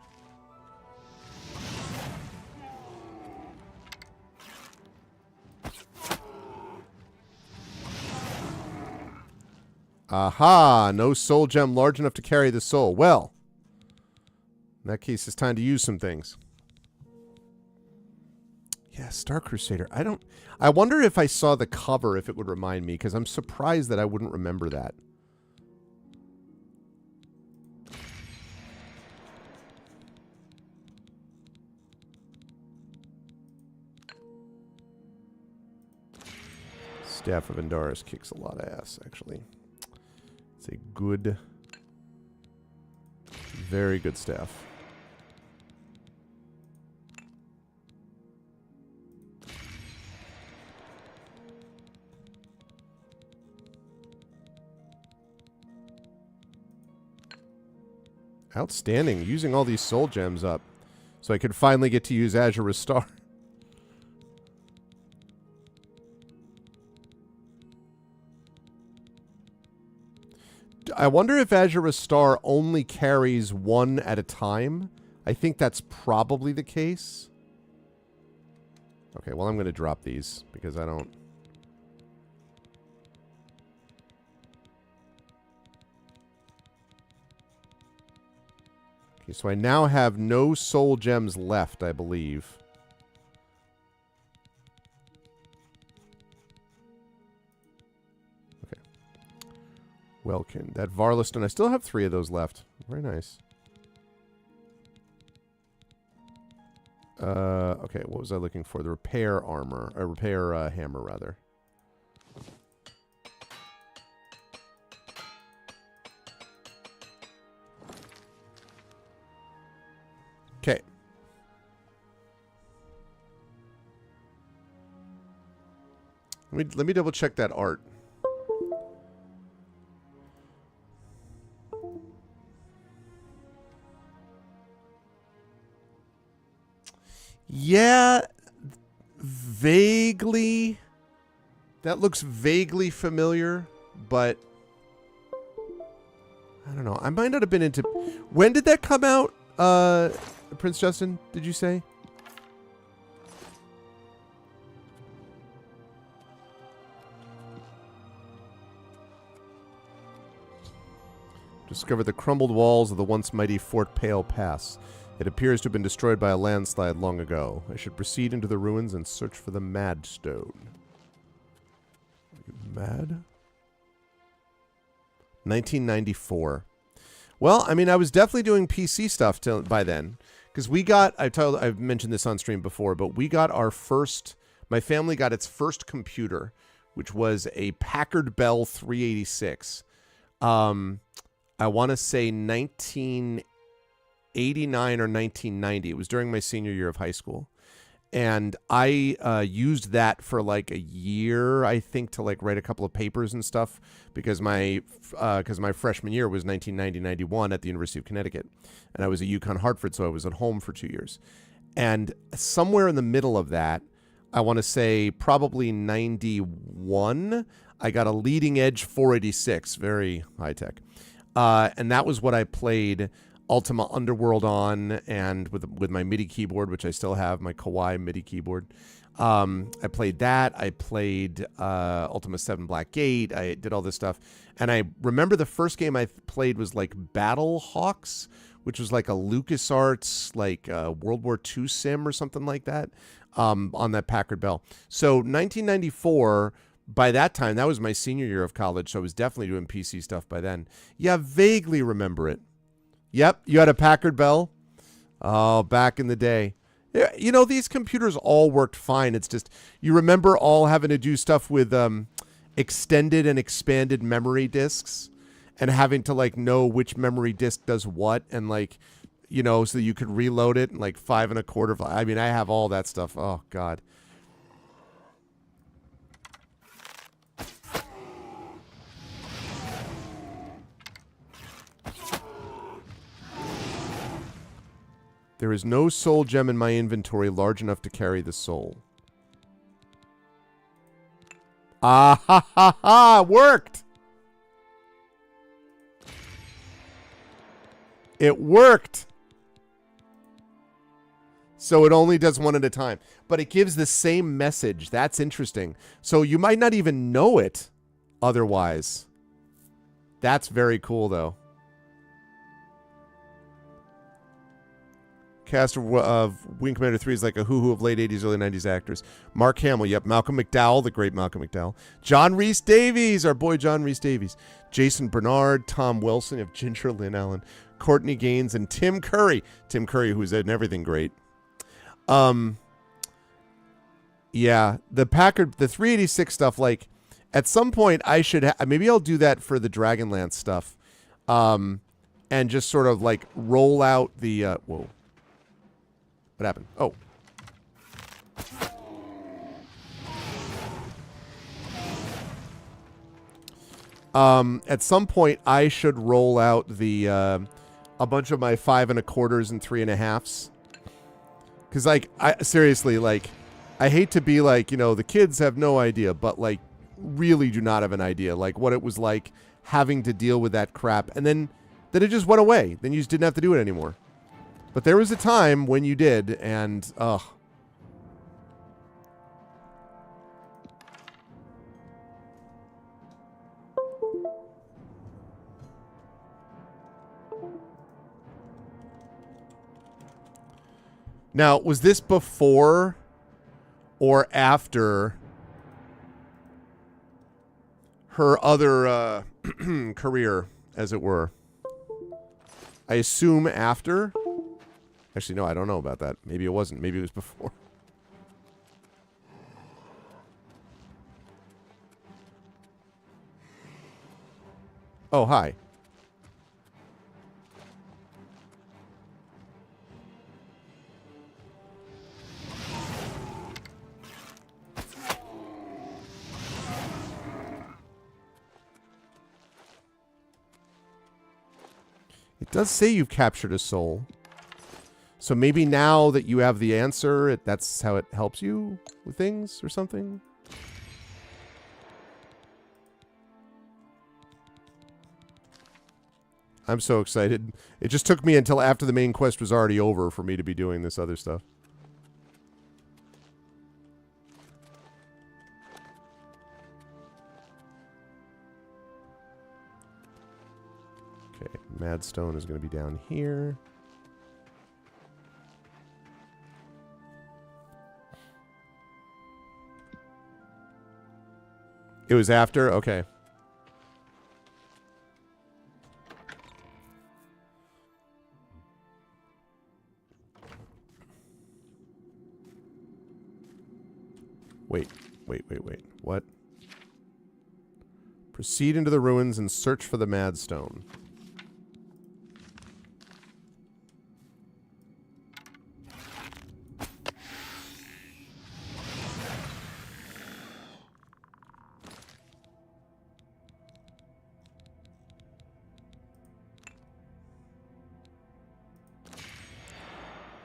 Aha! No soul gem large enough to carry the soul. Well, in that case, it's time to use some things. Yeah, Star Crusader. I wonder if I saw the cover, if it would remind me, because I'm surprised that I wouldn't remember that. Staff of Andaris kicks a lot of ass, actually. It's a good, very good staff. Outstanding. Using all these soul gems up so I could finally get to use Azure Restore. I wonder if Azure Restore only carries one at a time. I think that's probably the case. Okay, well, I'm going to drop these because I don't... Okay, so I now have no soul gems left, I believe. Welkin. That Varleston. I still have 3 of those left. Very nice. Okay, what was I looking for? The repair armor. Or repair hammer, rather. Okay. Let me double check that art. Yeah, vaguely. That looks vaguely familiar, but I don't know. I might not have been into... When did that come out, Prince Justin, did you say? Discovered the crumbled walls of the once mighty Fort Pale Pass. It appears to have been destroyed by a landslide long ago. I should proceed into the ruins and search for the Mad Stone. Are you mad? 1994. Well, I mean, I was definitely doing PC stuff by then. Because we got, I've mentioned this on stream before, but we got our first, my family got its first computer, which was a Packard Bell 386. I want to say 1989 or 1990. It was during my senior year of high school. And I used that for like a year, I think, to like write a couple of papers and stuff because my freshman year was 1990-91 at the University of Connecticut. And I was at UConn Hartford, so I was at home for 2 years. And somewhere in the middle of that, I want to say probably 91, I got a leading edge 486, very high tech. And that was what I played Ultima Underworld on, and with my MIDI keyboard, which I still have, my Kawai MIDI keyboard. I played that. I played Ultima 7 Black Gate. I did all this stuff. And I remember the first game I played was like Battle Hawks, which was like a LucasArts, like World War II sim or something like that. on that Packard Bell. So 1994, by that time, that was my senior year of college, so I was definitely doing PC stuff by then. Yeah, vaguely remember it. Yep, you had a Packard Bell? Oh, back in the day. Yeah, you know, these computers all worked fine. It's just, you remember all having to do stuff with extended and expanded memory disks and having to, like, know which memory disk does what and, like, you know, so that you could reload it in, like, 5 1/4. I mean, I have all that stuff. Oh, God. There is no soul gem in my inventory large enough to carry the soul. Ah ha ha ha! Worked! It worked! So it only does one at a time. But it gives the same message. That's interesting. So you might not even know it otherwise. That's very cool, though. Cast of Wing Commander 3 is like a who-who of late 80s, early 90s actors. Mark Hamill, yep. Malcolm McDowell, the great Malcolm McDowell. John Rhys Davies, our boy John Rhys Davies. Jason Bernard, Tom Wilson of Ginger, Lynn Allen, Courtney Gaines, and Tim Curry. Tim Curry, who's in everything great. Yeah, the Packard, the 386 stuff, like, at some point I should, maybe I'll do that for the Dragonlance stuff. And just sort of, like, roll out the, whoa. What happened? Oh. At some point, I should roll out the a bunch of my 5 1/4s and 3 1/2s. Because, like, seriously, like, I hate to be like, you know, the kids have no idea, but, like, really do not have an idea, like, what it was like having to deal with that crap, and then it just went away. Then you just didn't have to do it anymore. But there was a time when you did, and, ugh. Now, was this before or after her other career, as it were? I assume after. Actually, no, I don't know about that. Maybe it wasn't. Maybe it was before. Oh, hi. It does say you've captured a soul. So maybe now that you have the answer, that's how it helps you with things or something? I'm so excited. It just took me until after the main quest was already over for me to be doing this other stuff. Okay, Madstone is going to be down here. It was after? Okay. Wait. What? Proceed into the ruins and search for the Madstone.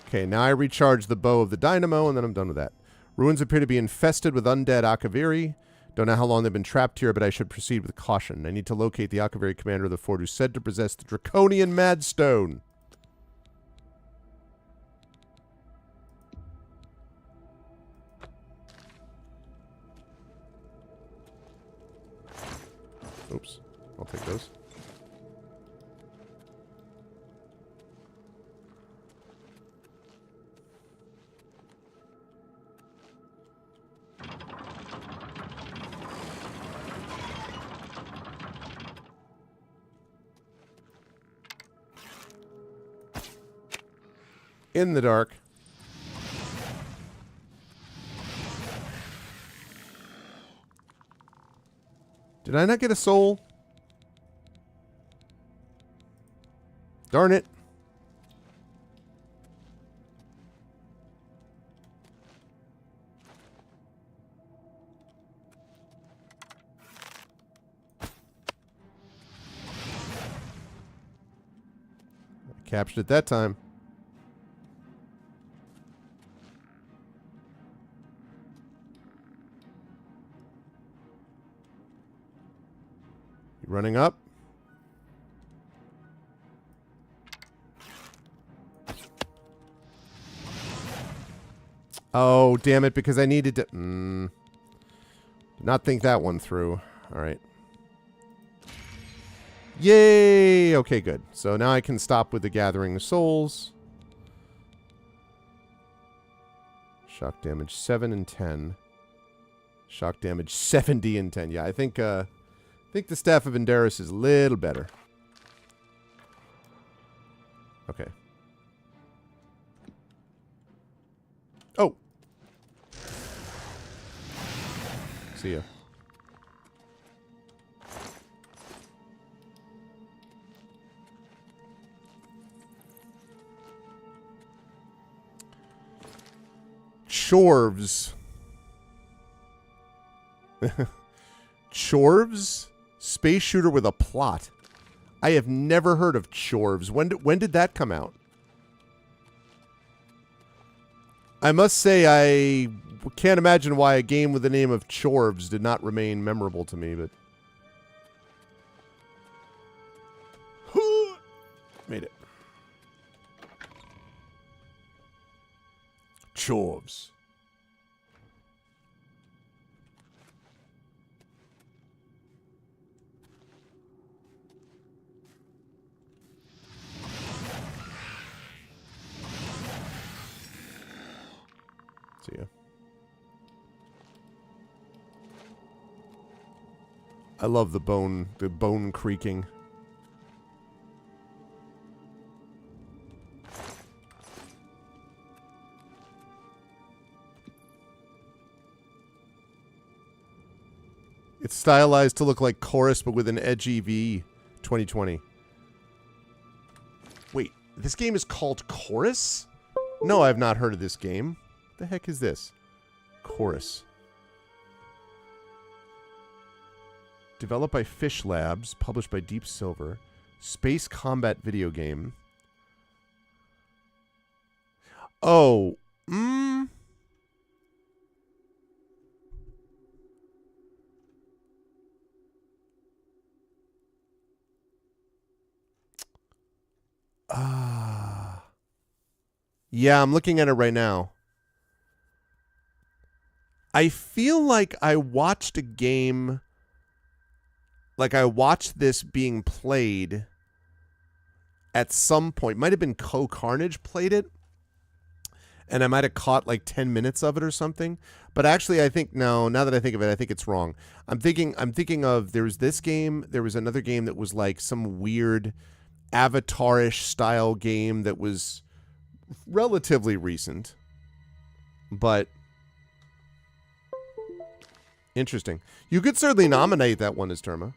Okay, now I recharge the bow of the dynamo, and then I'm done with that. Ruins appear to be infested with undead Akaviri. Don't know how long they've been trapped here, but I should proceed with caution. I need to locate the Akaviri commander of the fort who's said to possess the Draconian Madstone. Oops. I'll take those. In the dark. Did I not get a soul? Darn it. I captured it that time. You running up? Oh, damn it, because I needed to... Did not think that one through. All right. Yay! Okay, good. So now I can stop with the Gathering of Souls. Shock damage 7 and 10. Shock damage 70 and 10. Yeah, I think the Staff of Enderis is a little better. Okay. Oh! See ya. Chorves. Chorves? Space shooter with a plot. I have never heard of Chorves. When did that come out? I must say I can't imagine why a game with the name of Chorves did not remain memorable to me, but... Made it. Chorves. See ya. I love the bone creaking. It's stylized to look like Chorus, but with an edgy V. 2020. Wait, this game is called Chorus? No, I've not heard of this game. What the heck is this? Chorus. Developed by Fish Labs, published by Deep Silver. Space combat video game. Oh, yeah, I'm looking at it right now. I feel like I watched a game, like I watched this being played at some point. Might have been Co-Carnage played it, and I might have caught like 10 minutes of it or something. But actually, I think, no, now that I think of it, I think it's wrong. I'm thinking of, there was this game, there was another game that was like some weird Avatar-ish style game that was relatively recent, but interesting. You could certainly nominate that one as Terma.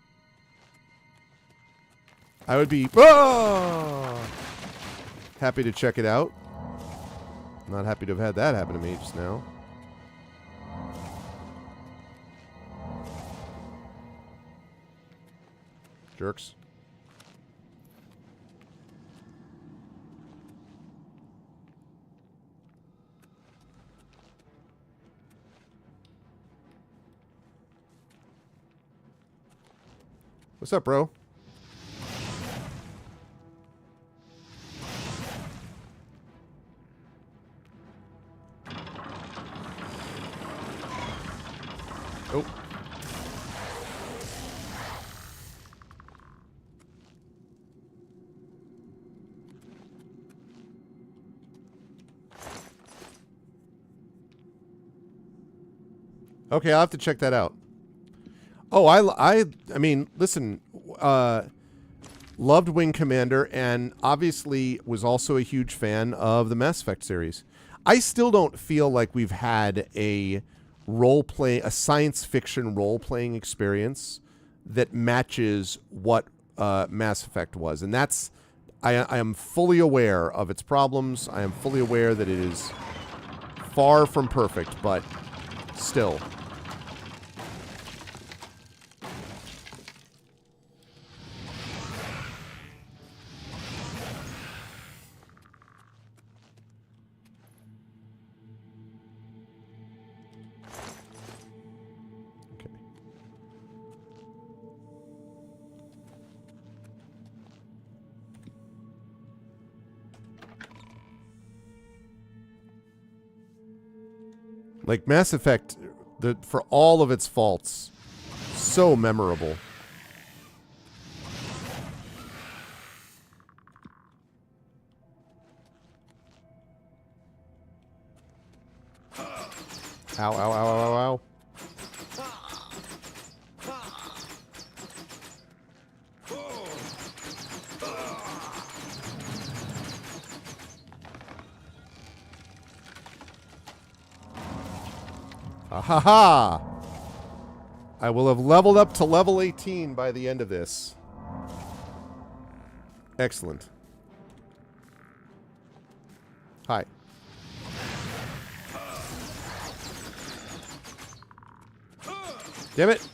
I would be happy to check it out. Not happy to have had that happen to me just now. Jerks. What's up, bro? Oh. Okay, I'll have to check that out. Oh, I mean, listen, Loved Wing Commander, and obviously was also a huge fan of the Mass Effect series. I still don't feel like we've had a science fiction role-playing experience that matches what Mass Effect was. And that's, I am fully aware of its problems. I am fully aware that it is far from perfect, but still. Like, Mass Effect, for all of its faults, so memorable. Ow, ow, ow, ow, ow. Ha ha! I will have leveled up to level 18 by the end of this. Excellent. Hi. Damn it!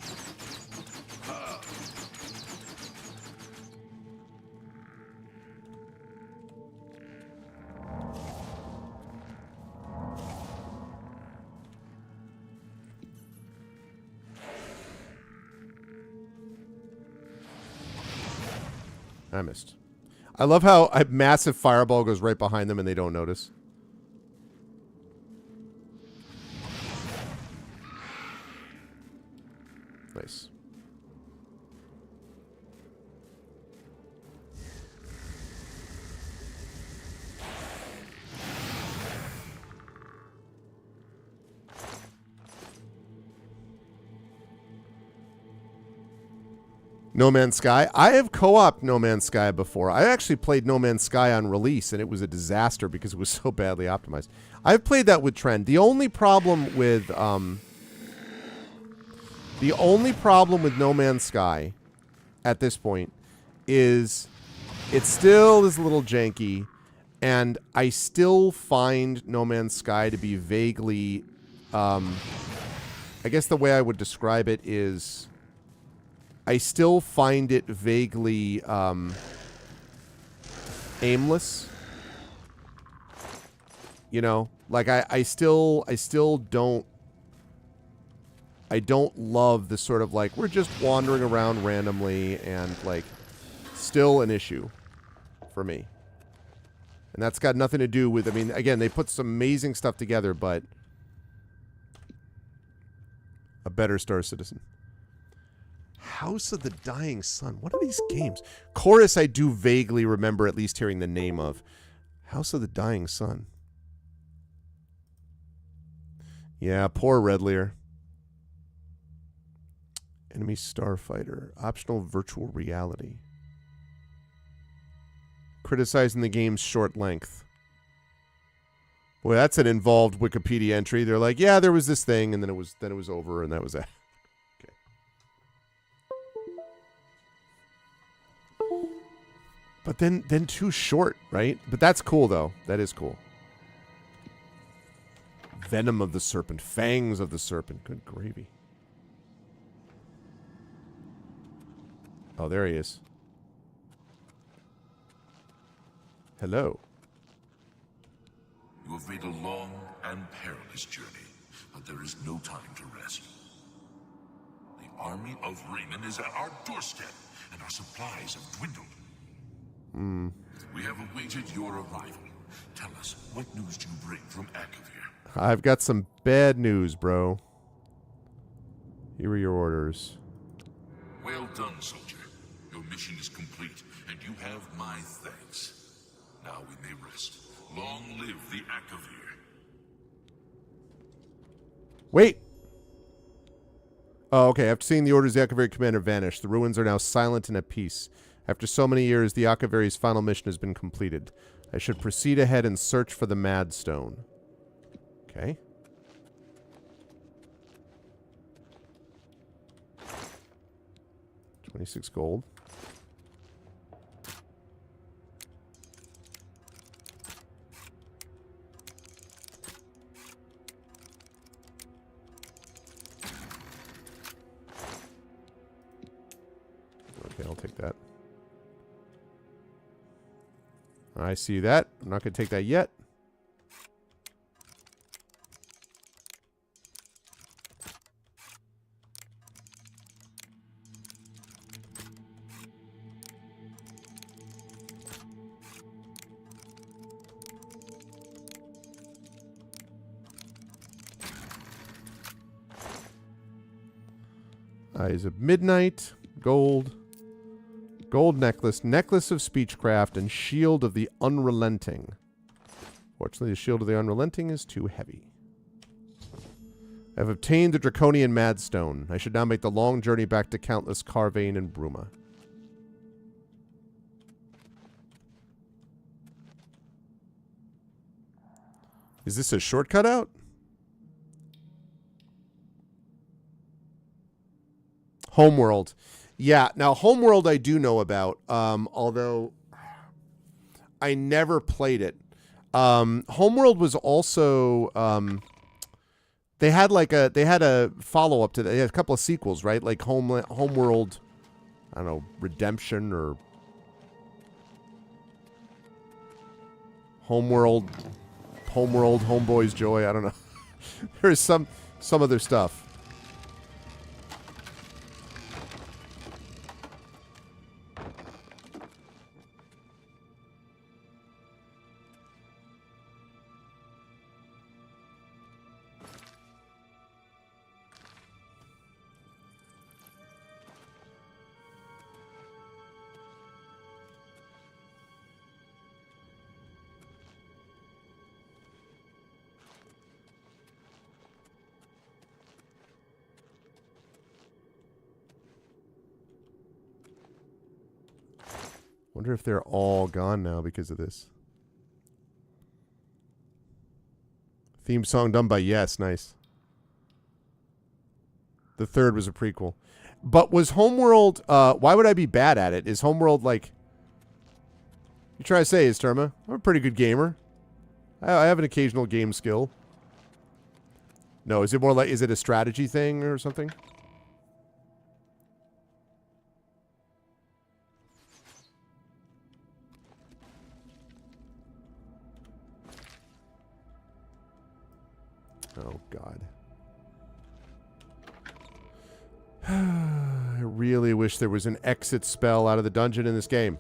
I missed. I love how a massive fireball goes right behind them and they don't notice. Nice. No Man's Sky. I have co-opted No Man's Sky before. I actually played No Man's Sky on release, and it was a disaster because it was so badly optimized. I've played that with Trend. The only problem with No Man's Sky at this point is it still is a little janky, and I still find No Man's Sky to be vaguely, I guess the way I would describe it is, I still find it vaguely aimless. You know, like I still don't love the sort of like we're just wandering around randomly and like still an issue for me. And that's got nothing to do with, I mean, again, they put some amazing stuff together, but a better Star Citizen. House of the Dying Sun. What are these games? Chorus I do vaguely remember at least hearing the name of. House of the Dying Sun. Yeah, poor Redlear. Enemy Starfighter. Optional virtual reality. Criticizing the game's short length. Boy, that's an involved Wikipedia entry. They're like, yeah, there was this thing, and then it was over, and that was that. But then too short, right? But that's cool, though. That is cool. Venom of the Serpent. Fangs of the Serpent. Good gravy. Oh, there he is. Hello. You have made a long and perilous journey, but there is no time to rest. The army of Raymond is at our doorstep, and our supplies have dwindled. We have awaited your arrival. Tell us, what news do you bring from Akavir? I've got some bad news, bro. Here are your orders. Well done, soldier. Your mission is complete, and you have my thanks. Now we may rest. Long live the Akavir. Wait! Oh, okay. After seeing the orders, the Akavir commander vanished. The ruins are now silent and at peace. After so many years, the Akaveri's final mission has been completed. I should proceed ahead and search for the Mad Stone. Okay. $26 gold. Okay, I'll take that. I see that. I'm not going to take that yet. Eyes of Midnight, gold, gold necklace, necklace of speechcraft, and shield of the unrelenting. Fortunately, the shield of the unrelenting is too heavy. I have obtained the draconian madstone. I should now make the long journey back to Countless Carvane and Bruma. Is this a shortcut out? Homeworld. Yeah, now Homeworld I do know about, although I never played it. Homeworld was also they had a follow-up to that. They had a couple of sequels, right? Like Homeworld, I don't know, Redemption or Homeworld, Homeboy's Joy, I don't know. There's some other stuff. Wonder if they're all gone now because of this. Theme song done by Yes, nice. The third was a prequel. But was Homeworld, why would I be bad at it? Is Homeworld like... You try to say, Terma? I'm a pretty good gamer. I have an occasional game skill. No, is it more like, is it a strategy thing or something? Oh, God. I really wish there was an exit spell out of the dungeon in this game.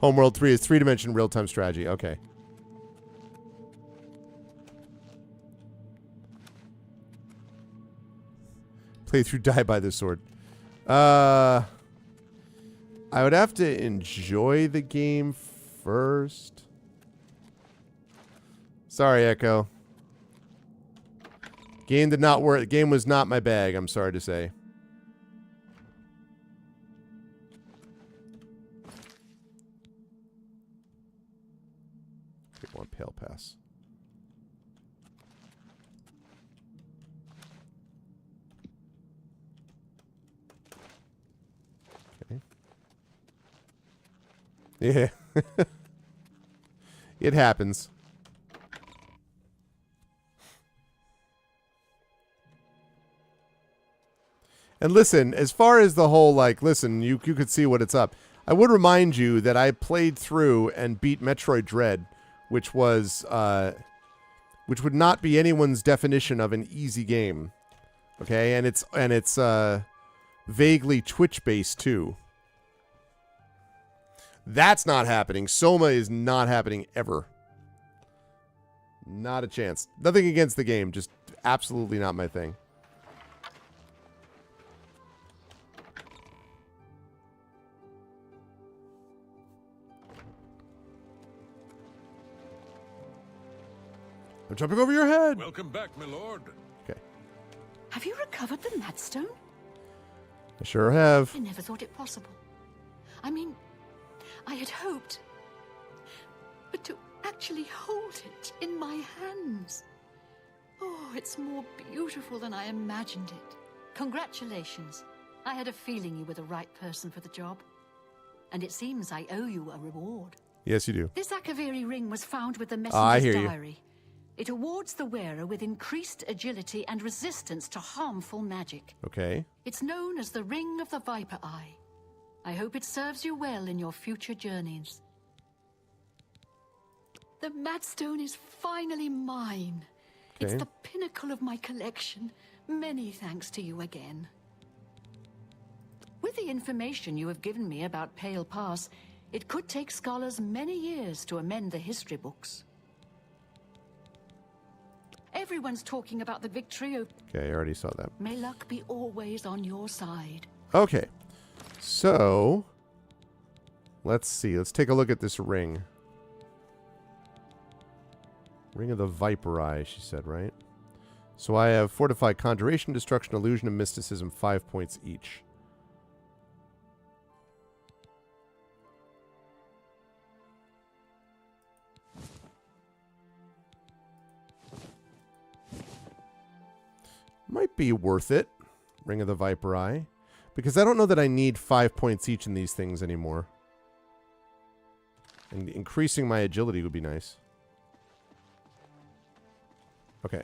Homeworld 3 is 3-dimension real-time strategy. Okay. Playthrough die by the sword. I would have to enjoy the game first. Sorry, Echo. Game did not work. The game was not my bag, I'm sorry to say. One Pale Pass. Okay. Yeah. It happens. And listen, as far as the whole, like, listen, you could see what it's up. I would remind you that I played through and beat Metroid Dread, which was, which would not be anyone's definition of an easy game. Okay, and it's vaguely Twitch-based, too. That's not happening. Soma is not happening ever. Not a chance. Nothing against the game, just absolutely not my thing. I'm jumping over your head. Welcome back, my lord. Okay. Have you recovered the Madstone? I sure have. I never thought it possible. I mean, I had hoped. But to actually hold it in my hands. Oh, it's more beautiful than I imagined it. Congratulations. I had a feeling you were the right person for the job. And it seems I owe you a reward. Yes, you do. This Akaviri ring was found with the I messenger's hear you. diary. It awards the wearer with increased agility and resistance to harmful magic. Okay. It's known as the Ring of the Viper Eye. I hope it serves you well in your future journeys. The Madstone is finally mine. It's Okay. the pinnacle of my collection. Many thanks to you again. With the information you have given me about Pale Pass, it could take scholars many years to amend the history books. Everyone's talking about the victory of... Okay, I already saw that. May luck be always on your side. Okay. So, let's see. Let's take a look at this ring. Ring of the Viper Eye, she said, right? So I have Fortified Conjuration, Destruction, Illusion, and Mysticism, 5 points each. Might be worth it, Ring of the Viper Eye, because I don't know that I need 5 points each in these things anymore. And increasing my agility would be nice. Okay.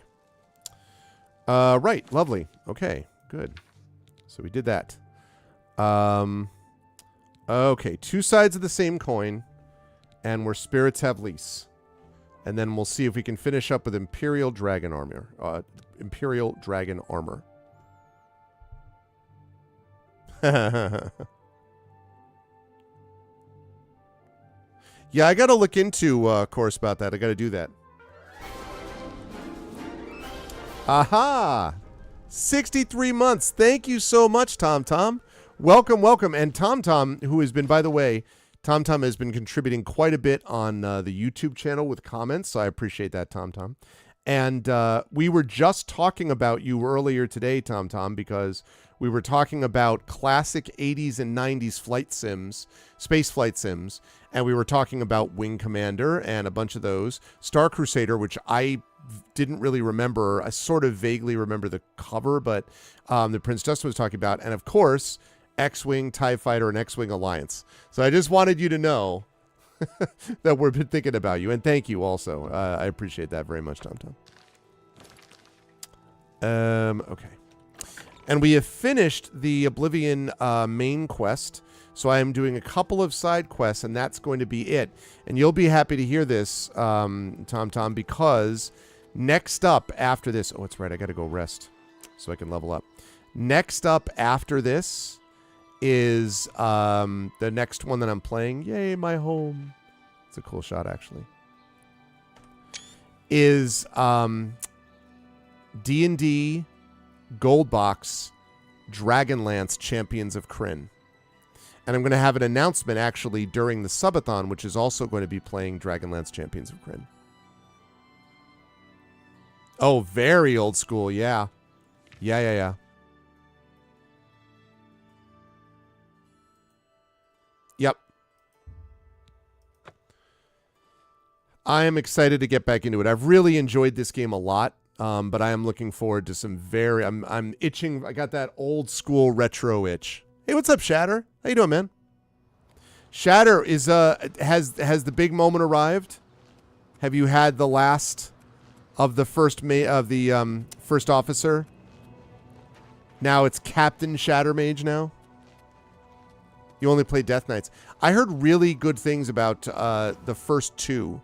Right, lovely. Okay, good. So we did that. Okay, 2 sides of the same coin, and where spirits have lease. And then we'll see if we can finish up with Imperial Dragon Armor. Imperial Dragon Armor. Yeah, I got to look into course about that. I got to do that. Aha! 63 months. Thank you so much, TomTom. Welcome, welcome. And TomTom, who has been, by the way, TomTom has been contributing quite a bit on the YouTube channel with comments, so I appreciate that, TomTom. And we were just talking about you earlier today, TomTom, because we were talking about classic 80s and 90s flight sims, space flight sims, and we were talking about Wing Commander and a bunch of those. Star Crusader, which I didn't really remember. I sort of vaguely remember the cover, but that Prince Justin was talking about. And, of course, X-Wing, TIE Fighter, and X-Wing Alliance. So I just wanted you to know that we've been thinking about you. And thank you also. I appreciate that very much, TomTom. Okay. And we have finished the Oblivion main quest. So I am doing a couple of side quests, and that's going to be it. And you'll be happy to hear this, TomTom, because next up after this... Oh, that's right. I got to go rest so I can level up. Next up after this is the next one that I'm playing. Yay, my home. It's a cool shot, actually. Is D&D Gold Box Dragonlance Champions of Krynn. And I'm going to have an announcement, actually, during the subathon, which is also going to be playing Dragonlance Champions of Krynn. Oh, very old school, yeah. Yeah. Yep. I am excited to get back into it. I've really enjoyed this game a lot, but I am looking forward to some very... I'm itching. I got that old school retro itch. Hey, what's up, Shatter? How you doing, man? Shatter is has the big moment arrived? Have you had the last of the first first officer? Now it's Captain Shattermage now. You only play Death Knights. I heard really good things about the first 2.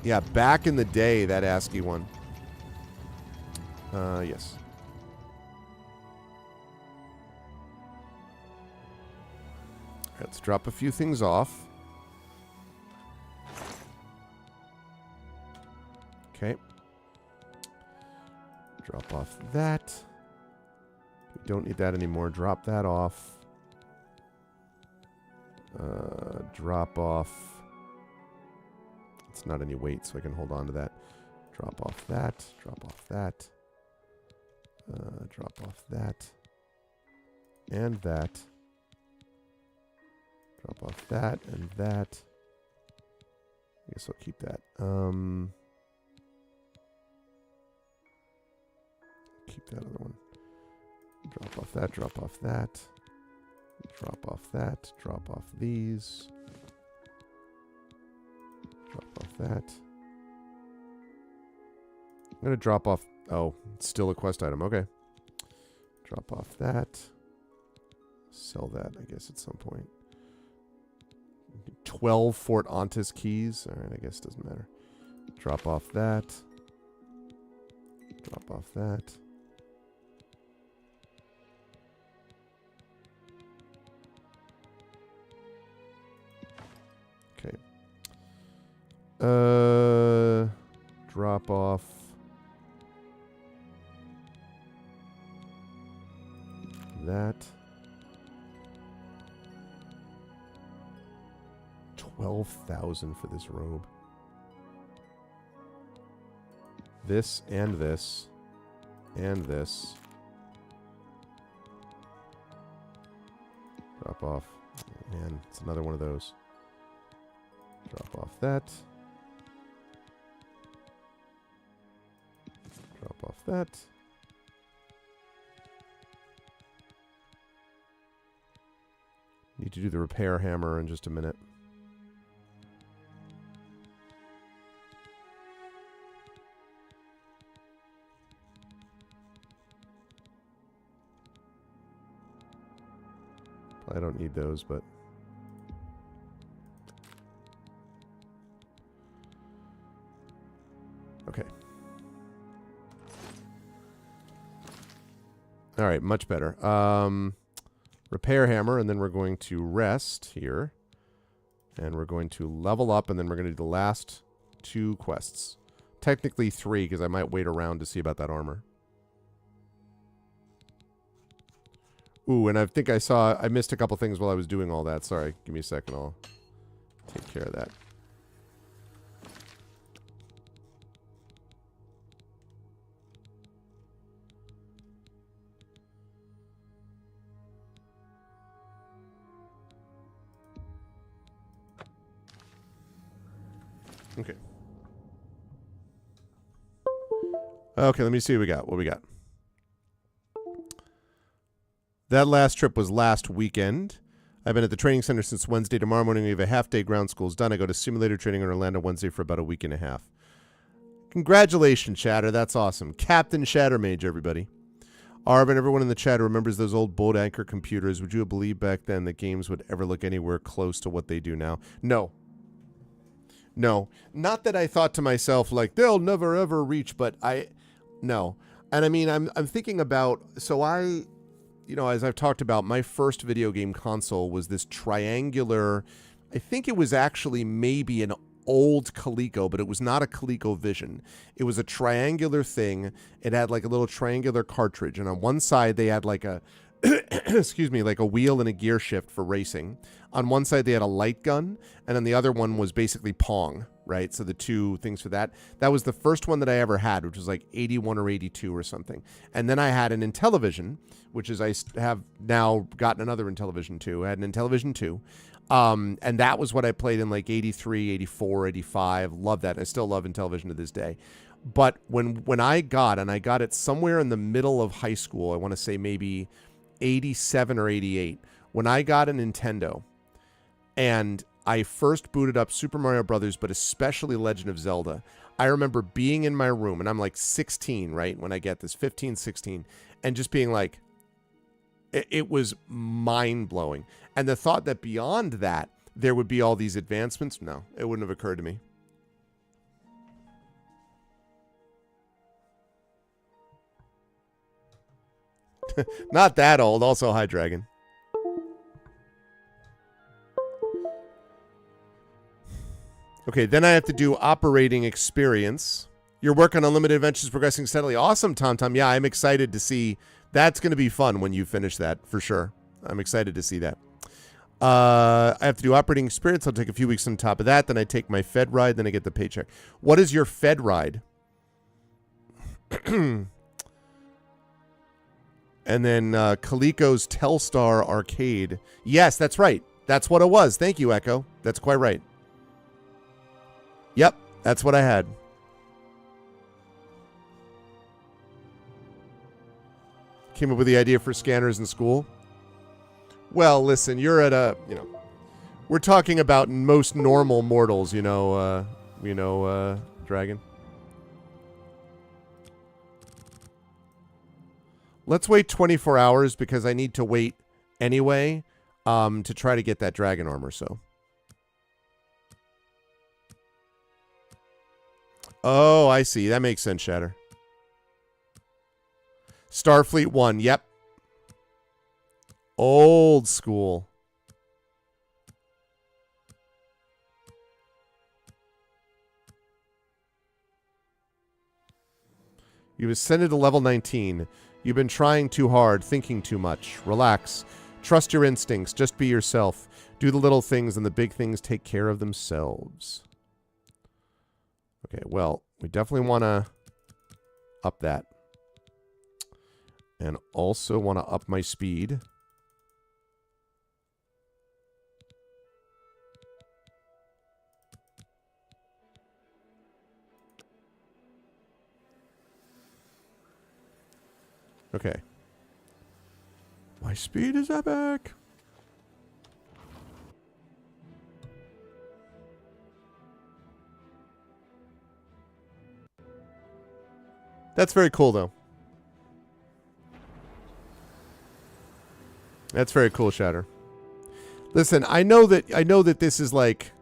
Yeah, back in the day, that ASCII one. Yes. All right, let's drop a few things off. Okay. Drop off that. We don't need that anymore. Drop that off. Drop off. It's not any weight, so I can hold on to that. Drop off that. Drop off that. Drop off that. And that. Drop off that and that. I guess I'll keep that. Keep that other one. Drop off that, drop off that. Drop off that, drop off these. Drop off that. I'm going to drop off... Oh, it's still a quest item. Okay. Drop off that. Sell that, I guess, at some point. 12 Fort Ontis keys. All right, I guess it doesn't matter. Drop off that. Drop off that. Okay. Drop off. That. 12,000 for this robe. This and this. And this. Drop off. Man, it's another one of those. Drop off that. Drop off that. Need to do the repair hammer in just a minute. I don't need those, but... Okay. All right, much better. Repair hammer, and then we're going to rest here. And we're going to level up, and then we're going to do the last 2 quests. Technically 3, because I might wait around to see about that armor. Ooh, and I think I missed a couple things while I was doing all that. Sorry, give me a second. I'll take care of that. Okay. Okay, let me see what we got. What we got. That last trip was last weekend. I've been at the training center since Wednesday. Tomorrow morning we have a half-day ground school's done. I go to simulator training in Orlando Wednesday for about a week and a half. Congratulations, Shatter. That's awesome. Captain Shattermage, everybody. Arvin, everyone in the chat remembers those old boat anchor computers. Would you have believed back then that games would ever look anywhere close to what they do now? No. No. Not that I thought to myself, like, they'll never ever reach, but no. And I mean, I'm thinking about, so you know, as I've talked about, my first video game console was this triangular, I think it was actually maybe an old Coleco, but it was not a ColecoVision. It was a triangular thing. It had like a little triangular cartridge, and on one side they had like a, excuse me, like a wheel and a gear shift for racing. On one side they had a light gun, and on the other one was basically Pong, right? So the 2 things for that. That was the first one that I ever had, which was like 81 or 82 or something. And then I had an Intellivision, which is I have now gotten another Intellivision 2. I had an Intellivision 2. And that was what I played in like 83, 84, 85. Love that. I still love Intellivision to this day. But when I got it somewhere in the middle of high school, I want to say maybe 87 or 88, when I got a Nintendo and I first booted up Super Mario Brothers, but especially Legend of Zelda. I remember being in my room, and I'm like 16, right, when I get this, 15, 16, and just being like, it was mind-blowing. And the thought that beyond that, there would be all these advancements, no, it wouldn't have occurred to me. Not that old. Also, hi, Dragon. Okay, then I have to do operating experience. Your work on Unlimited Adventures is progressing steadily. Awesome, TomTom. Yeah, I'm excited to see. That's going to be fun when you finish that, for sure. I'm excited to see that. I have to do operating experience. I'll take a few weeks on top of that. Then I take my Fed ride. Then I get the paycheck. What is your Fed ride? And then Coleco's Telstar Arcade. Yes, that's right. That's what it was. Thank you, Echo. That's quite right. Yep, that's what I had. Came up with the idea for scanners in school. Well, listen, you're at a, we're talking about most normal mortals, Dragon. Let's wait 24 hours because I need to wait anyway to try to get that dragon armor, so. Oh, I see. That makes sense, Shatter. Starfleet 1, yep. Old school. You've ascended to level 19. You've been trying too hard, thinking too much. Relax. Trust your instincts. Just be yourself. Do the little things and the big things take care of themselves. Okay, well, we definitely want to up that. And also want to up my speed. Okay. My speed is epic. That's very cool, though. That's very cool, Shatter. Listen, I know that this is like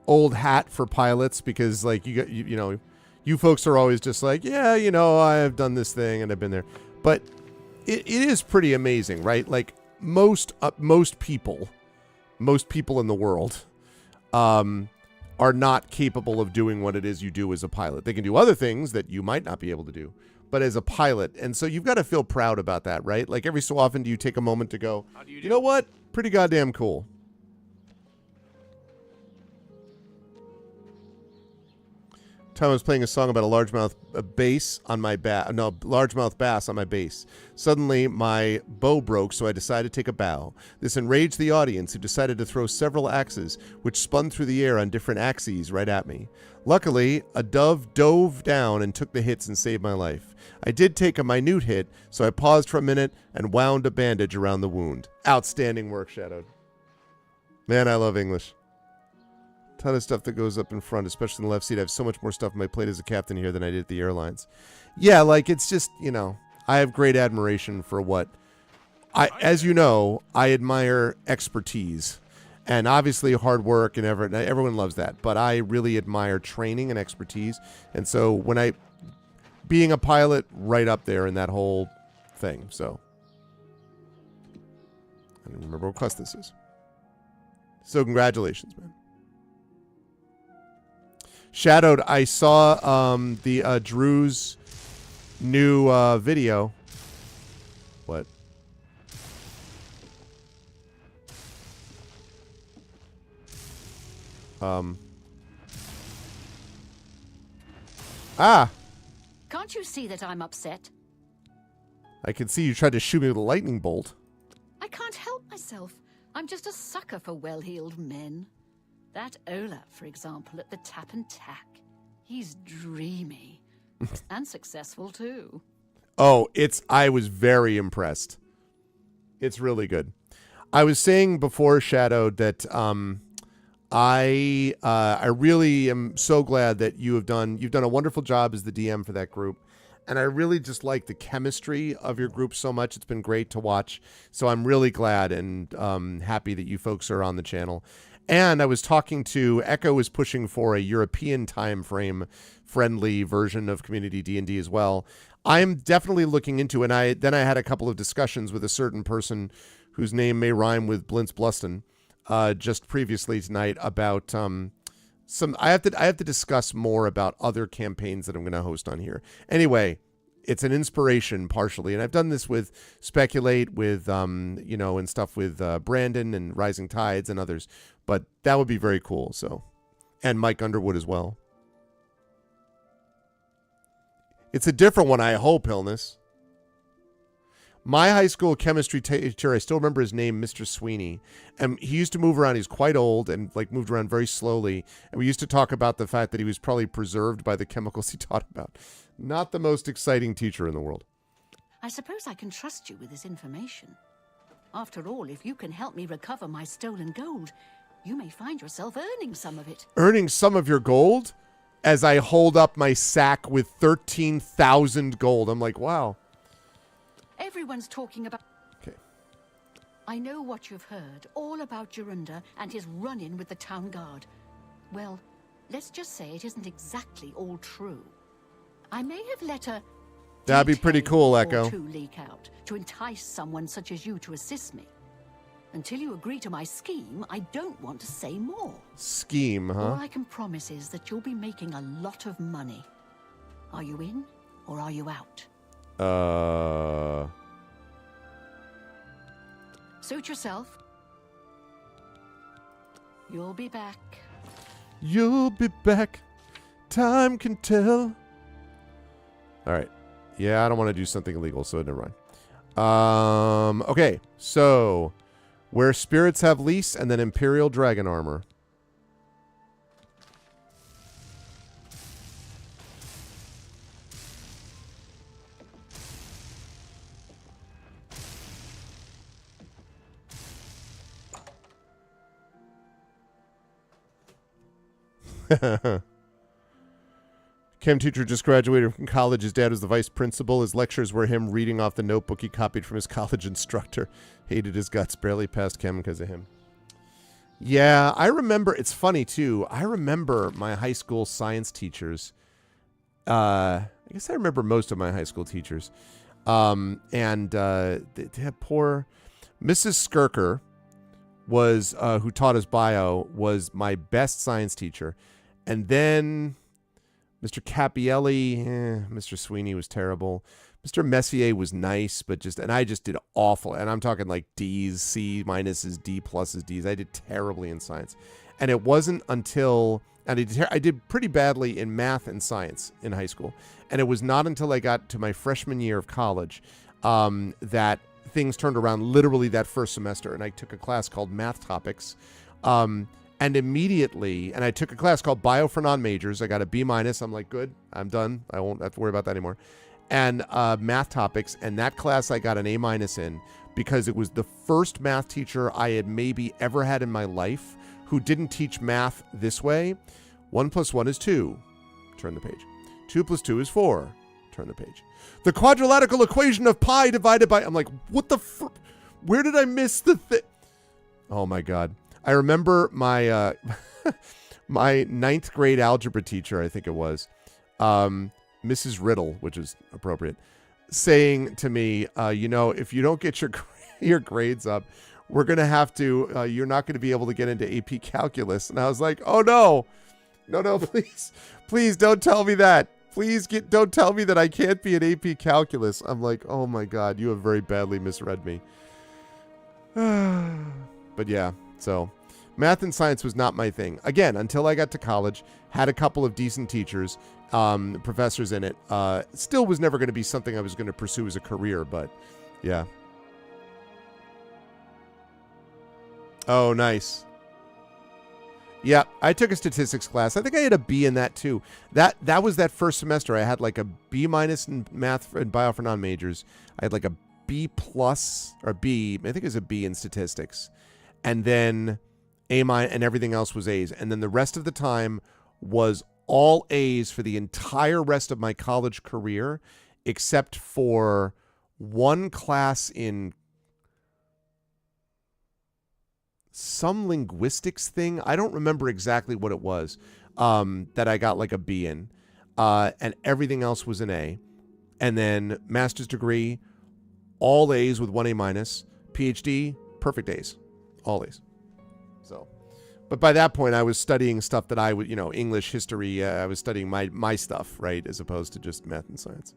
old hat for pilots because like you folks are always just like, yeah, I've done this thing and I've been there. But it is pretty amazing, right? Like most people in the world are not capable of doing what it is you do as a pilot. They can do other things that you might not be able to do, but as a pilot. And so you've got to feel proud about that, right? Like every so often do you take a moment to go, you know what? Pretty goddamn cool. Time I was playing a song about a largemouth bass on my largemouth bass on my bass. Suddenly, my bow broke, so I decided to take a bow. This enraged the audience, who decided to throw several axes, which spun through the air on different axes right at me. Luckily, a dove dove down and took the hits and saved my life. I did take a minute hit, so I paused for a minute and wound a bandage around the wound. Outstanding work, Shadowed. Man, I love English. Ton of stuff that goes up in front, especially in the left seat. I have so much more stuff on my plate as a captain here than I did at the airlines. Yeah, like it's just, I have great admiration for what as you know, I admire expertise and obviously hard work and everyone loves that, but I really admire training and expertise. And so being a pilot, right up there in that whole thing. So I don't remember what quest this is. So congratulations, man. Shadowed, I saw the Drew's new video. What? Can't you see that I'm upset? I can see you tried to shoot me with a lightning bolt. I can't help myself. I'm just a sucker for well-heeled men. That Ola, for example, at the Tap and Tack. He's dreamy. And successful, too. Oh, I was very impressed. It's really good. I was saying before, Shadow, that I really am so glad that you've done a wonderful job as the DM for that group. And I really just like the chemistry of your group so much. It's been great to watch. So I'm really glad and happy that you folks are on the channel. And I was talking to Echo is pushing for a European time frame friendly version of Community D&D as well. I'm definitely looking into it. And I had a couple of discussions with a certain person whose name may rhyme with Blintz Bluston just previously tonight about I have to discuss more about other campaigns that I'm going to host on here. Anyway, it's an inspiration partially, and I've done this with Speculate, with and stuff with Brandon and Rising Tides and others. But that would be very cool. So, and Mike Underwood as well. It's a different one, I hope, Illness. My high school chemistry teacher, I still remember his name, Mr. Sweeney. And he used to move around. He's quite old and moved around very slowly. And we used to talk about the fact that he was probably preserved by the chemicals he taught about. Not the most exciting teacher in the world. I suppose I can trust you with this information. After all, if you can help me recover my stolen gold, you may find yourself earning some of it. Earning some of your gold? As I hold up my sack with 13,000 gold. I'm like, wow. Everyone's talking about... Okay. I know what you've heard, all about Jorunda and his run-in with the town guard. Well, let's just say it isn't exactly all true. I may have let a... That'd be pretty cool, or Echo. two leak out to entice someone such as you to assist me. Until you agree to my scheme, I don't want to say more. Scheme, huh? All I can promise is that you'll be making a lot of money. Are you in, or are you out? Suit yourself. You'll be back. You'll be back. Time can tell. All right. Yeah, I don't want to do something illegal, so never mind. Okay, so where spirits have lease and then Imperial Dragon armor. Chem teacher just graduated from college. His dad was the vice principal. His lectures were him reading off the notebook he copied from his college instructor. Hated his guts. Barely passed chem because of him. Yeah, I remember. It's funny, too. I remember my high school science teachers. I guess I remember most of my high school teachers. Poor Mrs. Skirker was, who taught us bio, was my best science teacher. And then Mr. Capielli, Mr. Sweeney was terrible. Mr. Messier was nice, but I just did awful. And I'm talking like D's, C minuses, D pluses, D's. I did terribly in science. And it wasn't until, and I did pretty badly in math and science in high school. And it was not until I got to my freshman year of college that things turned around literally that first semester. And I took a class called Math Topics. And immediately, and I took a class called Bio for Non-Majors. I got a B minus. I'm like, good, I'm done. I won't have to worry about that anymore. And Math Topics, and that class I got an A minus in because it was the first math teacher I had maybe ever had in my life who didn't teach math this way. 1 + 1 is 2. Turn the page. 2 + 2 is 4. Turn the page. The quadrilateral equation of pi divided by... I'm like, what the... Where did I miss the thing? Oh, my God. I remember my my 9th grade algebra teacher, I think it was, Mrs. Riddle, which is appropriate, saying to me, if you don't get your grades up, we're going to have to, you're not going to be able to get into AP Calculus. And I was like, oh, no, please don't tell me that. Don't tell me that I can't be in AP Calculus. I'm like, oh, my God, you have very badly misread me. But yeah. So, math and science was not my thing. Again, until I got to college, had a couple of decent teachers, professors in it. Still was never going to be something I was going to pursue as a career, but yeah. Oh, nice. Yeah, I took a statistics class. I think I had a B in that too. That was that first semester. I had like a B minus in math and bio for non-majors. I had like a B plus or B. I think it was a B in statistics. And then A minus, and everything else was A's. And then the rest of the time was all A's for the entire rest of my college career, except for one class in some linguistics thing. I don't remember exactly what it was, that I got like a B in. And everything else was an A. And then master's degree, all A's with 1 A minus. PhD, perfect A's. All A's. So, but by that point, I was studying stuff that I would, English, history. I was studying my stuff, right, as opposed to just math and science.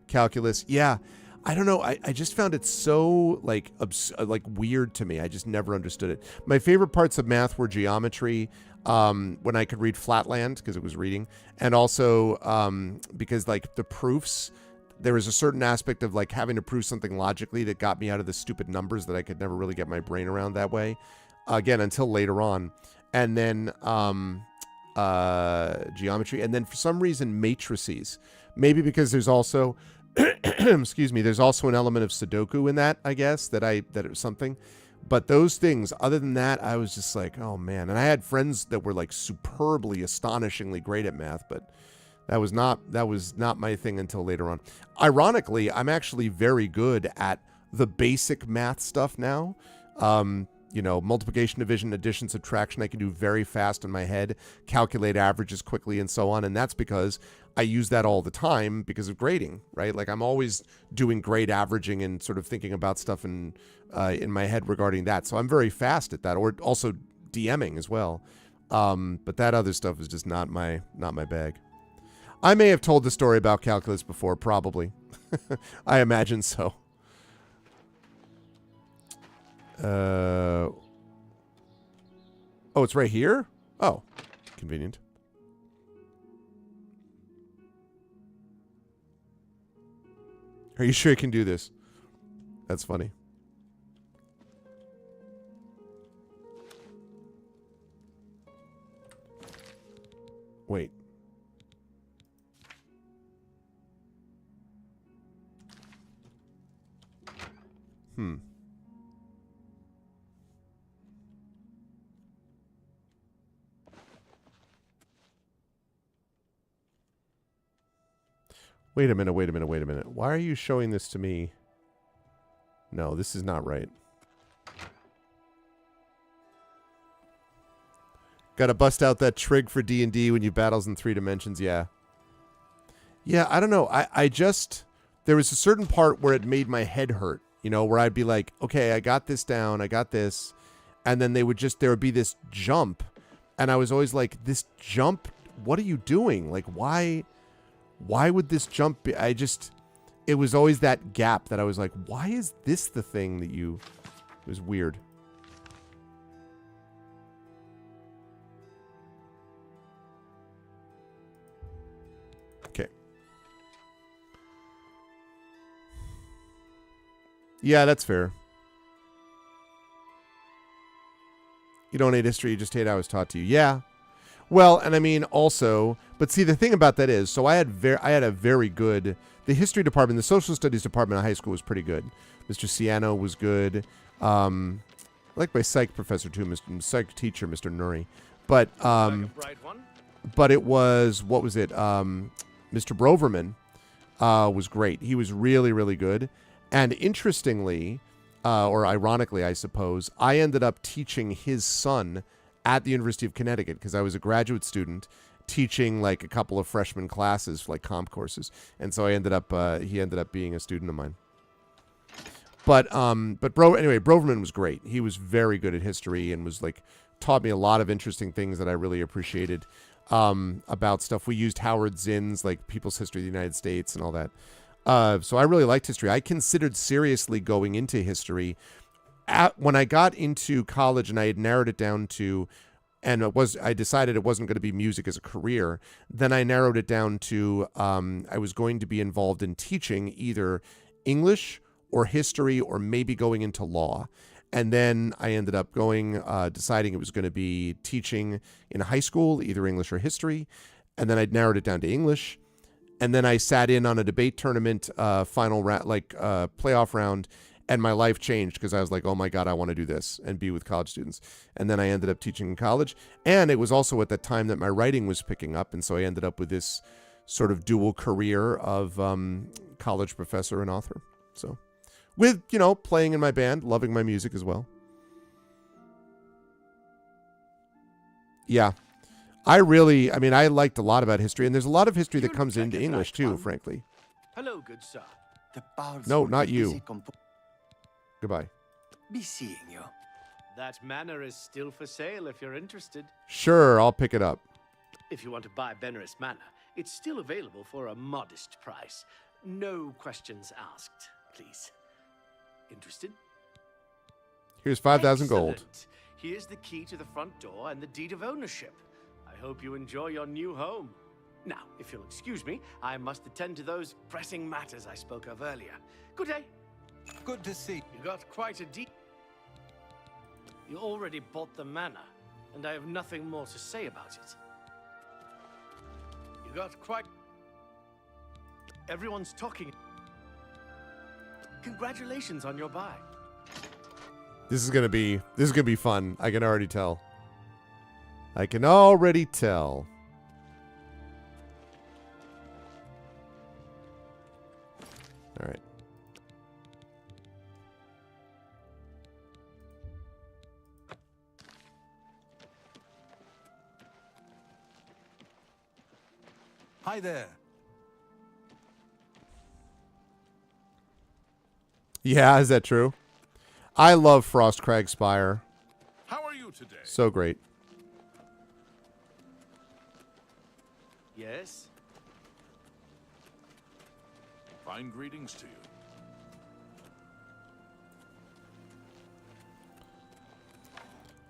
Calculus, yeah. I don't know. I just found it so like weird to me. I just never understood it. My favorite parts of math were geometry, when I could read Flatland because it was reading, and also because like the proofs. There was a certain aspect of like having to prove something logically that got me out of the stupid numbers that I could never really get my brain around that way. Again, until later on. And then geometry. And then for some reason, matrices. Maybe because there's also, excuse me, there's also an element of Sudoku in that, I guess, that it was something. But those things, other than that, I was just like, oh man. And I had friends that were like superbly, astonishingly great at math, but that was not my thing until later on. Ironically, I'm actually very good at the basic math stuff now. Multiplication, division, addition, subtraction, I can do very fast in my head, calculate averages quickly and so on. And that's because I use that all the time because of grading, right? Like I'm always doing grade averaging and sort of thinking about stuff in my head regarding that. So I'm very fast at that, or also DMing as well. But that other stuff is just not my bag. I may have told the story about calculus before, probably. I imagine so. Oh, it's right here? Oh, convenient. Are you sure you can do this? That's funny. Wait. Wait a minute. Why are you showing this to me? No, this is not right. Gotta bust out that trig for D&D when you battles in 3 dimensions, yeah. Yeah, I don't know. I just... There was a certain part where it made my head hurt, where I'd be like, okay, I got this down, I got this. And then there would be this jump. And I was always like, this jump, what are you doing? Like, why would this jump be? It was always that gap that I was like, why is this the thing that it was weird. Okay. Yeah, that's fair. You don't hate history, you just hate how it was taught to you. Yeah. Well, and I mean also, but see, the thing about that is, so I had a very good, the history department, the social studies department at high school was pretty good. Mr. Ciano was good. I like my psych professor too, psych teacher, Mr. Nuri. But it was, what was it? Mr. Broverman was great. He was really, really good. And interestingly, or ironically, I suppose, I ended up teaching his son at the University of Connecticut because I was a graduate student teaching like a couple of freshman classes, like comp courses, and so he ended up being a student of mine. But Broverman was great. He was very good at history and was like taught me a lot of interesting things that I really appreciated about stuff. We used Howard Zinn's like People's History of the United States and all that. So I really liked history. I considered seriously going into history. When I got into college and I had narrowed it down to, I decided it wasn't going to be music as a career, then I narrowed it down to I was going to be involved in teaching either English or history or maybe going into law. And then I ended up deciding it was going to be teaching in high school, either English or history. And then I narrowed it down to English. And then I sat in on a debate tournament final playoff round. And my life changed because I was like, oh my God, I want to do this and be with college students. And then I ended up teaching in college. And it was also at that time that my writing was picking up. And so I ended up with this sort of dual career of college professor and author. So with, playing in my band, loving my music as well. Yeah. I liked a lot about history. And there's a lot of history that comes into English too, frankly. Hello, good sir. The bards No, will not be you. busy Goodbye. be seeing you. That manor is still for sale if you're interested. Sure, I'll pick it up. If you want to buy Benaris Manor, it's still available for a modest price. No questions asked, please. Interested? Here's 5,000 gold. Excellent. Here's the key to the front door and the deed of ownership. I hope you enjoy your new home. Now, if you'll excuse me, I must attend to those pressing matters I spoke of earlier. Good day. Good to see. You got quite a deal. You already bought the manor, and I have nothing more to say about it. You got quite... Everyone's talking. Congratulations on your buy. This is gonna be fun. I can already tell. I can already tell. All right. Hi there. Yeah, is that true? I love Frostcrag Spire. How are you today? So great. Yes? Fine greetings to you.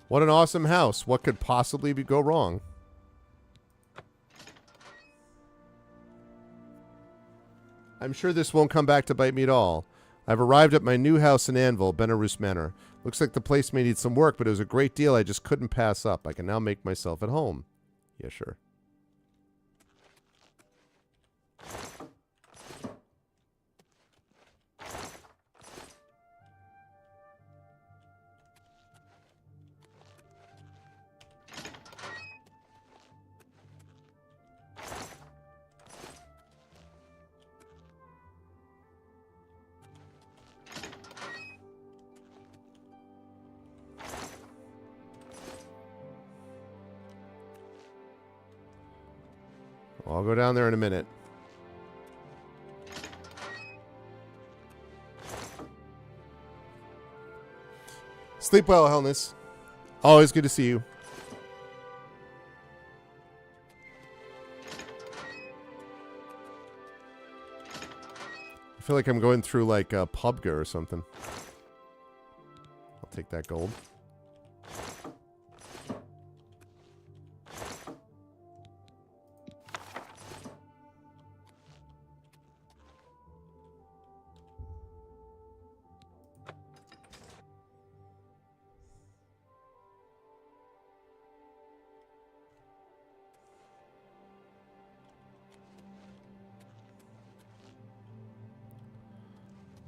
What an awesome house. What could possibly go wrong? I'm sure this won't come back to bite me at all. I've arrived at my new house in Anvil, Benaris Manor. Looks like the place may need some work, but it was a great deal I just couldn't pass up. I can now make myself at home. Yeah, sure. I'll go down there in a minute. Sleep well, Helness. Always good to see you. I feel like I'm going through like a PUBG or something. I'll take that gold.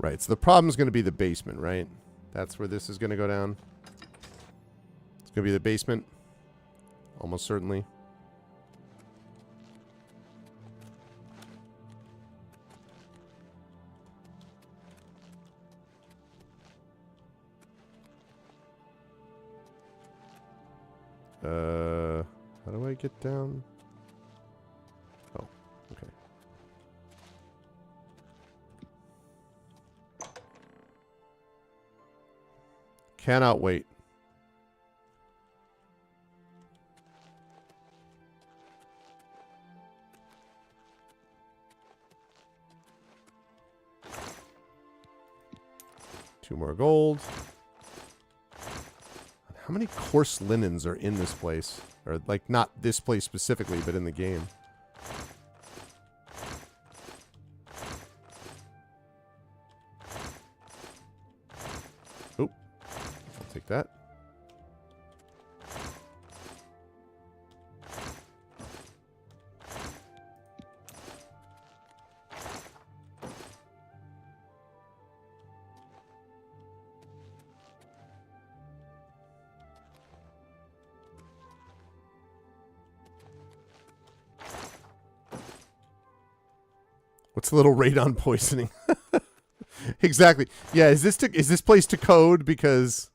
Right, so the problem is going to be the basement, right? That's where this is going to go down. It's going to be the basement. Almost certainly. How do I get down? Oh, okay. Cannot wait. Two more gold. How many coarse linens are in this place? Or, like, not this place specifically, but in the game. Oh. I'll take that. What's a little radon poisoning? Exactly. Yeah, is this place to code? Because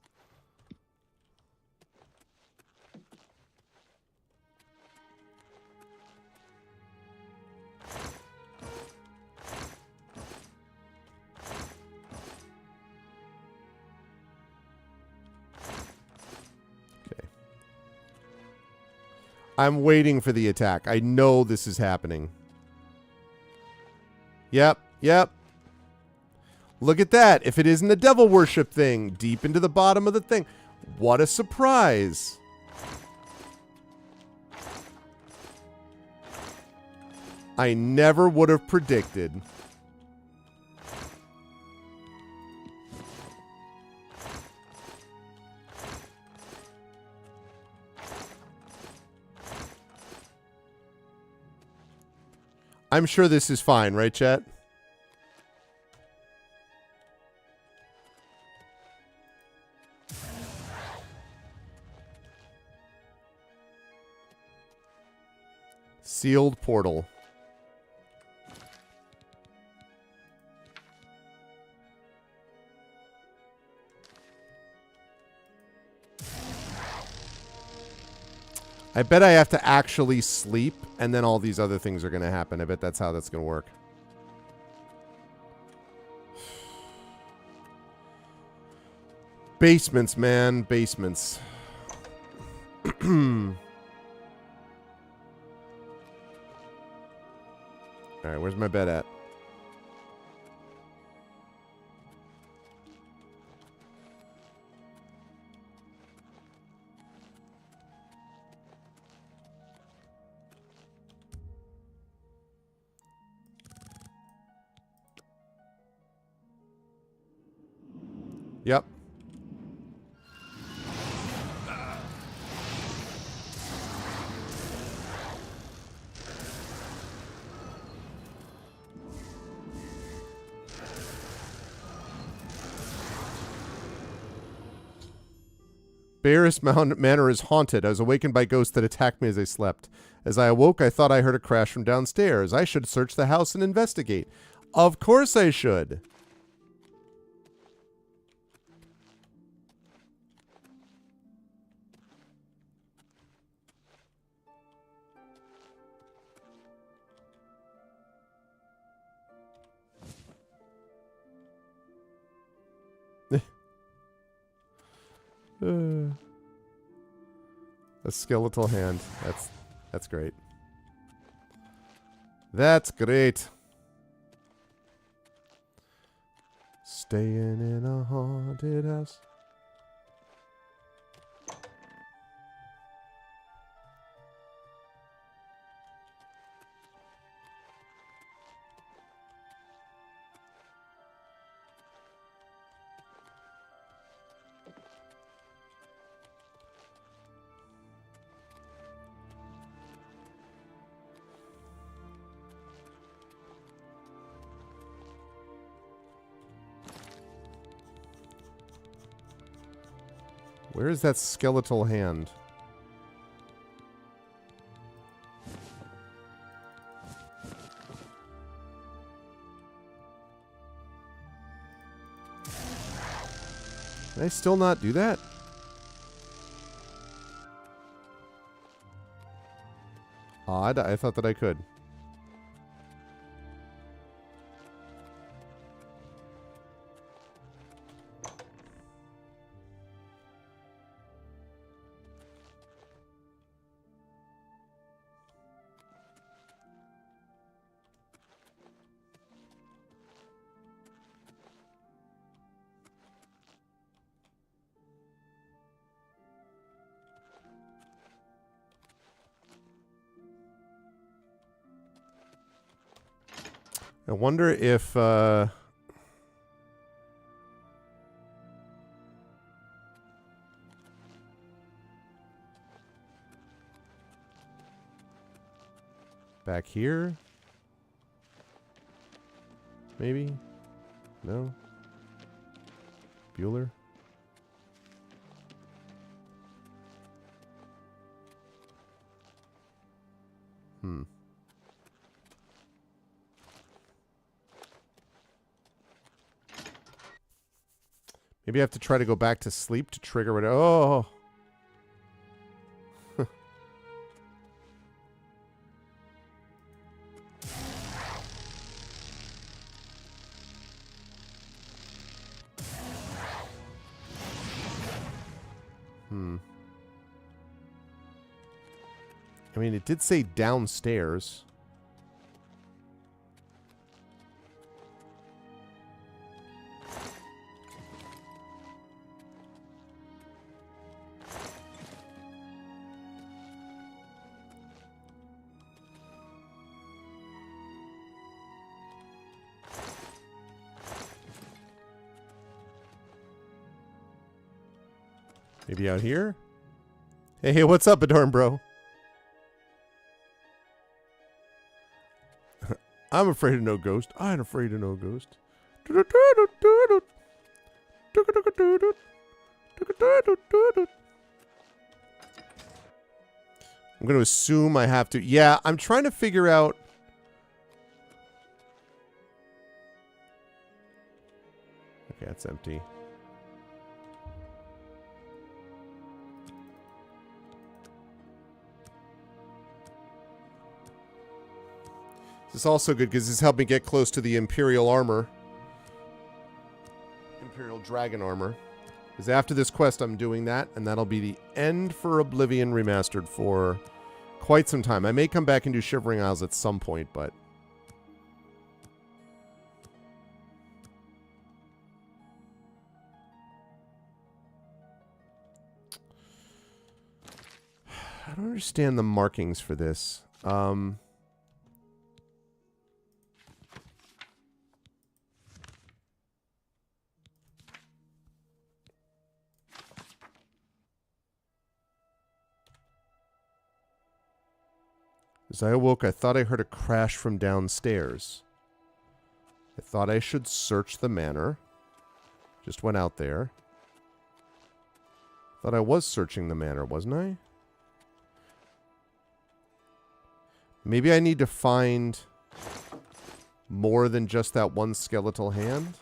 I'm waiting for the attack. I know this is happening. Yep, yep. Look at that. If it isn't a devil worship thing, deep into the bottom of the thing. What a surprise. I never would have predicted. I'm sure this is fine, right, chat? Sealed portal. I bet I have to actually sleep, and then all these other things are going to happen. I bet that's how that's going to work. Basements, man. Basements. Alright, where's my bed at? Yep. Barris Manor is haunted. I was awakened by ghosts that attacked me as I slept. As I awoke, I thought I heard a crash from downstairs. I should search the house and investigate. Of course I should. A skeletal hand. That's great. That's great. Staying in a haunted house. Where is that skeletal hand? Can I still not do that? Odd. I thought that I could. I wonder if back here? Maybe? No? Bueller? Maybe I have to try to go back to sleep to trigger it. Oh. I mean, it did say downstairs. Maybe out here? Hey, what's up, Adorn bro? I'm afraid of no ghost. I'm afraid of no ghost. I'm going to assume I have to. Yeah, I'm trying to figure out. Okay, that's empty. This is also good because this helped me get close to the Imperial armor. Imperial Dragon armor. Because after this quest, I'm doing that, and that'll be the end for Oblivion Remastered for quite some time. I may come back and do Shivering Isles at some point, but... I don't understand the markings for this. As I awoke, I thought I heard a crash from downstairs. I thought I should search the manor. Just went out there. Thought I was searching the manor, wasn't I? Maybe I need to find more than just that one skeletal hand.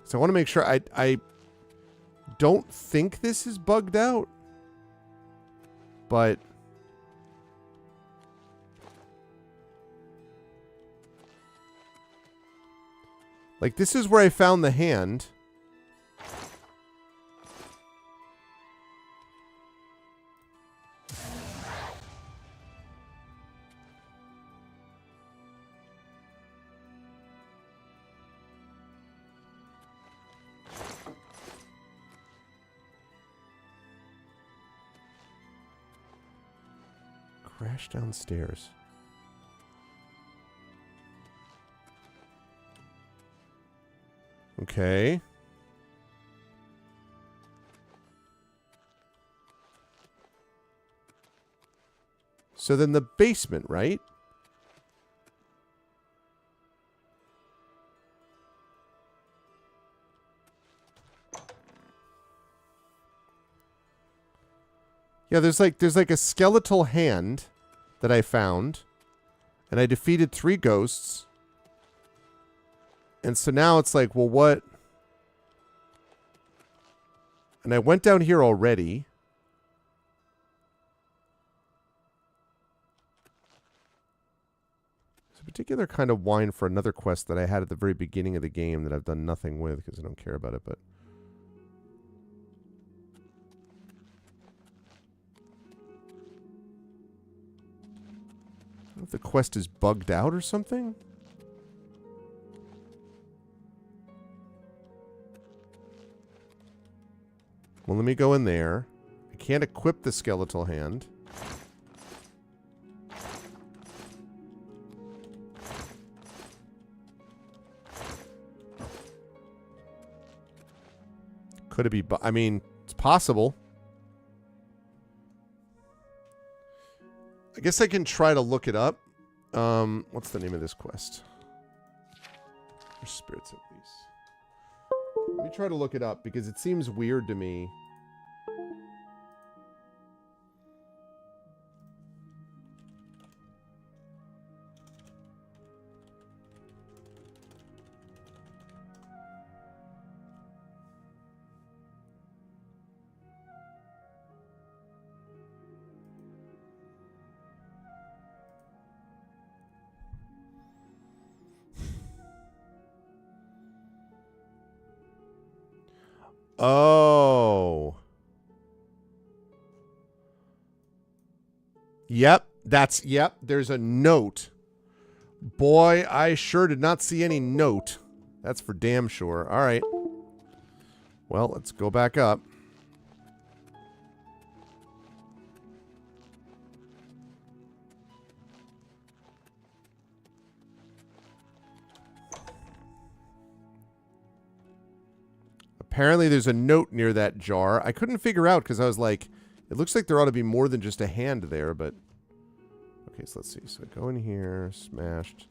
So I want to make sure I don't think this is bugged out, but like this is where I found the hand. Crash downstairs. Okay. So then the basement, right? Yeah, there's like a skeletal hand that I found, and I defeated 3 ghosts. And so now it's like, well, what? And I went down here already. There's a particular kind of wine for another quest that I had at the very beginning of the game that I've done nothing with because I don't care about it, but... I don't know if the quest is bugged out or something. Well, let me go in there. I can't equip the skeletal hand. Could it be... I mean, it's possible. I guess I can try to look it up. What's the name of this quest? Spirits of Peace. Let me try to look it up because it seems weird to me. Oh. Yep. Yep. There's a note. Boy, I sure did not see any note. That's for damn sure. All right. Well, let's go back up. Apparently there's a note near that jar. I couldn't figure out because I was like, it looks like there ought to be more than just a hand there, but... Okay, so let's see. So go in here, smashed,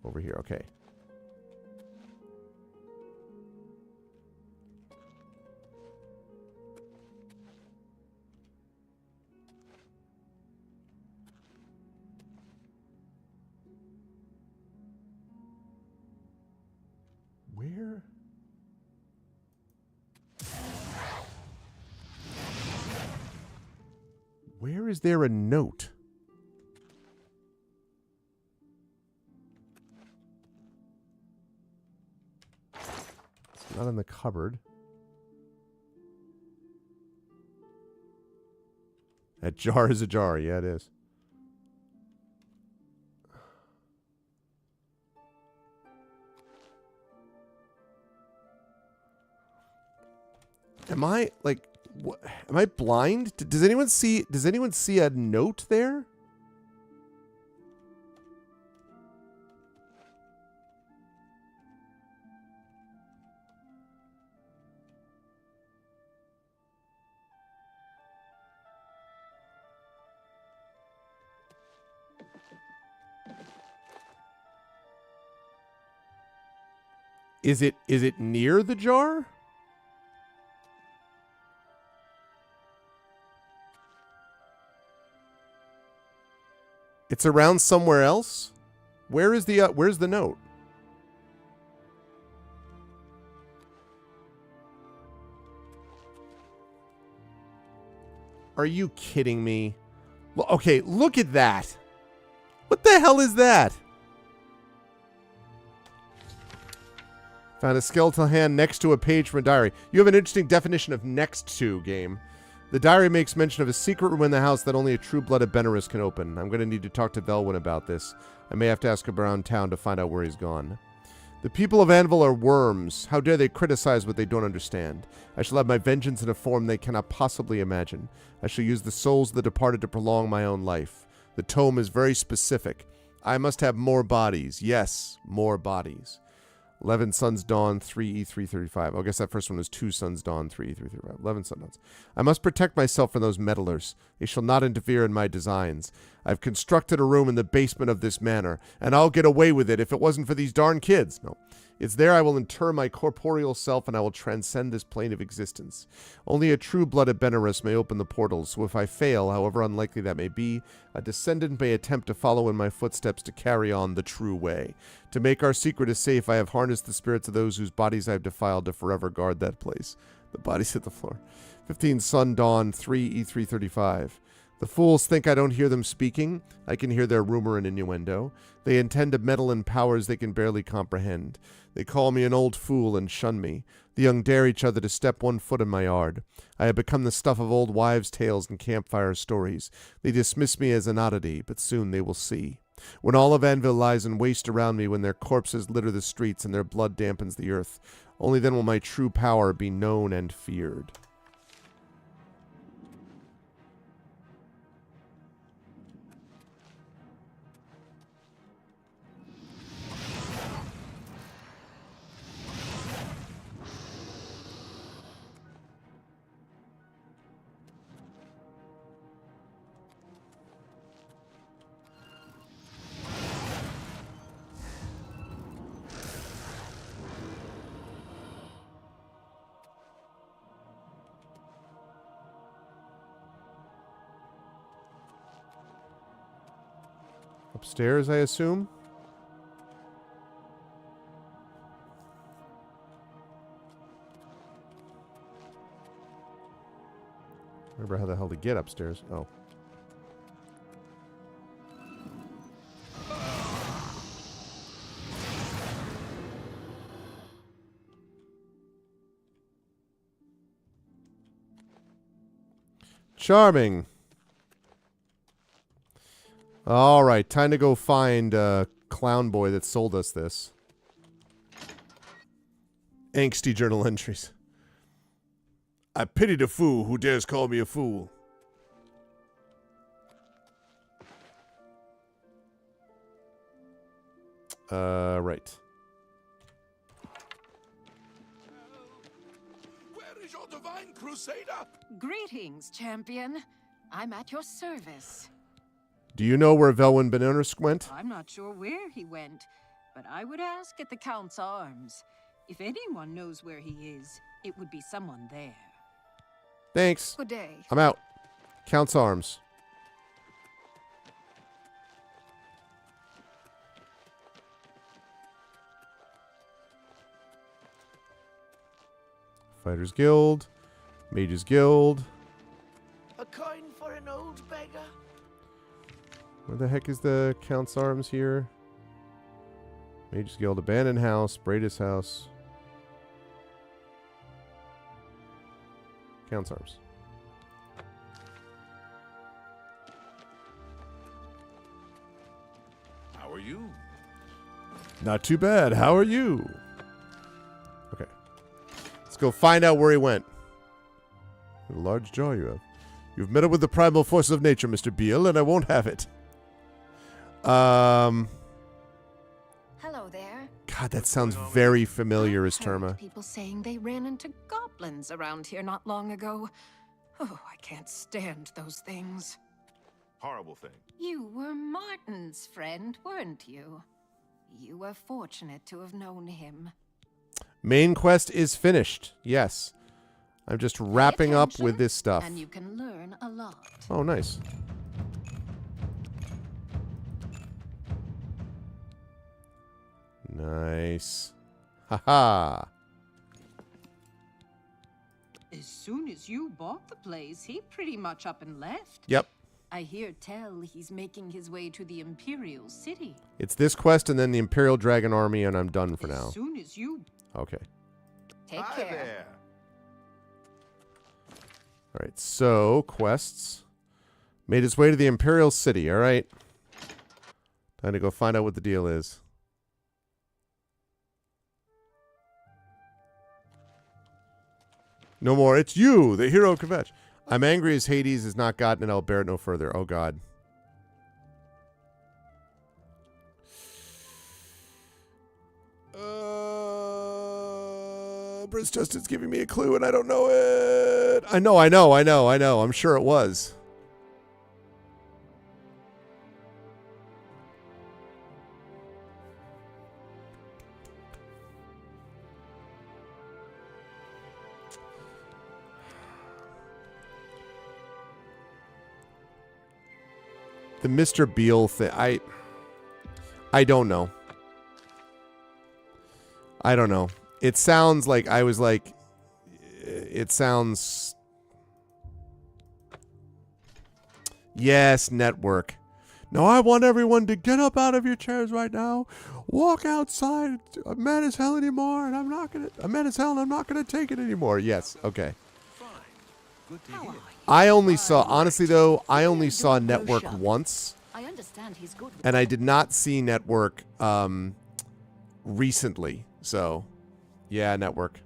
over here. Okay. Where? Where is there a note? It's not in the cupboard. That jar is a jar. Yeah, it is. Am I like? What, am I blind? Does anyone see? Does anyone see a note there? Is it near the jar? It's around somewhere else? Where's the note? Are you kidding me? Okay, look at that. What the hell is that? Found a skeletal hand next to a page from a diary. You have an interesting definition of next to, game. The diary makes mention of a secret room in the house that only a true-blooded Benaris can open. I'm going to need to talk to Velwyn about this. I may have to ask around town to find out where he's gone. The people of Anvil are worms. How dare they criticize what they don't understand? I shall have my vengeance in a form they cannot possibly imagine. I shall use the souls of the departed to prolong my own life. The tome is very specific. I must have more bodies. Yes, more bodies. 11 Suns Dawn, 3E335. I guess that first one was 2 Suns Dawn, 3E335. 11 Sun Dawns. I must protect myself from those meddlers. They shall not interfere in my designs. I've constructed a room in the basement of this manor, and I'll get away with it if it wasn't for these darn kids. No. It's there I will inter my corporeal self, and I will transcend this plane of existence. Only a true-blooded Benaris may open the portals, so if I fail, however unlikely that may be, a descendant may attempt to follow in my footsteps to carry on the true way. To make our secret as safe, I have harnessed the spirits of those whose bodies I have defiled to forever guard that place. The bodies hit the floor. 15 Sun Dawn, 3E335. The fools think I don't hear them speaking. I can hear their rumor and innuendo. They intend to meddle in powers they can barely comprehend. They call me an old fool and shun me. The young dare each other to step one foot in my yard. I have become the stuff of old wives' tales and campfire stories. They dismiss me as an oddity, but soon they will see. When all of Anvil lies in waste around me, when their corpses litter the streets and their blood dampens the earth, only then will my true power be known and feared. Upstairs, I assume? Remember how the hell to get upstairs. Oh. Charming. All right, time to go find Clown Boy that sold us this. Angsty journal entries. I pity the fool who dares call me a fool. Right. Where is your divine crusader? Greetings, champion. I'm at your service. Do you know where Velwyn Benonisk went? I'm not sure where he went, but I would ask at the Count's Arms. If anyone knows where he is, it would be someone there. Thanks. Good day. I'm out. Count's Arms. Fighters Guild. Mages Guild. A coin for an old beggar? Where the heck is the Count's Arms here? Mages Guild, Abandoned House, Bradis House. Count's Arms. How are you? Not too bad. How are you? Okay. Let's go find out where he went. What a large jaw you have. You've met up with the primal forces of nature, Mr. Beale, and I won't have it. Hello there. God, that sounds very familiar as Terma. People saying they ran into goblins around here not long ago. Oh, I can't stand those things. Horrible thing. You were Martin's friend, weren't you? You were fortunate to have known him. Main quest is finished. Yes. I'm just wrapping up with this stuff. And you can learn a lot. Oh, nice. Nice. Haha. As soon as you bought the place, he pretty much up and left. Yep. I hear tell he's making his way to the Imperial City. It's this quest and then the Imperial Dragon Army, and I'm done for now. As soon as you... Okay. Take care. There. All right, so quests. Made its way to the Imperial City, all right. Time to go find out what the deal is. No more. It's you, the hero Kvetch. I'm angry as Hades has not gotten it. I'll bear it no further. Oh, God. Briz Justin's giving me a clue and I don't know it. I know. I'm sure it was. The Mr. Beale thing. I don't know. I don't know. It sounds like I was like, it sounds. Yes, network. No, I want everyone to get up out of your chairs right now. Walk outside. I'm mad as hell anymore, and I'm mad as hell, and I'm not gonna take it anymore. Yes, okay. Good to hear. I only saw, honestly though, I only saw Network once. I understand he's good. And I did not see Network recently. So, yeah, Network.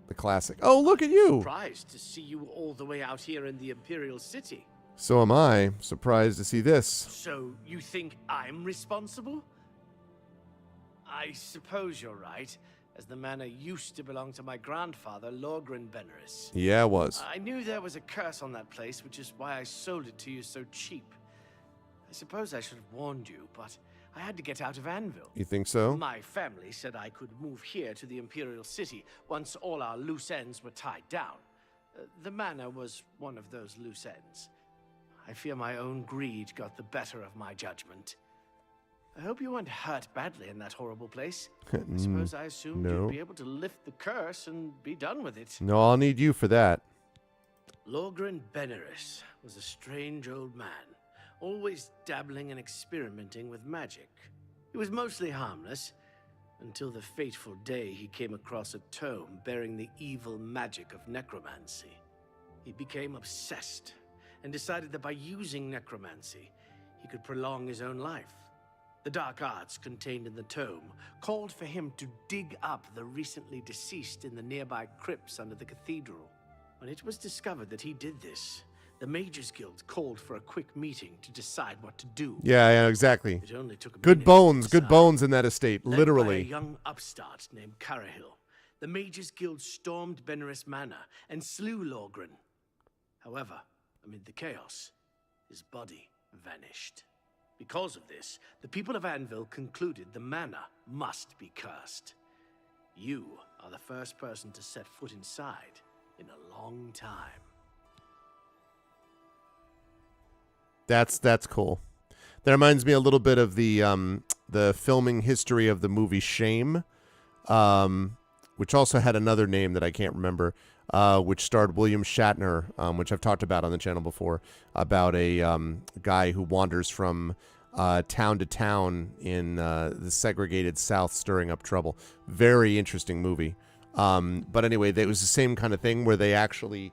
The classic. Oh, look at you. Surprised to see you all the way out here in the Imperial City. So am I. Surprised to see this. So you think I'm responsible? I suppose you're right, as the manor used to belong to my grandfather, Lorgren Beneris. Yeah, it was. I knew there was a curse on that place, which is why I sold it to you so cheap. I suppose I should have warned you, but I had to get out of Anvil. You think so? My family said I could move here to the Imperial City once all our loose ends were tied down. The manor was one of those loose ends. I fear my own greed got the better of my judgment. I hope you weren't hurt badly in that horrible place. I suppose I assumed no. you'd be able to lift the curse and be done with it. No, I'll need you for that. Lorgren Beneris was a strange old man, always dabbling and experimenting with magic. He was mostly harmless, until the fateful day he came across a tome bearing the evil magic of necromancy. He became obsessed and decided that by using necromancy, he could prolong his own life. The dark arts contained in the tome called for him to dig up the recently deceased in the nearby crypts under the cathedral. When it was discovered that he did this, the Mages Guild called for a quick meeting to decide what to do. Yeah, exactly. It only took a good minute bones, to good decide. bones in that estate, Led literally. by a young upstart named Carahil, the Mages Guild stormed Benaris Manor and slew Lorgren. However, amid the chaos, his body vanished. Because of this, the people of Anvil concluded the manor must be cursed. You are the first person to set foot inside in a long time. That's cool. That reminds me a little bit of the filming history of the movie Shame, which also had another name that I can't remember, which starred William Shatner, which I've talked about on the channel before, about a guy who wanders from town to town in the segregated South, stirring up trouble. Very interesting movie. But anyway, it was the same kind of thing where they actually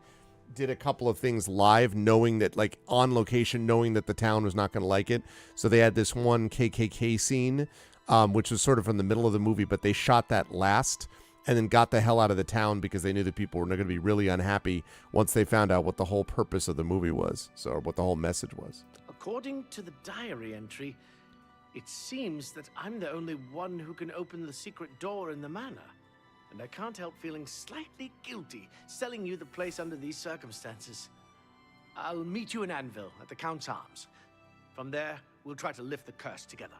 did a couple of things live, knowing that, like, on location, knowing that the town was not going to like it. So they had this one KKK scene, which was sort of from the middle of the movie, but they shot that last and then got the hell out of the town because they knew that people were going to be really unhappy once they found out what the whole purpose of the movie was, so what the whole message was. According to the diary entry, it seems that I'm the only one who can open the secret door in the manor. And I can't help feeling slightly guilty selling you the place under these circumstances. I'll meet you in Anvil at the Count's Arms. From there, we'll try to lift the curse together.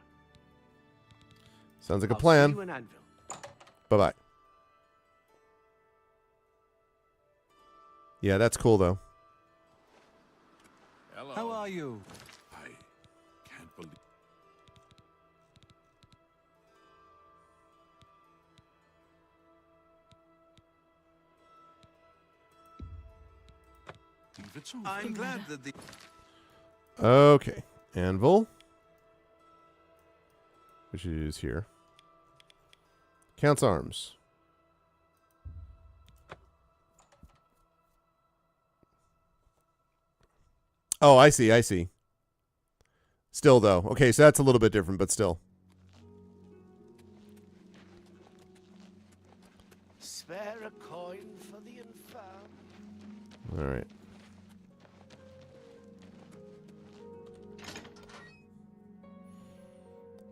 Sounds like a I'll plan. See you in Anvil. Bye-bye. Yeah, that's cool, though. Hello. How are you? I can't believe... It's over. I'm glad that the... Okay. Anvil. Which is here. Count's Arms. Oh, I see, I see. Still, though. Okay, so that's a little bit different, but still. Spare a coin for the infirm. All right.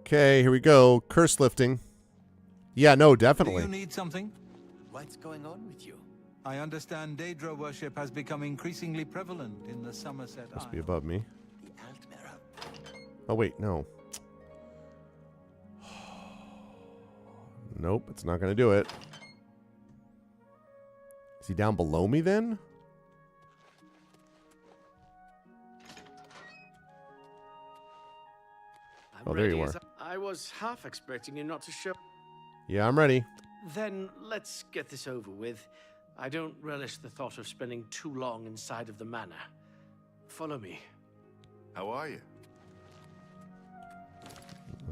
Okay, here we go. Curse lifting. Yeah, no, definitely. Do you need something? What's going on with you? I understand Daedra worship has become increasingly prevalent in the Somerset Must be Isles. above me. The Altmere. Oh, wait, no. Nope, it's not going to do it. Is he down below me then? Oh, there you are. I was half expecting you not to show. Yeah, I'm ready. Then let's get this over with. I don't relish the thought of spending too long inside of the manor. Follow me. How are you?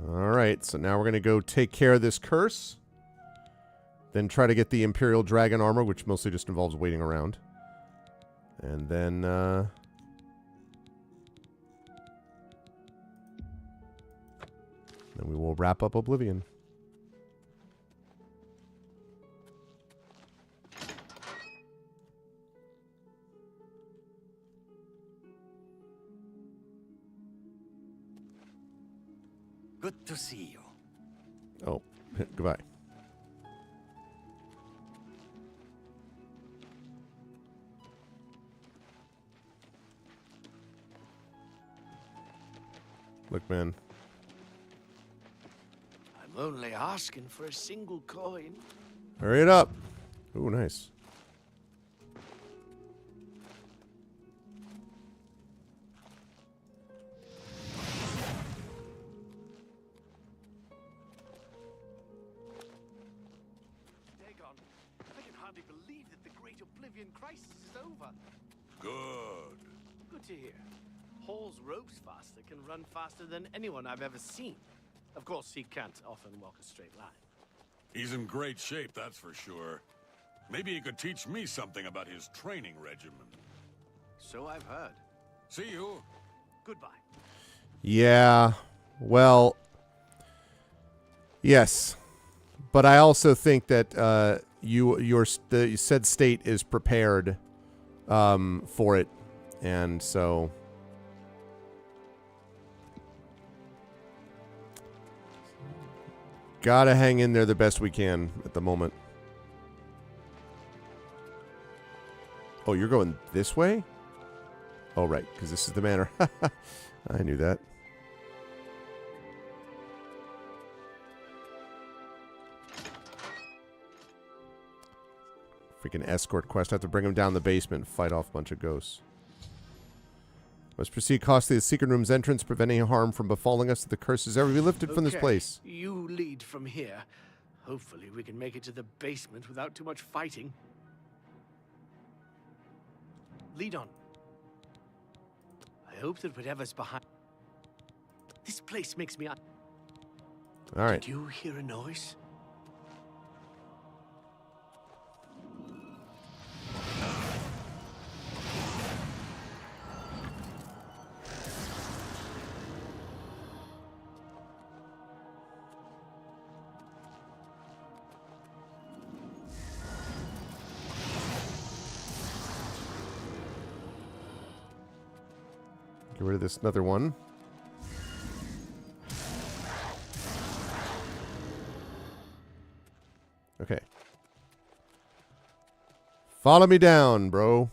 All right, so now we're going to go take care of this curse. Then try to get the Imperial Dragon armor, which mostly just involves waiting around. And then, then we will wrap up Oblivion. Good to see you. Oh, goodbye. Look, man. I'm only asking for a single coin. Hurry it up. Ooh, nice. Dagon, I can hardly believe that the Great Oblivion Crisis is over. Good. Good to hear. Hall's ropes faster can run faster than anyone I've ever seen. Of course, he can't often walk a straight line. He's in great shape, that's for sure. Maybe he could teach me something about his training regimen. So I've heard. See you. Goodbye. Yeah, well, yes. But I also think that the said state is prepared for it. And so... Gotta hang in there the best we can at the moment. Oh, you're going this way? Oh, right, because this is the manor. I knew that. Freaking escort quest. I have to bring him down the basement and fight off a bunch of ghosts. Must proceed cautiously to the secret room's entrance, prevent any harm from befalling us. The curse is ever be lifted from this place. You lead from here. Hopefully we can make it to the basement without too much fighting. Lead on. I hope that whatever's behind... This place makes me... All right. Did you hear a noise? Get rid of this another one. Okay. Follow me down, bro.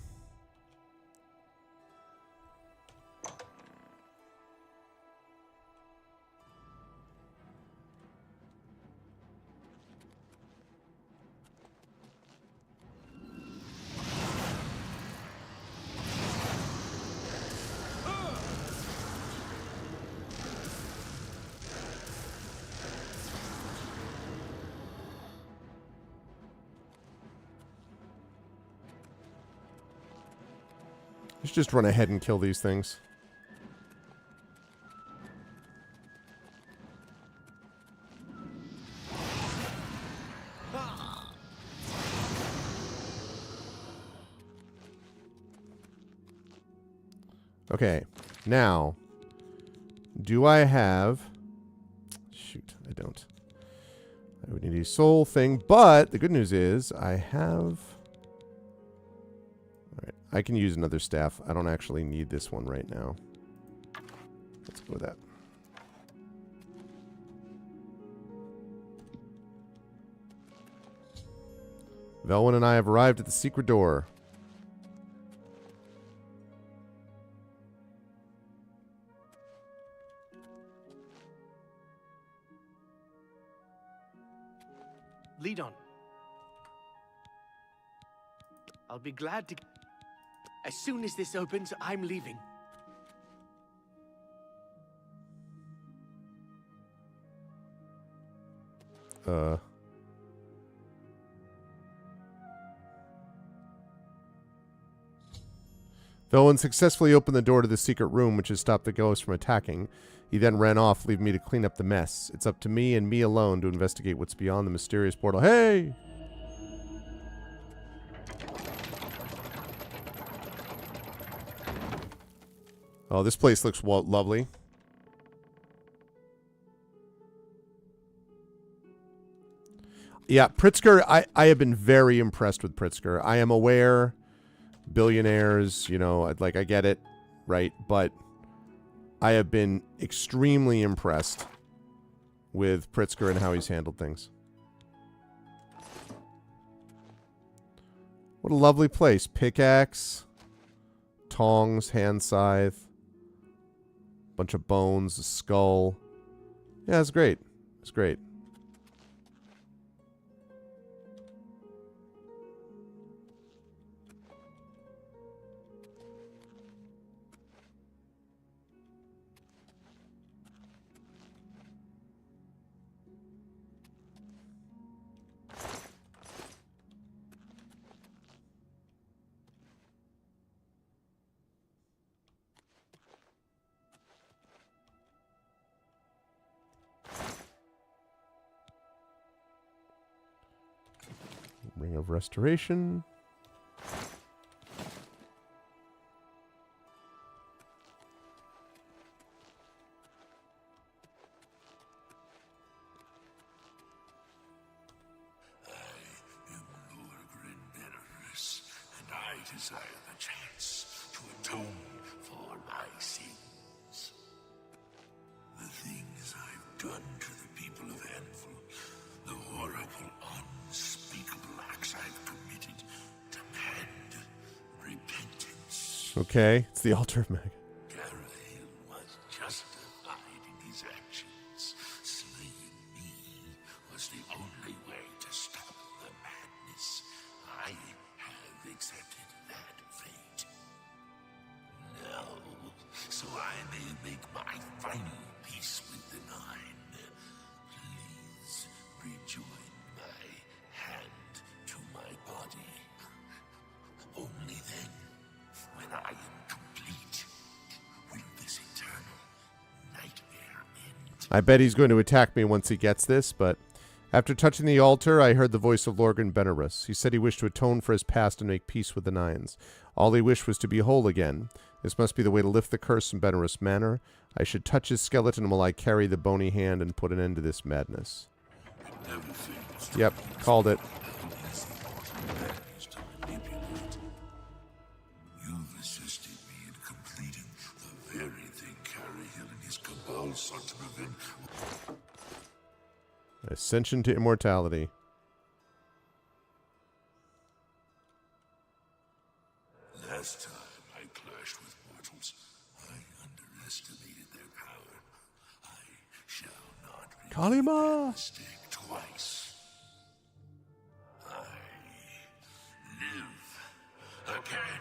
Let's just run ahead and kill these things. Okay, now, do I have... Shoot, I don't. I would need a soul thing, but the good news is I have... Alright, I can use another staff. I don't actually need this one right now. Let's go with that. Velwyn and I have arrived at the secret door. Lead on. I'll be glad to... As soon as this opens, I'm leaving. Velwyn successfully opened the door to the secret room, which has stopped the ghost from attacking. He then ran off, leaving me to clean up the mess. It's up to me and me alone to investigate what's beyond the mysterious portal. Hey! Oh, this place looks lovely. Yeah, Pritzker, I have been very impressed with Pritzker. I am aware, billionaires, you know, like, I get it, right? But I have been extremely impressed with Pritzker and how he's handled things. What a lovely place. Pickaxe, tongs, hand scythe, bunch of bones, a skull. Yeah, it's great. It's great. Ring of Restoration. desire the chance to atone for my sins. The things I've done to the people of Anvil, the horrible, unspeakable acts I've committed, demand repentance. Okay, it's the altar of Mag. Garahil was justified in his actions. Slaying me was the only way to stop the madness. I have accepted that fate. Now, so I may make my final peace with the Nine, please rejoin my hand to my body. Only then, when I am complete, will this eternal nightmare end. I bet he's going to attack me once he gets this, but after touching the altar, I heard the voice of Lorgan Benerus. He said he wished to atone for his past and make peace with the Nines. All he wished was to be whole again. This must be the way to lift the curse in Benerus Manor. I should touch his skeleton while I carry the bony hand and put an end to this madness. Yep, called it. You've assisted me in completing the very thing Garahil and his cabal sought to prevent. Ascension to immortality. Last time I clashed with mortals, I underestimated their power. I shall not repeat Kalima! that mistake twice. I live again.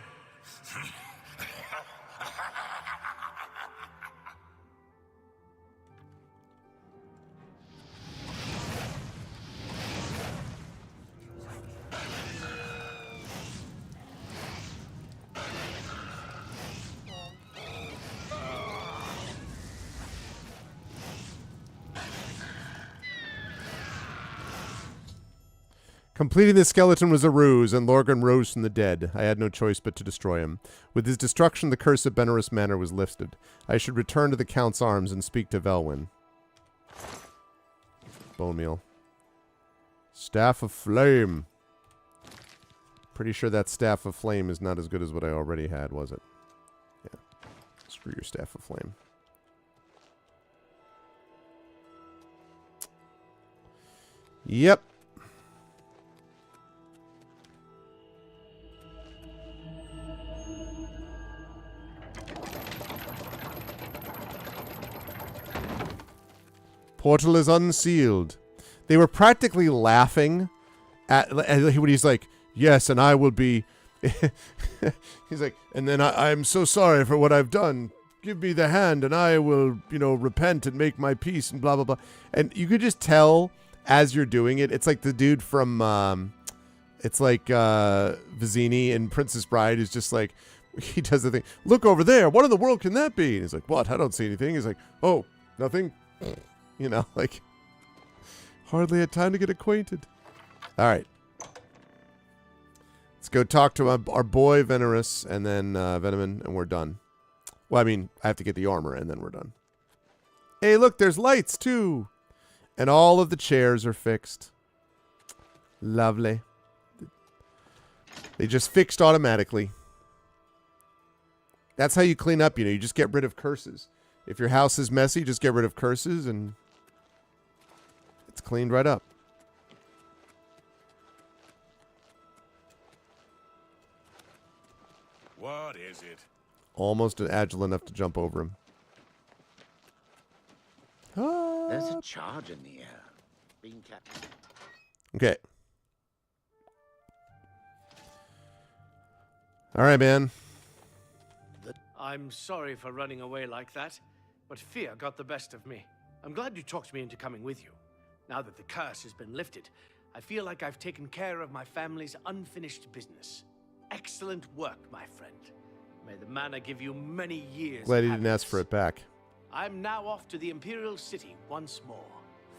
Completing the skeleton was a ruse, and Lorgan rose from the dead. I had no choice but to destroy him. With his destruction, the curse of Benerus Manor was lifted. I should return to the Count's arms and speak to Velwyn. Bone meal. Staff of Flame. Pretty sure that Staff of Flame is not as good as what I already had, was it? Yeah. Screw your Staff of Flame. Yep. Portal is unsealed. They were practically laughing at when he's like, yes, and I will be... he's like, and then I'm so sorry for what I've done. Give me the hand and I will, repent and make my peace and blah, blah, blah. And you could just tell as you're doing it. It's like the dude from... it's like Vizzini in Princess Bride is just like, he does the thing. Look over there. What in the world can that be? And he's like, what? I don't see anything. He's like, oh, nothing. Like, hardly had time to get acquainted. All right. Let's go talk to our boy Venerus and then Venomon, and we're done. Well, I mean, I have to get the armor, and then we're done. Hey, look, there's lights, too. And all of the chairs are fixed. Lovely. They just fixed automatically. That's how you clean up, you just get rid of curses. If your house is messy, just get rid of curses, and it's cleaned right up. What is it? Almost agile enough to jump over him. There's a charge in the air. Being kept. Okay. All right, man. I'm sorry for running away like that, but fear got the best of me. I'm glad you talked me into coming with you. Now that the curse has been lifted, I feel like I've taken care of my family's unfinished business. Excellent work, my friend. May the manor give you many years. Glad of he didn't happiness. ask for it back. I'm now off to the Imperial City once more.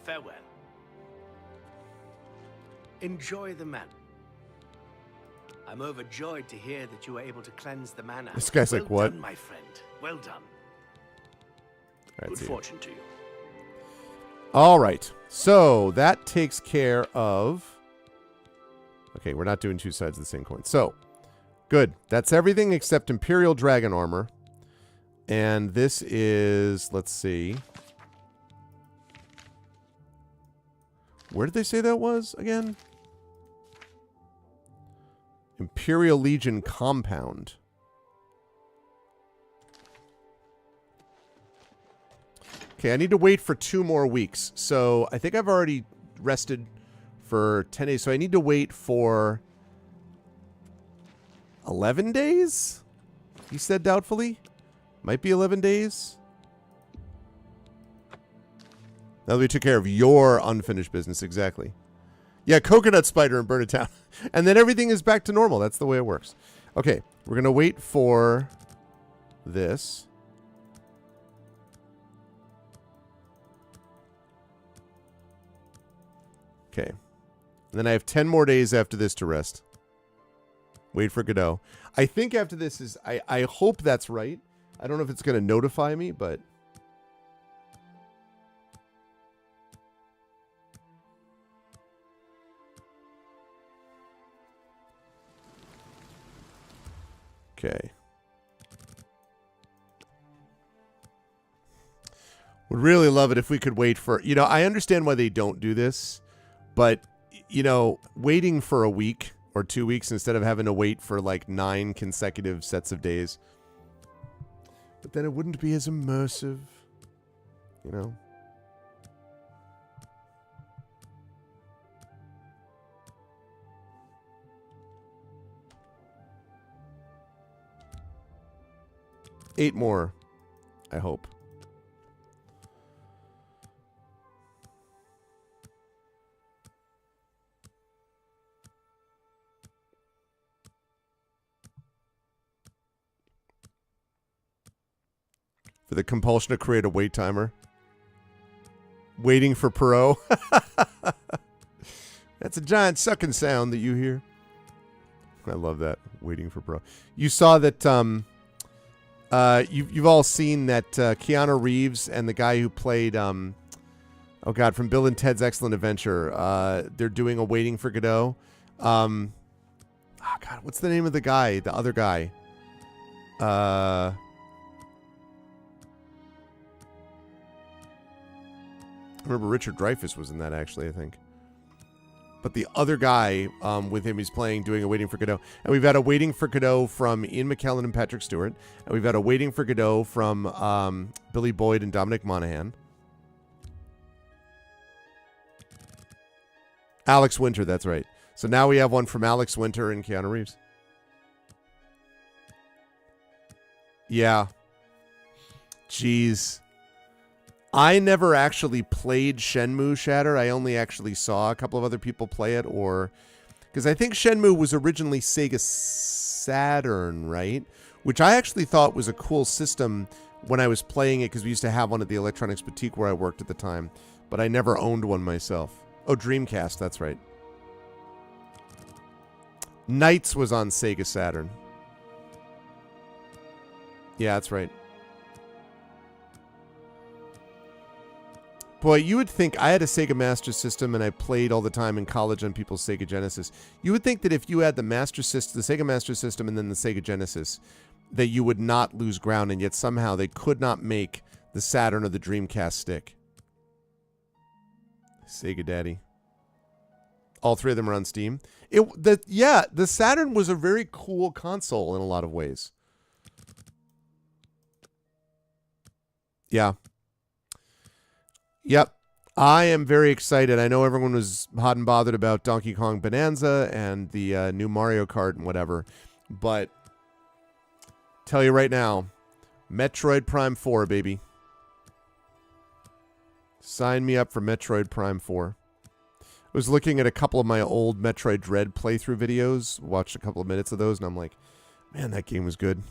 Farewell. Enjoy the manor. I'm overjoyed to hear that you were able to cleanse the manor. This guy's well like, what? Done, my friend. Well done. Right, Good see you. fortune to you. All right. So that takes care of... Okay, we're not doing two sides of the same coin. So, Good. That's everything except Imperial Dragon Armor. And this is, let's see. Where did they say that was again? Imperial Legion Compound. Okay, I need to wait for 2 more weeks. So I think I've already rested for 10 days. So I need to wait for 11 days? He said doubtfully. Might be 11 days. Now that we took care of your unfinished business, exactly. Yeah, coconut spider and burn it down. And then everything is back to normal. That's the way it works. Okay, we're going to wait for this. Okay. And then I have 10 more days after this to rest. Wait for Godot. I think after this is... I hope that's right. I don't know if it's going to notify me, but... Okay. Would really love it if we could wait for... You know, I understand why they don't do this, but, you know, waiting for a week or 2 weeks instead of having to wait for, like, 9 consecutive sets of days. But then it wouldn't be as immersive, you know? Eight more, I hope. For the compulsion to create a wait timer. Waiting for Perot. That's a giant sucking sound that you hear. I love that. Waiting for Perot. You saw that... You've all seen that Keanu Reeves and the guy who played, oh God, from Bill and Ted's Excellent Adventure, they're doing a Waiting for Godot. Oh God, what's the name of the guy? The other guy. I remember Richard Dreyfuss was in that, actually, I think. But the other guy with him, he's playing, doing a Waiting for Godot. And we've had a Waiting for Godot from Ian McKellen and Patrick Stewart. And we've had a Waiting for Godot from Billy Boyd and Dominic Monaghan. Alex Winter, that's right. So now we have one from Alex Winter and Keanu Reeves. Yeah. Jeez. I never actually played Shenmue Shatter. I only actually saw a couple of other people play it, or... Because I think Shenmue was originally Sega Saturn, right? Which I actually thought was a cool system when I was playing it, because we used to have one at the Electronics Boutique where I worked at the time. But I never owned one myself. Oh, Dreamcast, that's right. Knights was on Sega Saturn. Yeah, that's right. Boy, you would think... I had a Sega Master System, and I played all the time in college on people's Sega Genesis. You would think that if you had the Master System, the Sega Master System, and then the Sega Genesis, that you would not lose ground, and yet somehow they could not make the Saturn or the Dreamcast stick. Sega Daddy. All three of them are on Steam. The Saturn was a very cool console in a lot of ways. Yeah. Yep. I am very excited. I know everyone was hot and bothered about Donkey Kong Bonanza and the new Mario Kart and whatever. But tell you right now, Metroid Prime 4, baby. Sign me up for Metroid Prime 4. I was looking at a couple of my old Metroid Dread playthrough videos, watched a couple of minutes of those, and I'm like, man, that game was good.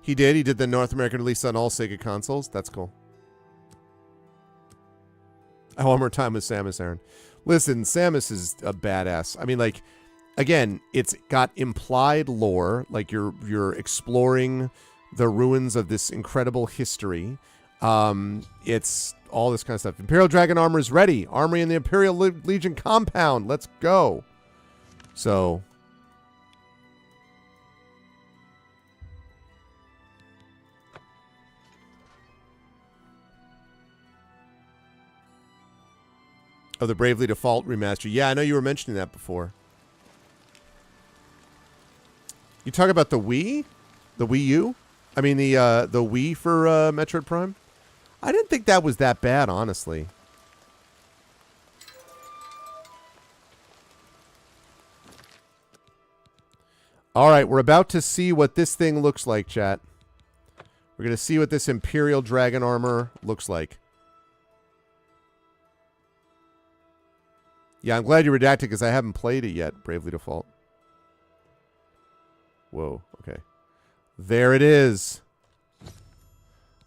He did. He did the North American release on all Sega consoles. That's cool. One more time with Samus Aran. Listen, Samus is a badass. I mean, like, again, it's got implied lore. Like, you're exploring the ruins of this incredible history. It's all this kind of stuff. Imperial Dragon armor is ready. Armory in the Imperial Legion compound. Let's go. So... Oh, the Bravely Default remaster. Yeah, I know you were mentioning that before. You talk about the Wii? The Wii U? I mean, the Wii for Metroid Prime? I didn't think that was that bad, honestly. All right, we're about to see what this thing looks like, chat. We're going to see what this Imperial Dragon armor looks like. Yeah, I'm glad you redacted because I haven't played it yet, Bravely Default. Whoa, okay. There it is.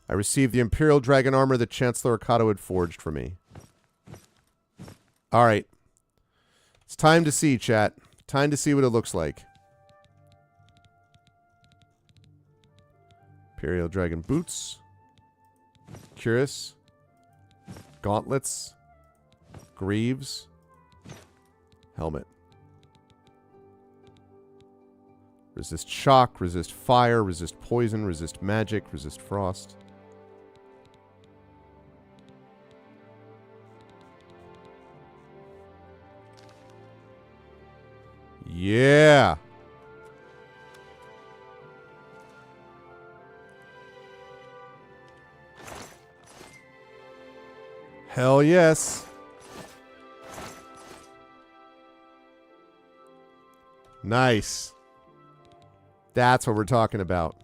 I received the Imperial Dragon armor that Chancellor Okato had forged for me. All right. It's time to see, chat. Time to see what it looks like. Imperial Dragon boots. Cuirass. Gauntlets. Greaves. Helmet. Resist shock, resist fire, resist poison, resist magic, resist frost. Yeah. Hell yes. Nice. That's what we're talking about.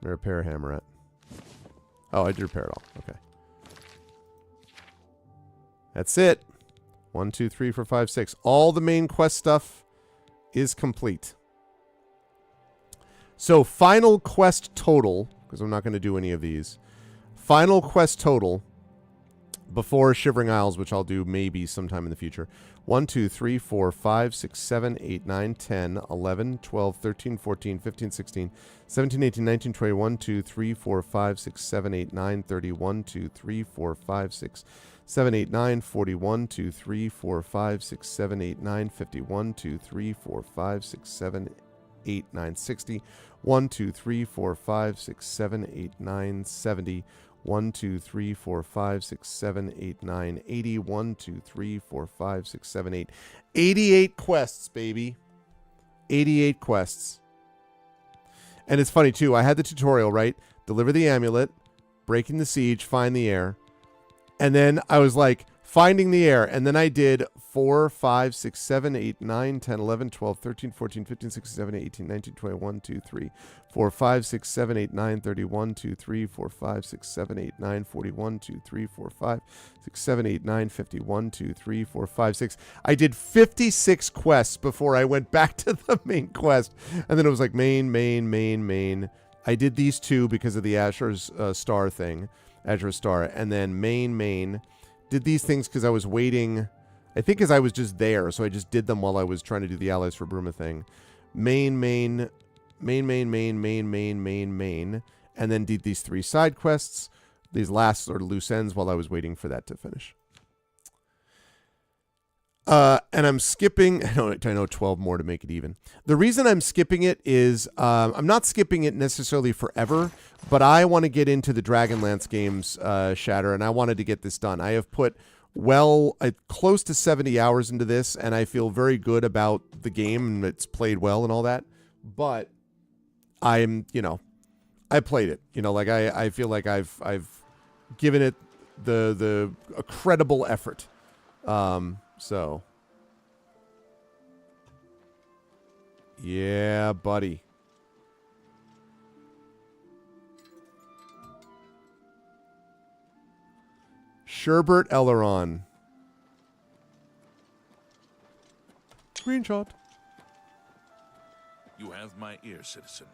Where repair hammer at? Oh, I did repair it all. Okay. That's it. 1, 2, 3, 4, 5, 6. All the main quest stuff is complete. So, final quest total, because I'm not going to do any of these. Final quest total before Shivering Isles, which I'll do maybe sometime in the future. 1, 2, 3, 4, 5, 6, 7, 8, 9, 10, 11, 12, 13, 14, 15, 16, 17, 18, 19, 20, 1, 2, 3, 4, 5, 6, 7, 8, 9, 30, 1, 2, 3, 4, 5, 6, 7, 8, 9, 40, 1, 2, 3, 4, 5, 6, 7, 8, 9, 50, 1, 2, 3, 4, 5, 6, 7, 8, 9, 60, 1, 2, 3, 4, 5, 6, 7, 8, 9, 70, 1, 2, 3, 4, 5, 6, 7, 8, 9, 80, 1, 2, 3, 4, 5, 6, 7, 8. 88 quests, baby. 88 quests. And it's funny, too. I had the tutorial, right? Deliver the amulet, breaking the siege, find the heir. And then I was like, finding the heir. And then I did 4, 5, 6, 7, 8, 9, 10, 11, 12, 13, 14, 15, 16, 17, 18, 19, 20, 1, 2, 3, 4, 5, 6, 7, 8, 9, 30, 1, 2, 3, 4, 5, 6, 7, 8, 9, 40, 1, 2, 3, 4, 5, 6, 7, 8, 9, 50, 1, 2, 3, 4, 5, 6. I did 56 quests before I went back to the main quest. And then it was like main. I did these two because of the Azura's Star thing. Azure Star. And then main. Did these things because I was waiting. I think because I was just there, so I just did them while I was trying to do the Allies for Bruma thing. Main, and then did these 3 side quests, these last sort of loose ends while I was waiting for that to finish. And I'm skipping, I know 12 more to make it even. The reason I'm skipping it is, I'm not skipping it necessarily forever, but I want to get into the Dragonlance games, Shatter, and I wanted to get this done. I have put close to 70 hours into this, and I feel very good about the game, and it's played well and all that, but I played it, like I feel like I've given it a credible effort. So yeah, buddy. Sherbert Elleron. Screenshot. You have my ear, citizen.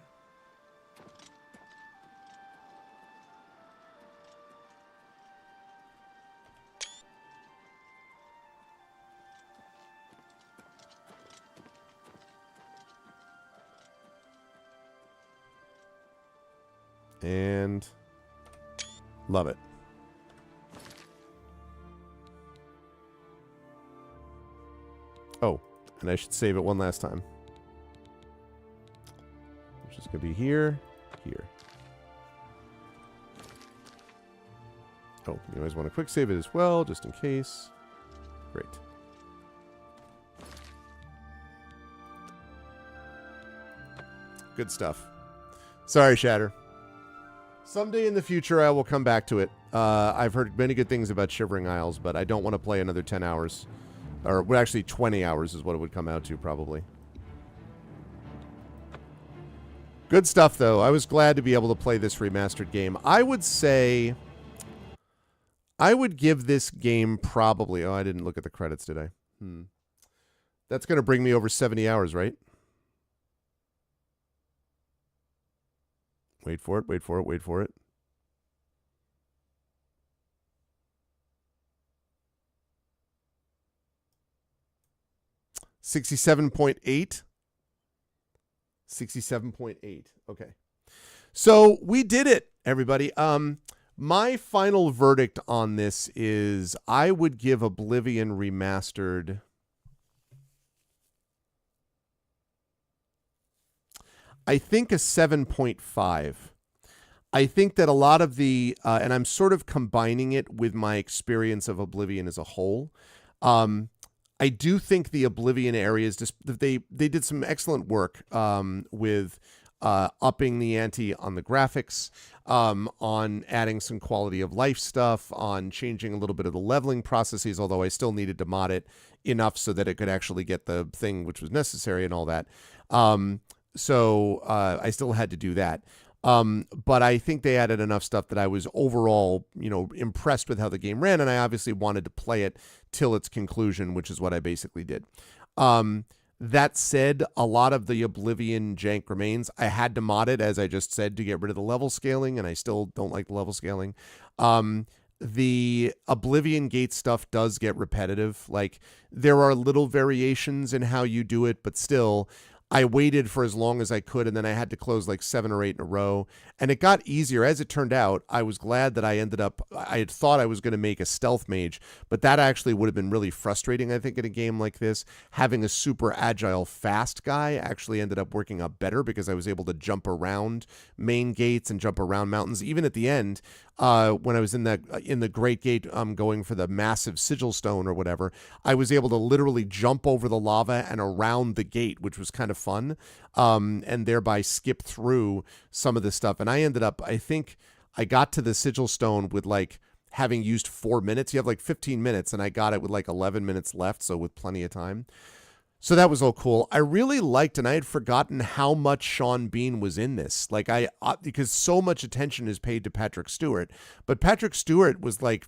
And love it. Oh, and I should save it one last time. Which is going to be here, here. Oh, you always want to quick save it as well, just in case. Great. Good stuff. Sorry, Shatter. Someday in the future, I will come back to it. I've heard many good things about Shivering Isles, but I don't want to play another 10 hours. Or, well, actually, 20 hours is what it would come out to, probably. Good stuff, though. I was glad to be able to play this remastered game. I would say... I would give this game probably... Oh, I didn't look at the credits, did I? That's going to bring me over 70 hours, right? Wait for it, wait for it, wait for it. $67.8. 67.8. Okay. So we did it, everybody. My final verdict on this is I would give Oblivion Remastered... I think a 7.5. I think that a lot of the, and I'm sort of combining it with my experience of Oblivion as a whole. I do think the Oblivion areas, just they did some excellent work with upping the ante on the graphics, on adding some quality of life stuff, on changing a little bit of the leveling processes, although I still needed to mod it enough so that it could actually get the thing which was necessary and all that. So I still had to do that. But I think they added enough stuff that I was overall, impressed with how the game ran. And I obviously wanted to play it till its conclusion, which is what I basically did. That said, a lot of the Oblivion jank remains. I had to mod it, as I just said, to get rid of the level scaling. And I still don't like the level scaling. The Oblivion Gate stuff does get repetitive. Like, there are little variations in how you do it, but still... I waited for as long as I could, and then I had to close like 7 or 8 in a row. And it got easier. As it turned out, I was glad that I had thought I was going to make a stealth mage, but that actually would have been really frustrating, I think, in a game like this. Having a super agile, fast guy actually ended up working out better because I was able to jump around main gates and jump around mountains. Even at the end, when I was in the Great Gate going for the massive sigil stone or whatever, I was able to literally jump over the lava and around the gate, which was kind of fun, and thereby skip through some of the stuff. And I ended up, I think I got to the sigil stone with like having used 4 minutes. You have like 15 minutes, and I got it with like 11 minutes left, so with plenty of time. So that was all cool. I really liked, and I had forgotten how much Sean Bean was in this. Like because so much attention is paid to Patrick Stewart, but Patrick Stewart was like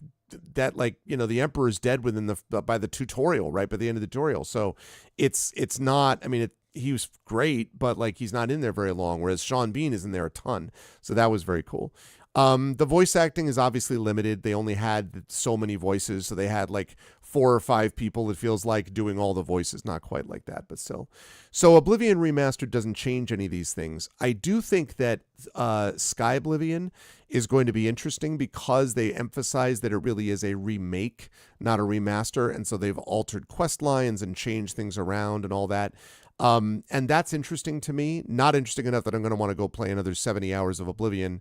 that, like, the Emperor's dead by the tutorial, right? By the end of the tutorial. So it's not, I mean, he was great, but like he's not in there very long, whereas Sean Bean is in there a ton. So that was very cool. The voice acting is obviously limited. They only had so many voices, so they had like 4 or 5 people, it feels like, doing all the voices. Not quite like that, but still. So Oblivion Remastered doesn't change any of these things. I do think that Sky Oblivion is going to be interesting because they emphasize that it really is a remake, not a remaster, and so they've altered quest lines and changed things around and all that. And that's interesting to me. Not interesting enough that I'm going to want to go play another 70 hours of Oblivion,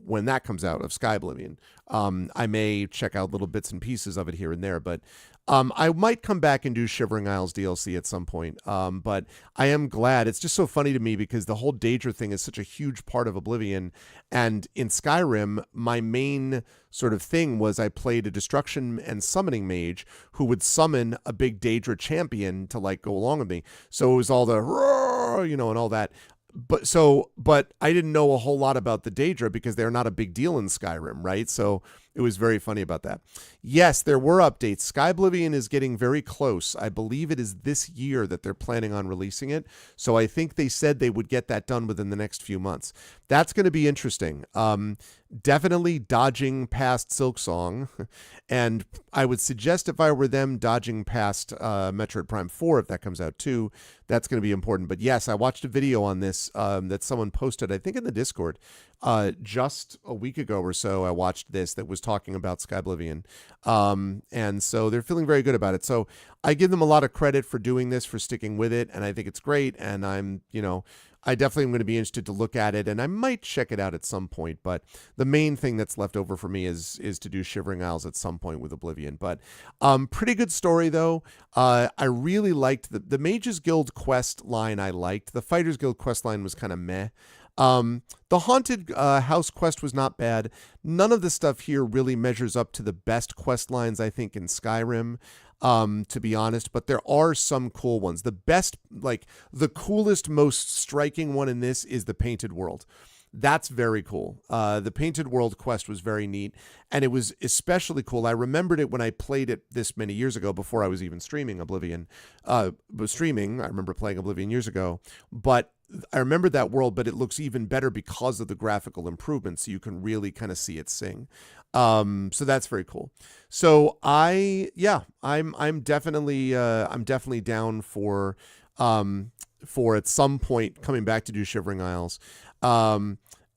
when that comes out, of Sky Oblivion. I may check out little bits and pieces of it here and there, but I might come back and do Shivering Isles DLC at some point. But I am glad. It's just so funny to me because the whole Daedra thing is such a huge part of Oblivion. And in Skyrim, my main sort of thing was I played a destruction and summoning mage who would summon a big Daedra champion to like go along with me. So it was all the roar, and all that. But I didn't know a whole lot about the Daedra because they're not a big deal in Skyrim, right? So it was very funny about that. Yes, there were updates. Sky Oblivion is getting very close. I believe it is this year that they're planning on releasing it. So I think they said they would get that done within the next few months. That's going to be interesting. Definitely dodging past Silksong. And I would suggest if I were them, dodging past Metroid Prime 4, if that comes out too. That's going to be important. But yes, I watched a video on this that someone posted, I think in the Discord, just a week ago or so, I watched this that was talking about Sky Oblivion. And so they're feeling very good about it. So I give them a lot of credit for doing this, for sticking with it. And I think it's great. And I definitely am going to be interested to look at it, and I might check it out at some point. But the main thing that's left over for me is to do Shivering Isles at some point with Oblivion. But pretty good story, though. I really liked the Mages Guild quest line. I liked the Fighters Guild quest line was kind of meh. The Haunted House quest was not bad. None of the stuff here really measures up to the best quest lines, I think, in Skyrim. To be honest, but there are some cool ones. The best, like the coolest, most striking one in this is the Painted World. That's very cool. The Painted World quest was very neat, and it was especially cool. I remembered it when I played it this many years ago, before I was even streaming Oblivion. I remember playing Oblivion years ago, but I remember that world, but it looks even better because of the graphical improvements. So you can really kind of see it sing. So that's very cool. So I'm definitely down for at some point coming back to do Shivering Isles.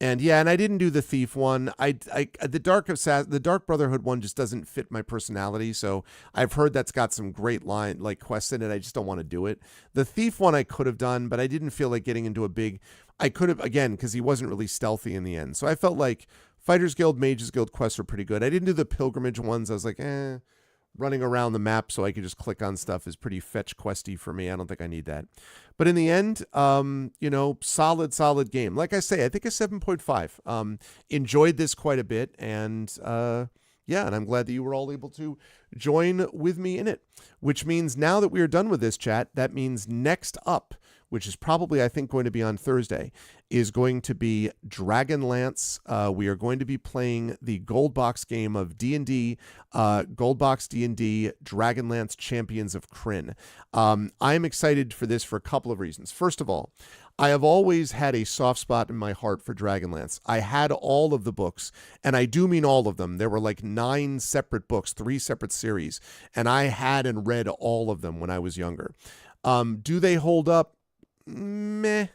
And I didn't do the Thief one. The Dark Brotherhood one just doesn't fit my personality. So I've heard that's got some great quests in it. I just don't want to do it. The Thief one I could have done, but I didn't feel like getting into a big. I could have, again, because he wasn't really stealthy in the end. So I felt like Fighters Guild, Mages Guild quests were pretty good. I didn't do the pilgrimage ones. I was like, running around the map so I could just click on stuff is pretty fetch questy for me. I don't think I need that. But in the end, solid game. Like I say, I think a 7.5. Enjoyed this quite a bit, and and I'm glad that you were all able to join with me in it. Which means now that we are done with this chat, that means next up, which is probably, I think, going to be on Thursday, is going to be Dragonlance. We are going to be playing the Gold Box game of D&D, Gold Box D&D, Dragonlance Champions of Krynn. I'm excited for this for a couple of reasons. First of all, I have always had a soft spot in my heart for Dragonlance. I had all of the books, and I do mean all of them. There were like 9 separate books, 3 separate series, and I had and read all of them when I was younger. Do they hold up? Meh.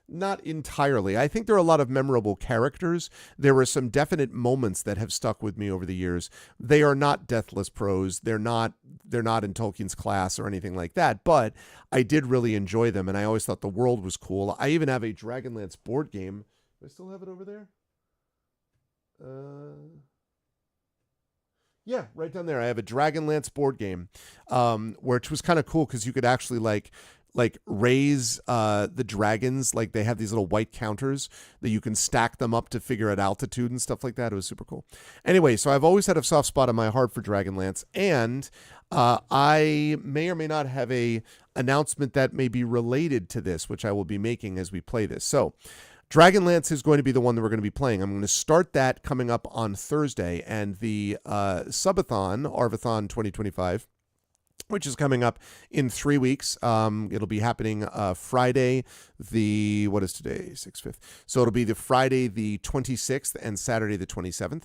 Not entirely. I think there are a lot of memorable characters. There were some definite moments that have stuck with me over the years. They are not deathless prose. They're not in Tolkien's class or anything like that, but I did really enjoy them, and I always thought the world was cool. I even have a Dragonlance board game. Do I still have it over there? Yeah, right down there. I have a Dragonlance board game, which was kind of cool because you could actually like raise the dragons. Like they have these little white counters that you can stack them up to figure out altitude and stuff like that. It was super cool. Anyway, so I've always had a soft spot in my heart for Dragonlance, and I may or may not have a announcement that may be related to this, which I will be making as we play this. So Dragonlance is going to be the one that we're going to be playing. I'm going to start that coming up on Thursday, and the Subathon, Arvathon 2025, which is coming up in 3 weeks. It'll be happening Friday, what is today? 6/5. So it'll be the Friday the 26th and Saturday the 27th.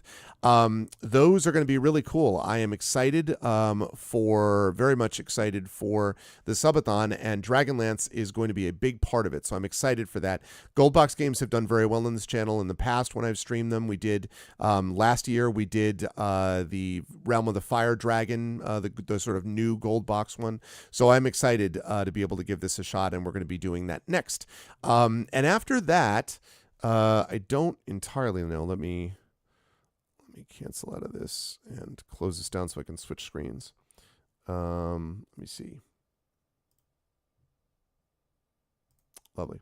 Those are going to be really cool. I am excited very much excited for the Subathon, and Dragonlance is going to be a big part of it. So I'm excited for that. Gold Box games have done very well on this channel in the past when I've streamed them. We did, last year, we did the Realm of the Fire Dragon, the sort of new Gold Box one. So I'm excited to be able to give this a shot, and we're going to be doing that next. And after that, I don't entirely know. Let me cancel out of this and close this down so I can switch screens. Let me see. Lovely.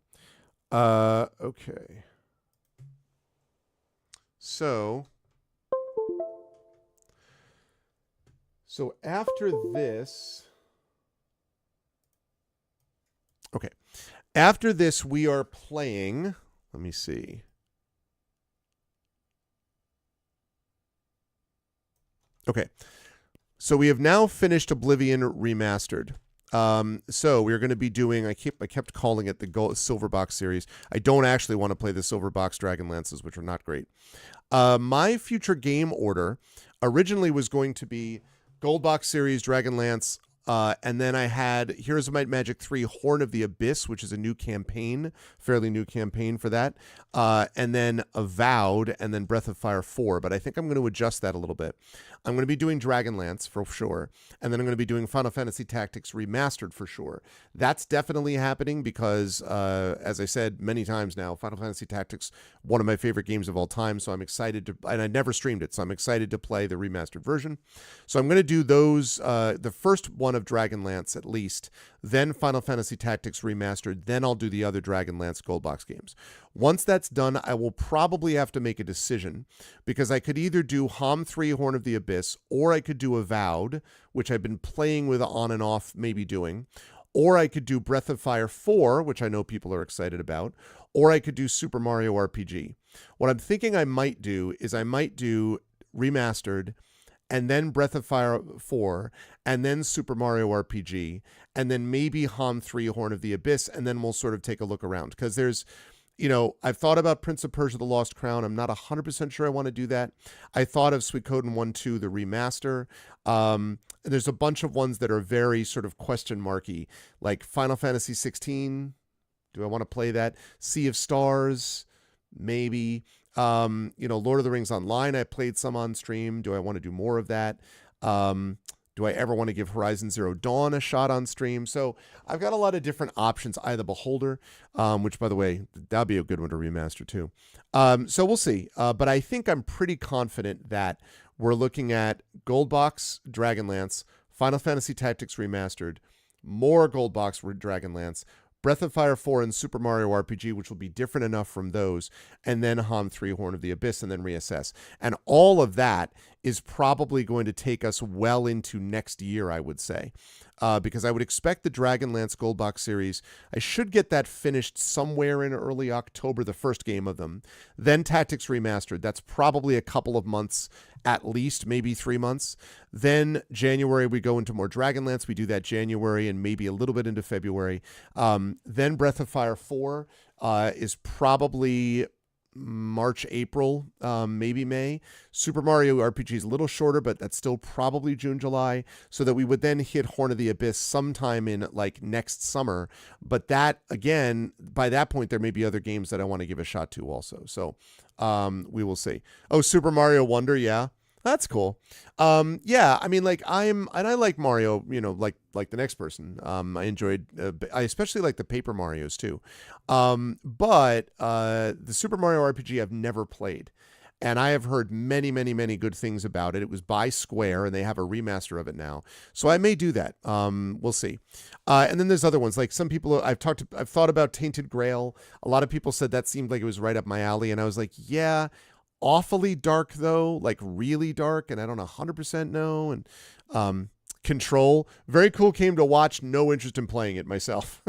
Okay. So after this, okay. After this, we are playing, let me see. Okay. So we have now finished Oblivion Remastered. So we're going to be doing, I kept calling it the Silver Box series. I don't actually want to play the Silver Box Dragonlances, which are not great. My future game order originally was going to be Gold Box series, Dragonlance, And then I had Heroes of Might and Magic 3 Horn of the Abyss, which is a new campaign, fairly new campaign for that. And then Avowed, and then Breath of Fire 4. But I think I'm going to adjust that a little bit. I'm going to be doing Dragonlance for sure. And then I'm going to be doing Final Fantasy Tactics Remastered for sure. That's definitely happening because, as I said many times now, Final Fantasy Tactics, one of my favorite games of all time. So I'm excited to, and I never streamed it, so I'm excited to play the remastered version. So I'm going to do those, the first one of Dragonlance at least, then Final Fantasy Tactics Remastered, then I'll do the other Dragonlance Gold Box games. Once that's done, I will probably have to make a decision because I could either do HOM 3 Horn of the Abyss, or I could do Avowed, which I've been playing with on and off, maybe doing, or I could do Breath of Fire 4, which I know people are excited about, or I could do Super Mario RPG. What I'm thinking I might do is I might do Remastered, and then Breath of Fire 4, and then Super Mario RPG, and then maybe HOM 3 Horn of the Abyss, and then we'll sort of take a look around. Because there's, I've thought about Prince of Persia: The Lost Crown. I'm not 100% sure I want to do that. I thought of Suikoden 1-2, the remaster. There's a bunch of ones that are very sort of question marky, like Final Fantasy 16. Do I want to play that? Sea of Stars, maybe. Lord of the Rings Online, I played some on stream. Do I want to do more of that? Do I ever want to give Horizon Zero Dawn a shot on stream? So I've got a lot of different options. Eye of the Beholder, which, by the way, that'd be a good one to remaster too. So we'll see. But I think I'm pretty confident that we're looking at Gold Box Dragonlance, Final Fantasy Tactics Remastered, more Gold Box Dragonlance, Breath of Fire 4 and Super Mario RPG, which will be different enough from those, and then HOM 3 Horn of the Abyss, and then reassess. And all of that is probably going to take us well into next year, I would say. Because I would expect the Dragonlance Gold Box series, I should get that finished somewhere in early October, the first game of them. Then Tactics Remastered, that's probably a couple of months at least, maybe 3 months. Then January, we go into more Dragonlance. We do that January and maybe a little bit into February. Then Breath of Fire 4 is probably March, April, maybe May. Super Mario RPG is a little shorter, but that's still probably June, July, so that we would then hit Horn of the Abyss sometime in like next summer. But that, again, by that point, there may be other games that I want to give a shot to also. So we will see. Oh, Super Mario Wonder, yeah. That's cool. Yeah, I mean, like I like Mario, like the next person. I enjoyed, I especially like the Paper Marios too. But the Super Mario RPG I've never played, and I have heard many, many, many good things about it. It was by Square, and they have a remaster of it now, so I may do that. We'll see. And then there's other ones, like some people I've thought about Tainted Grail. A lot of people said that seemed like it was right up my alley, and I was like, yeah. Awfully dark though, like really dark, and I don't 100% know. And Control, very cool game to watch. No interest in playing it myself.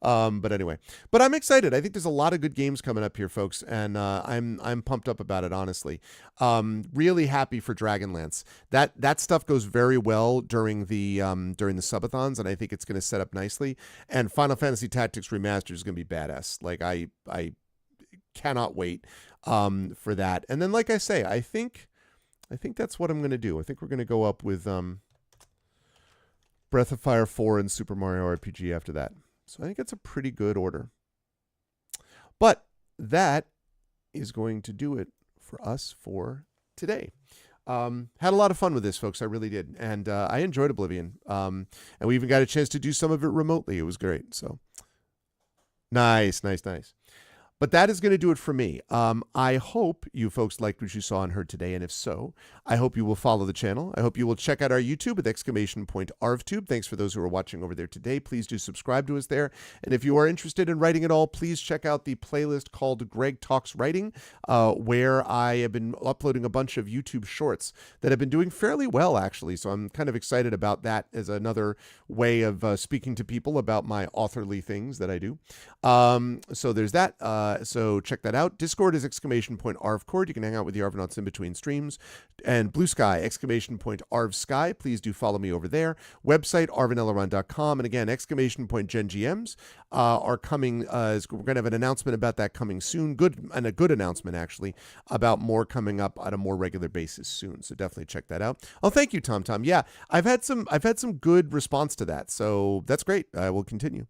But anyway, but I'm excited. I think there's a lot of good games coming up here, folks, and I'm pumped up about it. Honestly, really happy for Dragonlance. That stuff goes very well during the subathons, and I think it's going to set up nicely. And Final Fantasy Tactics Remastered is going to be badass. Like I cannot wait for that. And then, like I say, I think that's what I'm going to do. I think we're going to go up with Breath of Fire 4 and Super Mario RPG after that. So I think that's a pretty good order. But that is going to do it for us for today. Had a lot of fun with this, folks. I really did. And I enjoyed Oblivion. And we even got a chance to do some of it remotely. It was great. So nice. But that is going to do it for me. I hope you folks liked what you saw and heard today, and if so, I hope you will follow the channel. I hope you will check out our YouTube with !ArvTube. Thanks for those who are watching over there today. Please do subscribe to us there. And if you are interested in writing at all, please check out the playlist called Greg Talks Writing, where I have been uploading a bunch of YouTube shorts that have been doing fairly well, actually. So I'm kind of excited about that as another way of speaking to people about my authorly things that I do. So there's that. So check that out. Discord is !ArvCord. You can hang out with the Arvanauts in between streams. And Blue Sky, !ArvSky. Please do follow me over there. Website, arvanelleron.com. And again, !GenGMs are coming. We're going to have an announcement about that coming soon. A good announcement, actually, about more coming up on a more regular basis soon. So definitely check that out. Oh, thank you, TomTom. Yeah, I've had some good response to that. So that's great. I will continue.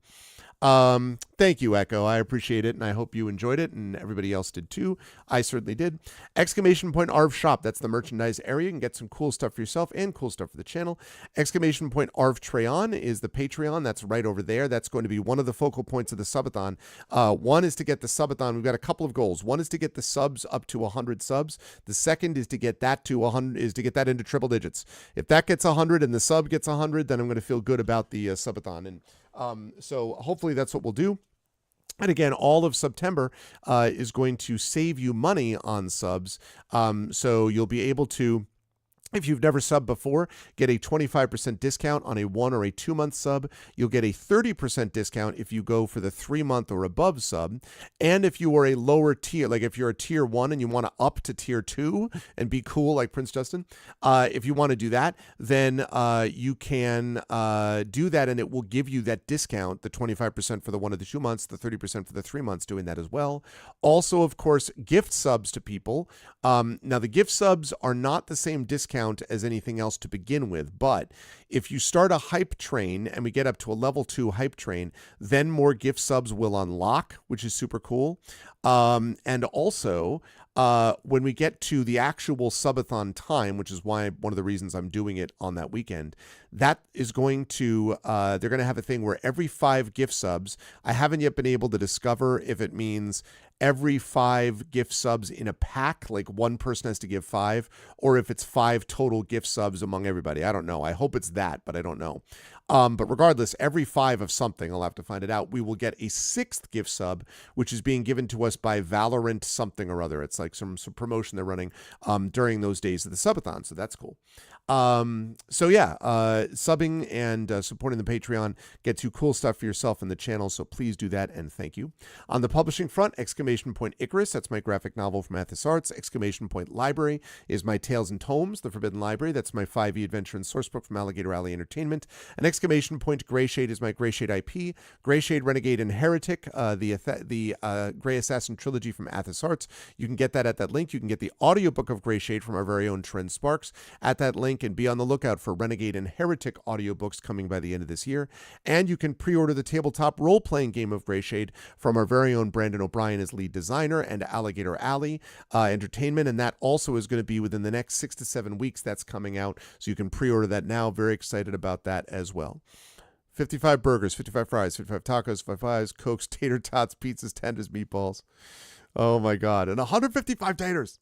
Thank you, Echo. I appreciate it, and I hope you enjoyed it, and everybody else did too. I certainly did. !Arv Shop. That's the merchandise area. You can get some cool stuff for yourself and cool stuff for the channel. !Arv Treon is the Patreon. That's right over there. That's going to be one of the focal points of the subathon. One is to get the subathon. We've got a couple of goals. One is to get the subs up to 100 subs. The second is to get that to 100. Is to get that into triple digits. If that gets 100 and the sub gets 100, then I'm going to feel good about the subathon. And so hopefully that's what we'll do. And again, all of September is going to save you money on subs. So you'll be able to, if you've never subbed before, get a 25% discount on a 1 or a 2 month sub. You'll get a 30% discount if you go for the 3 month or above sub. And if you are a lower tier, like if you're a tier 1 and you want to up to tier 2 and be cool like Prince Justin, if you want to do that, then you can do that, and it will give you that discount, the 25% for the 1 or the 2 months, the 30% for the 3 months, doing that as well. Also, of course, gift subs to people. Now, the gift subs are not the same discount as anything else to begin with, but if you start a hype train and we get up to a level 2 hype train, then more gift subs will unlock, which is super cool. And also, when we get to the actual subathon time, which is why one of the reasons I'm doing it on that weekend, that is going to, they're going to have a thing where every 5 gift subs, I haven't yet been able to discover if it means every 5 gift subs in a pack, like one person has to give 5, or if it's 5 total gift subs among everybody. I don't know. I hope it's that, but I don't know. But regardless, every 5 of something, I'll have to find it out, we will get a 6th gift sub, which is being given to us by Valorant something or other. It's like some promotion they're running during those days of the subathon, so that's cool. So yeah, subbing and supporting the Patreon gets you cool stuff for yourself in the channel, so please do that, and thank you. On the publishing front, !Icarus, that's my graphic novel from Athos Arts. !Library is my Tales and Tomes, The Forbidden Library. That's my 5e adventure and sourcebook from Alligator Alley Entertainment. And !Greyshade is my Greyshade IP. Greyshade, Renegade, and Heretic, the Grey Assassin trilogy from Athos Arts. You can get that at that link. You can get the audiobook of Greyshade from our very own Trent Sparks at that link, and be on the lookout for Renegade and Heretic audiobooks coming by the end of this year. And you can pre-order the tabletop role-playing game of Greyshade from our very own Brandon O'Brien as lead designer and Alligator Alley Entertainment, and that also is going to be within the next 6 to 7 weeks. That's coming out, so you can pre-order that now. Very excited about that as well. 55 burgers, 55 fries, 55 tacos, 5 pies, Cokes, tater tots, pizzas, tenders, meatballs. Oh my God. And 155 taters.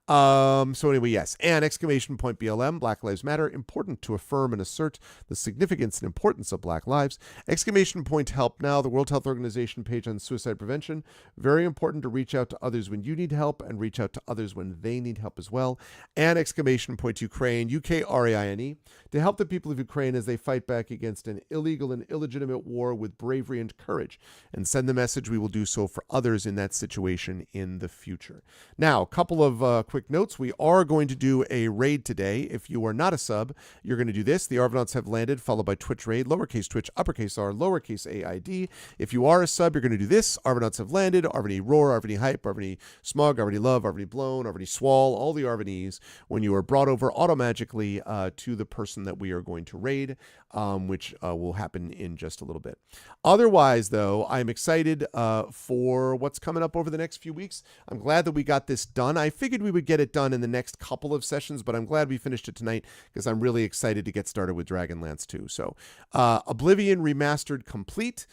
So anyway, yes. And !BLM, Black Lives Matter, important to affirm and assert the significance and importance of Black lives. !Help Now, the World Health Organization page on suicide prevention. Very important to reach out to others when you need help and reach out to others when they need help as well. And !Ukraine, UKRAINE, to help the people of Ukraine as they fight back against an illegal and illegitimate war with bravery and courage, and send the message we will do so for others in that situation in the future. Now, a couple of quick notes. We are going to do a raid today. If you are not a sub, you're going to do this. The Arvanauts have landed, followed by Twitch raid, lowercase twitch, uppercase R, lowercase AID. If you are a sub, you're going to do this. Arvanauts have landed, Arvany roar, Arvany hype, Arvany smug, Arvany love, Arvany blown, Arvany swall, all the Arvanys when you are brought over automagically to the person that we are going to raid, which will happen in just a little bit. Otherwise, though, I'm excited for what's coming up over the next few weeks. I'm glad that we got this done. I figured we would get it done in the next couple of sessions, but I'm glad we finished it tonight because I'm really excited to get started with Dragonlance 2. So Oblivion Remastered complete.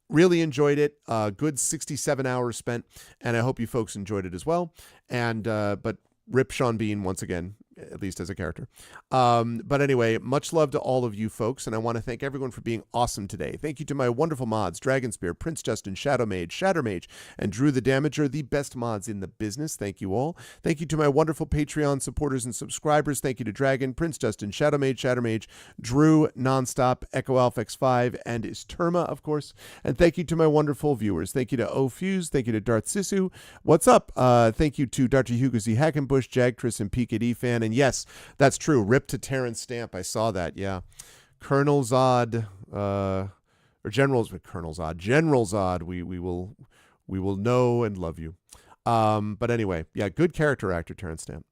Really enjoyed it. Good 67 hours spent, and I hope you folks enjoyed it as well. And but rip Sean Bean once again. at least as a character. But anyway, much love to all of you folks, and I want to thank everyone for being awesome today. Thank you to my wonderful mods, Dragonspear, Prince Justin, Shadow Mage, Shattermage, and Drew the Damager, the best mods in the business. Thank you all. Thank you to my wonderful Patreon supporters and subscribers. Thank you to Dragon, Prince Justin, Shadow Mage, Shattermage, Drew, Nonstop, Echo Alpha X5, and Isterma, of course. And thank you to my wonderful viewers. Thank you to Ofuse. Thank you to Darth Sisu. What's up? Thank you to Dr. Hugo Z. Hackenbush, Jagtris, and PKD fan. And yes, that's true. Rip to Terrence Stamp. I saw that. Yeah. Colonel Zod, or General Zod. General Zod. We will know and love you. But anyway, yeah, good character actor, Terrence Stamp.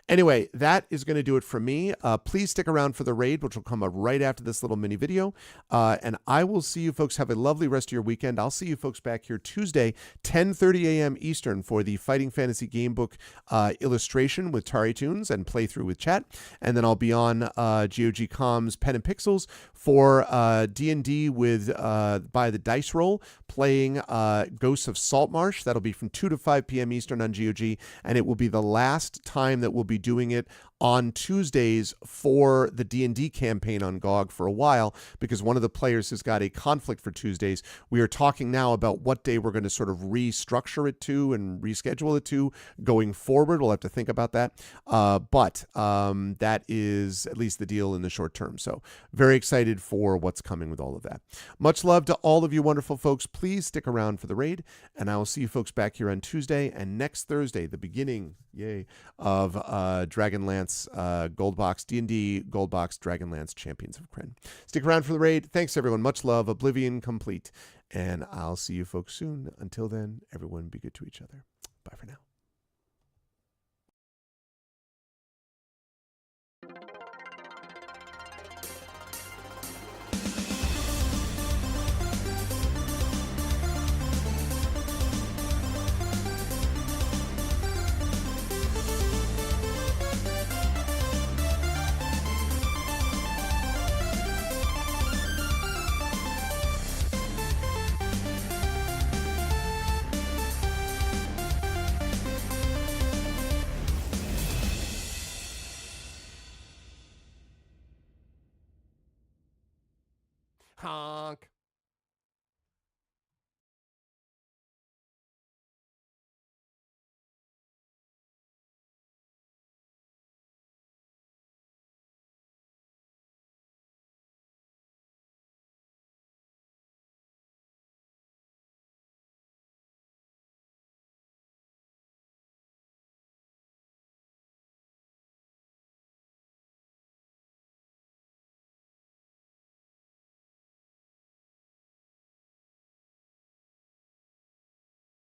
Anyway, that is going to do it for me. Please stick around for the raid, which will come up right after this little mini video. And I will see you folks. Have a lovely rest of your weekend. I'll see you folks back here Tuesday, 10:30 a.m. Eastern for the Fighting Fantasy Gamebook illustration with Tari Tunes and playthrough with chat. And then I'll be on GOG Comms Pen and Pixels for D&D with by the Dice Roll, playing Ghosts of Saltmarsh. That'll be from 2 to 5 p.m. Eastern on GOG. And it will be the last time that we'll be doing it on Tuesdays for the D&D campaign on GOG for a while, because one of the players has got a conflict for Tuesdays. We are talking now about what day we're going to sort of restructure it to and reschedule it to going forward. We'll have to think about that. But that is at least the deal in the short term. So very excited for what's coming with all of that. Much love to all of you wonderful folks. Please stick around for the raid, and I will see you folks back here on Tuesday and next Thursday, the beginning, yay, of Dragonlance Gold Box, D&D Gold Box Dragonlance Champions of Krynn. Stick around for the raid. Thanks, everyone. Much love. Oblivion complete. And I'll see you folks soon. Until then, everyone be good to each other. Bye for now.